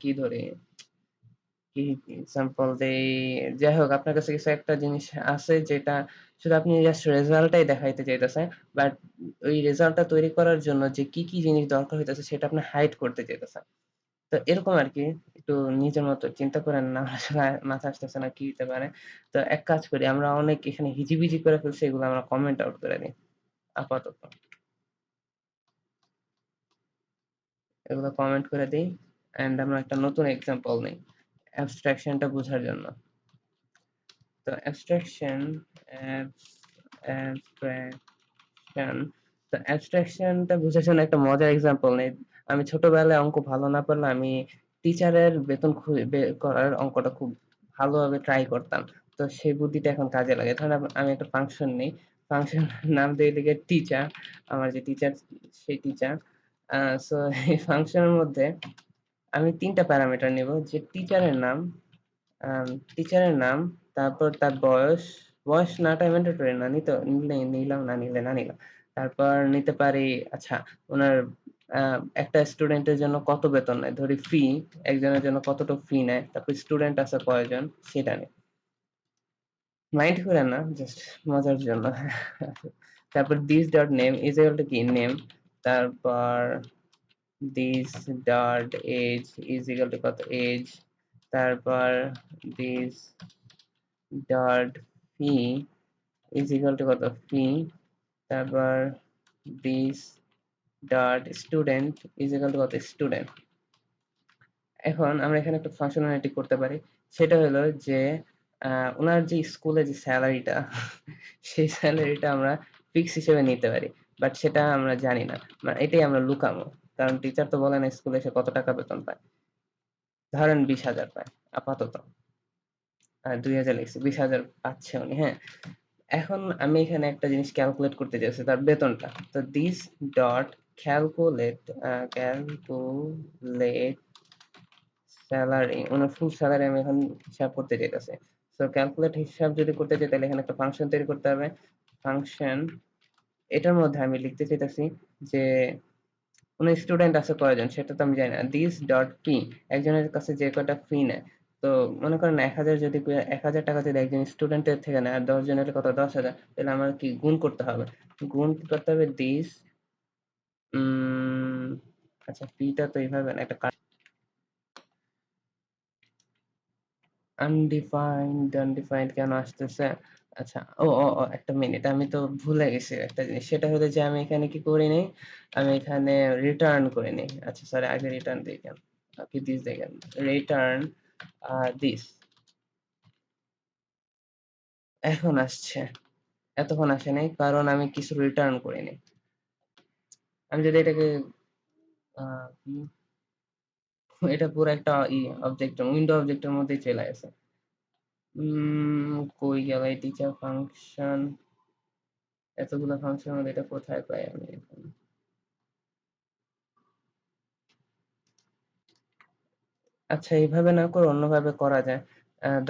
কি ধরি কি এক্সাম্পল দেই যাই হোক আপনার কাছে কিছু একটা জিনিস আছে যেটা শুধু আপনি জাস্ট রেজাল্টটাই দেখাইতে চাইতেছেন বাট ওই রেজাল্টটা তৈরি করার জন্য যে কি কি জিনিস দরকার হইতেছে সেটা আপনি হাইড করতে চাইতেছেন তো এরকম আরকি। একটু নিজের মতো চিন্তা করেন না আসলে মাথায় আসতেছে না কি হতে পারে। তো এক কাজ করি আমরা অনেক এখানে হিজিবিজি করে ফেলছি এগুলো আমরা কমেন্ট আউট করে দেই আপাতত। এগুলো কমেন্ট করে দেই অ্যান্ড আমরা একটা নতুন এক্সাম্পল নেই অ্যাবস্ট্রাকশন টা বোঝার জন্য। তো অ্যাবস্ট্রাকশন অ্যাবস্ট্রাকশন তো অ্যাবস্ট্রাকশন টা বোঝার জন্য একটা মজার এক্সাম্পল নেই। আমি ছোটবেলায় অঙ্ক ভালো না পারলে আমি টিচারের বেতন বের করার অঙ্কটা খুব ভালোভাবে ট্রাই করতাম। তো সেই বুদ্ধিটা এখন কাজে লাগে। ধরেন আমি একটা ফাংশন নেই। ফাংশন নাম দেই লিগে টিচার। আমার যে টিচার সেই টিচার। সো এই ফাংশনের মধ্যে আমি ৩ টা প্যারামিটার নিব যে টিচারের নাম, আম টিচারের নাম, তারপর তার বয়স, বয়স নাটা ম্যান্ডেটরি না। নিলে নিলাম, না নিলে না নিলাম। তারপর নিতে পারি আচ্ছা উনার আ একটা স্টুডেন্টের জন্য কত বেতন নেয়? ধরি ফি, একজনের জন্য কতটুক ফি নেয়? তারপর স্টুডেন্ট আছে কয়জন? সেটা নিয়ে। মাইন্ড কইরেন না, জাস্ট মজার জন্য। তারপর this dot name is equal to কি? নেম। তারপর this dot age is equal to কত? এজ। তারপর this dot fee is equal to কত? ফি। তারপর this dot student is equal to কত? স্টুডেন্ট। এখন আমরা এখানে একটা ফাংশনালিটি করতে পারি। সেটা হলো যে উনার যে স্কুলে যে সেলারিটা সেই সেলারিটা আমরা ফিক্স হিসেবে নিতে পারি। বাট সেটা আমরা জানি না। এটাই আমরা লুকামো। কারণ টিচার তো বলে না স্কুলে সে কত টাকা বেতন পায়। ধরেন ২০,০০০ পায় আপাতত। ২,০০০ লিখছি। ২০,০০০ পাচ্ছে উনি, হ্যাঁ? এখন আমি এখানে একটা জিনিস ক্যালকুলেট করতে চাইছি তার বেতনটা। তো this dot calculate স্যালারি উনার ফুল স্যালারি আমি এখন হিসাব করতে চাইতেছি। সো ক্যালকুলেট হিসাব যদি করতে চাই তাহলে এখানে একটা ফাংশন তৈরি করতে হবে। ফাংশন এটার মধ্যে আমি লিখতে চাইতেছি যে উনি স্টুডেন্ট আছে কয়জন সেটা তো আমি জানি না। this dot fee একজনের কাছে যে কয়টা ফি নেয়। তো মনে করেন ১,০০০ যদি ৳১,০০০ যদি একজন স্টুডেন্টের থেকে নেয় আর ১০ জন হলে কত ১০,০০০ তাহলে আমার কি গুণ করতে হবে। গুণ কি করতে হবে this উম আচ্ছা ফিটা তো এইভাবে না একটা আনডিফাইন্ড কেন আসতেছে? আচ্ছা একটা মিনিট আমি তো ভুলে গেছি একটা জিনিস। সেটা হলো যে আমি এখানে কি করিনি? আমি এখানে রিটার্ন করিনি। আচ্ছা সরি আগে রিটার্ন দেই কেন? আপনি দিস দেখেন। Return this. এখন আসছে। এতক্ষণ আসে নাই কারণ আমি কিছু রিটার্ন করিনি। আমি যদি এটাকে কি এটা পুরো একটা অবজেক্ট উইন্ডো অবজেক্টের মধ্যেই চলে আসে। কই গেল এই টিচার ফাংশন? এতগুলো ফাংশনের মধ্যে এটা কোথায় পাই আমি এখন? আচ্ছা এইভাবে না করে অন্যভাবে করা যায়।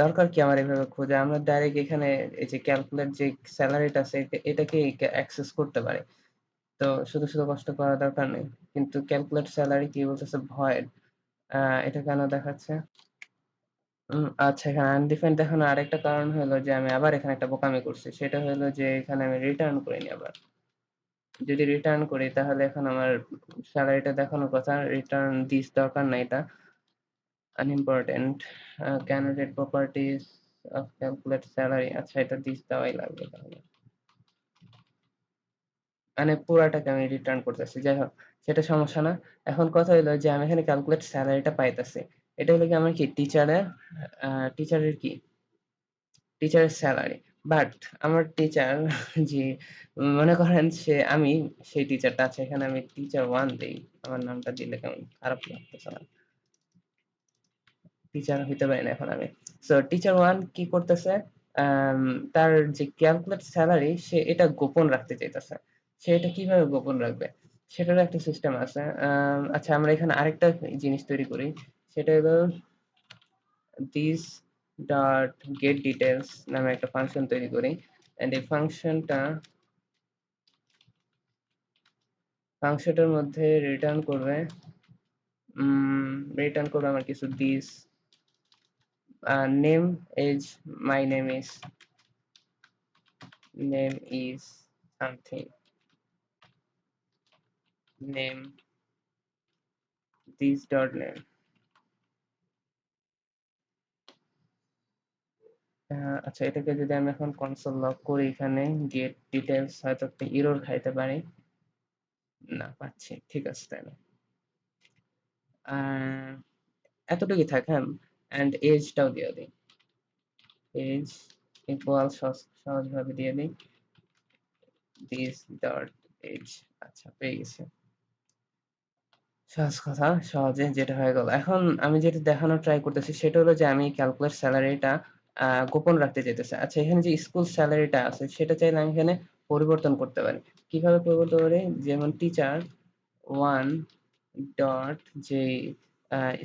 দরকার কি আমার এভাবে খোঁজা? আমরা ডাইরেক্ট এখানে এই যে ক্যালকুলেট যে সেলারিটা আছে এটাকেই অ্যাক্সেস করতে পারি। তো শুধু কষ্ট করার দরকার নেই। কিন্তু ক্যালকুলেট সেলারি কি বলতেছে ভয়েড। আ এটা কেন দেখাচ্ছে? আচ্ছা এখানে আনডিফাইন্ড দেখানোর আরেকটা কারণ হলো যে আমি আবার এখানে একটা বোকামি করছি। সেটা হলো যে এখানে আমি রিটার্ন করিনি আবার। যদি রিটার্ন করি তাহলে এখন আমার সেলারিটা দেখানোর কথা। রিটার্ন দিস দরকার নাই এটা। Unimportant candidate properties of calculate salary আচ্ছা এটা দিস দেওয়াই লাগবে তাহলে। মানে পুরাটাকে আমি রিটার্ন করতেছি। যাই হোক সেটা সমস্যা না। এখন কথা হইলো যে আমি এখানে ক্যালকুলেট স্যালারিটা পাইতেছি। এটা হলো কি আমার কি টিচারের কি? টিচারের স্যালারি। বাট আমার টিচার জি, মনে করেন আমি সেই টিচারটা আছে, এখানে আমি টিচার 1 দেই। আমার নামটা দিলে কেমন খারাপ লাগতেছে না? টিচার হইতে পারি না এখন আমি। সো টিচার 1 কি করতেছে? আম তার যে ক্যালকুলেট সেলারি সে এটা গোপন রাখতে চাইতেছে। সে এটা কিভাবে গোপন রাখবে? সেটারও একটা সিস্টেম আছে। আচ্ছা, আমরা এখানে আরেকটা জিনিস তৈরি করি। সেটা হলো this dot get details নামে একটা ফাংশন তৈরি করি। অ্যান্ড এই ফাংশনটার মধ্যে রিটার্ন করবে আমার কিছু this name is my name is something, name this dot name. আচ্ছা, এটাকে যদি আমি এখন কনসোল লগ করি, এখানে গেট ডিটেইলস হয়তো একটা এরর খাইতে পারি। না, পাচ্ছি। ঠিক আছে তাহলে। আহ, এতটুকুই থাক, হ্যাঁ। অ্যান্ড এজটাও দিয়ে দিই। এজ ইকুয়াল সহজভাবে দিয়ে দিই দিস ডট এজ। আচ্ছা, পেয়ে গেছি। সহজ কথা, সহজে যেটা হয়ে গেল। এখন আমি যেটা দেখানোর ট্রাই করতেছি সেটা হলো যে আমি ক্যালকুলেট স্যালারিটা গোপন রাখতে চাইতেছি। আচ্ছা, এখানে যে স্কুল স্যালারিটা আছে সেটা চাইলে আমি এখানে পরিবর্তন করতে পারি। কিভাবে পরিবর্তন করি? যেমন টিচার 1 ডট যে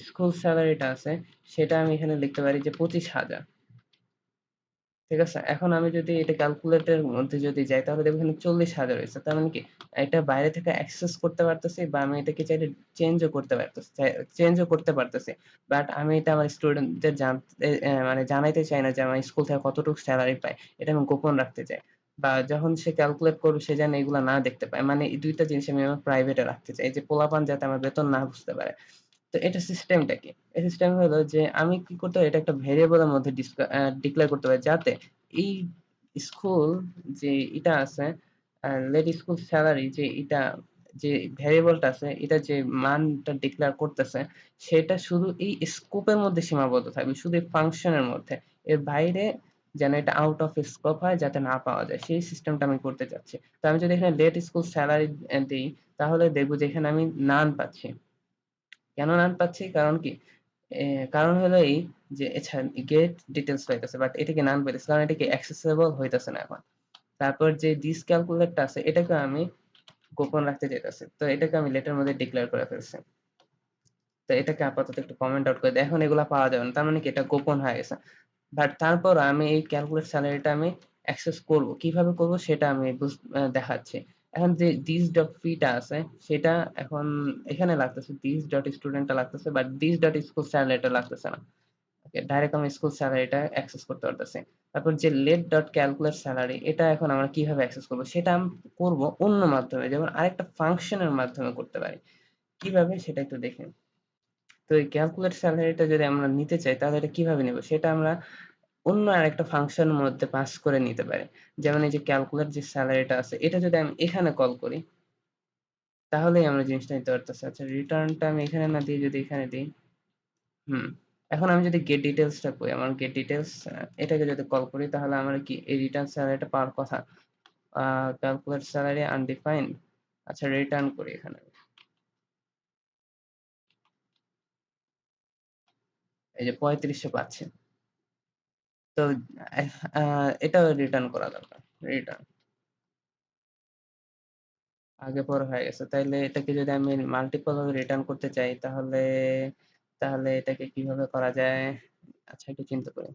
স্কুল স্যালারিটা আছে সেটা আমি এখানে লিখতে পারি যে 25,000। ঠিক আছে? এখন আমি যদি এটা ক্যালকুলেটরের মধ্যে যদি যাই তাহলে দেখব এখানে 40,000 হইছে। তার মানে কি? এটা বাইরে থেকে অ্যাক্সেস করতে পারতেছি বা আমি এটাকে চাইলে চেঞ্জও করতে পারতেছি। বাট আমি এটা আমার স্টুডেন্টদের মানে জানাইতে চাই না যে আমার স্কুল থেকে কতটুকু সেলারি পাই। এটা আমি গোপন রাখতে চাই। বা যখন সে ক্যালকুলেট করবে সে যেন এগুলা না দেখতে পায়। মানে এই ২ টা জিনিস আমি আমার প্রাইভেট এ রাখতে চাই। যে পোলাপান যাতে আমার বেতন না বুঝতে পারে। তো এটা সিস্টেমটা কি? এই সিস্টেম হলো যে আমি কি করতে পারি? এটা একটা ভেরিয়েবল এর মধ্যে ডিক্লেয়ার করতে পারি যাতে এই স্কুল যে এটা আছে লেট স্কুল স্যালারি যে এটা যে ভেরিয়েবলটা আছে এটা যে মানটা ডিক্লেয়ার করতেছে সেটা শুধু এই স্কোপের মধ্যে সীমাবদ্ধ থাকবে, শুধু এই ফাংশনের মধ্যে। এর বাইরে যেন এটা আউট অফ স্কোপ হয়, যাতে না পাওয়া যায়, সেই সিস্টেমটা আমি করতে চাচ্ছি। তো আমি যদি এখানে লেট স্কুল স্যালারি দেই তাহলে দেখবো যে এখানে আমি নান পাচ্ছি। কেন নান পাচ্ছি? কারণ কি? এ কারণ হলো এই যে আচ্ছা, গেট ডিটেইলস পাইতেছে বাট এটা কি নান পাইতেছে কারণ এটা কি অ্যাক্সেসিবল হইতেছে না এখন। তারপর যে দিস ক্যালকুলেটর আছে এটাকে আমি গোপন রাখতে চাইতেছি। তো এটাকে আমি লেটার মধ্যে ডিক্লেয়ার করে ফেলছি। তো এটাকে আপাতত একটু কমেন্ট আউট করে দেই। এখন এগুলা পাওয়া যাবে না। তার মানে কি এটা গোপন হয়ে গেছে। বাট তারপর আমি এই ক্যালকুলেট স্যালারিটা আমি অ্যাক্সেস করব। কিভাবে করব সেটা আমি দেখাচ্ছি। এখন যে this ডট ফি টা আছে সেটা এখন এখানে লাগতেছে this ডট স্টুডেন্ট টা লাগতেছে বাট this ডট স্কুল স্যালারিটা লাগতেছে না। ওকে, ডাইরেক্ট আমি স্কুল স্যালারিটা অ্যাক্সেস করতে পারতেছি। তারপর যে লেট ডট ক্যালকুলেট স্যালারি এটা এখন আমরা কিভাবে অ্যাক্সেস করব সেটা আমি করব অন্য মাধ্যমে, যেমন আরেকটা ফাংশনের মাধ্যমে করতে পারি। কিভাবে সেটা একটু দেখেন। তো এই ক্যালকুলেট স্যালারিটা যদি আমরা নিতে চাই তাহলে এটা কিভাবে নেব সেটা আমরা অন্য আরেকটা ফাংশনের মধ্যে পাস করে নিতে পারি। যেমন এই যে ক্যালকুলেট যে স্যালারিটা আছে এটা যদি আমি এখানে কল করি তাহলেই আমরা জিনিসটা নিতে পারতেছি। আচ্ছা, রিটার্নটা আমি এখানে না দিয়ে যদি এখানে দিই, হুম। এখন আমি যদি গেট ডিটেইলস টা করি, আমার গেট ডিটেইলস এটাকে যদি কল করি তাহলে আমার কি এই রিটার্ন স্যালারিটা পাওয়ার কথা। Calculate salary undefined. আচ্ছা, রিটার্ন করি এখানে। এই যে ৩৫০০ পাচ্ছি। তো এটাও রিটার্ন করা দরকার। রিটার্ন আগে পরে হয়ে গেছে। তাইলে এটাকে যদি আমি মাল্টিপল ভাবে রিটার্ন করতে চাই তাহলে এটাকে কিভাবে করা যায়? আচ্ছা, একটু চিন্তা করি।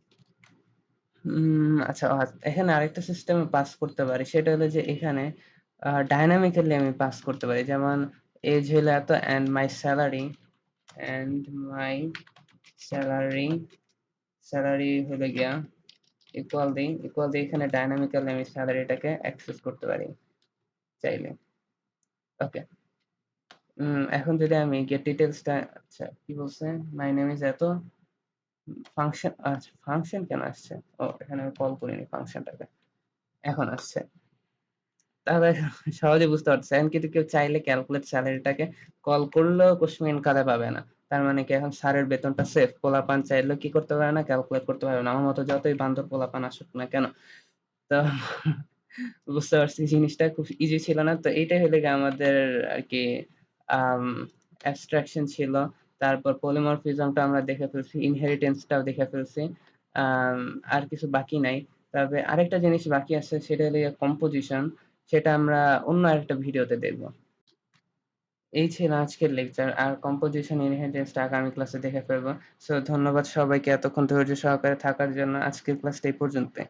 আচ্ছা, এখানে আরেকটা সিস্টেমে পাস করতে পারি। সেটা হলো যে এখানে ডায়নামিক্যালি আমি পাস করতে পারি। যেমন এজ হইলো এত অ্যান্ড মাই স্যালারি স্যালারি হলো গিয়া ইকুয়াল দিয়ে এখানে ডায়নামিক্যালি আমি স্যালারিটাকে অ্যাক্সেস করতে পারি চাইলে। ওকে। এখন যদি আমি গেট ডিটেইলসটা আচ্ছা কি বলছে? মাই নেম ইজ এত ফাংশন, আচ্ছা ফাংশন কেন আসছে? ও, এখানে আমি কল করিনি ফাংশনটাকে। এখন আসছে। তাহলে সহজে বুঝতে পারতেছি। এখন কিন্তু কেউ চাইলে ক্যালকুলেট স্যালারিটাকে কল করলেও কোশ্চেন কালে পাবে না। তার মানে কি এখন স্যারের বেতনটা সেফ। পোলাপান চাইলেও কি করতে পারে না? ক্যালকুলেট করতে পারবে না। আমার মতো যতই বান্দর পোলাপান আসুক না কেন। তো বুঝতে পারছি জিনিসটা খুব ইজি ছিল না। তো এইটাই হলো গিয়ে আমাদের আরকি আম abstraction ছিল। তারপর polymorphism টা আমরা দেখে ফেলছি, inheritance টাও দেখে ফেলছি। আম আর কিছু বাকি নাই। তবে আরেকটা জিনিস বাকি আছে সেটা হলো গিয়ে composition, সেটা আমরা অন্য আরেকটা ভিডিওতে দেখব। এই ছিল আজকের লেকচার। আর composition inheritance টা আগামী ক্লাসে দেখে ফেলবো। সো ধন্যবাদ সবাইকে এতক্ষণ ধৈর্য সহকারে থাকার জন্য। আজকের ক্লাসটা এই পর্যন্তই।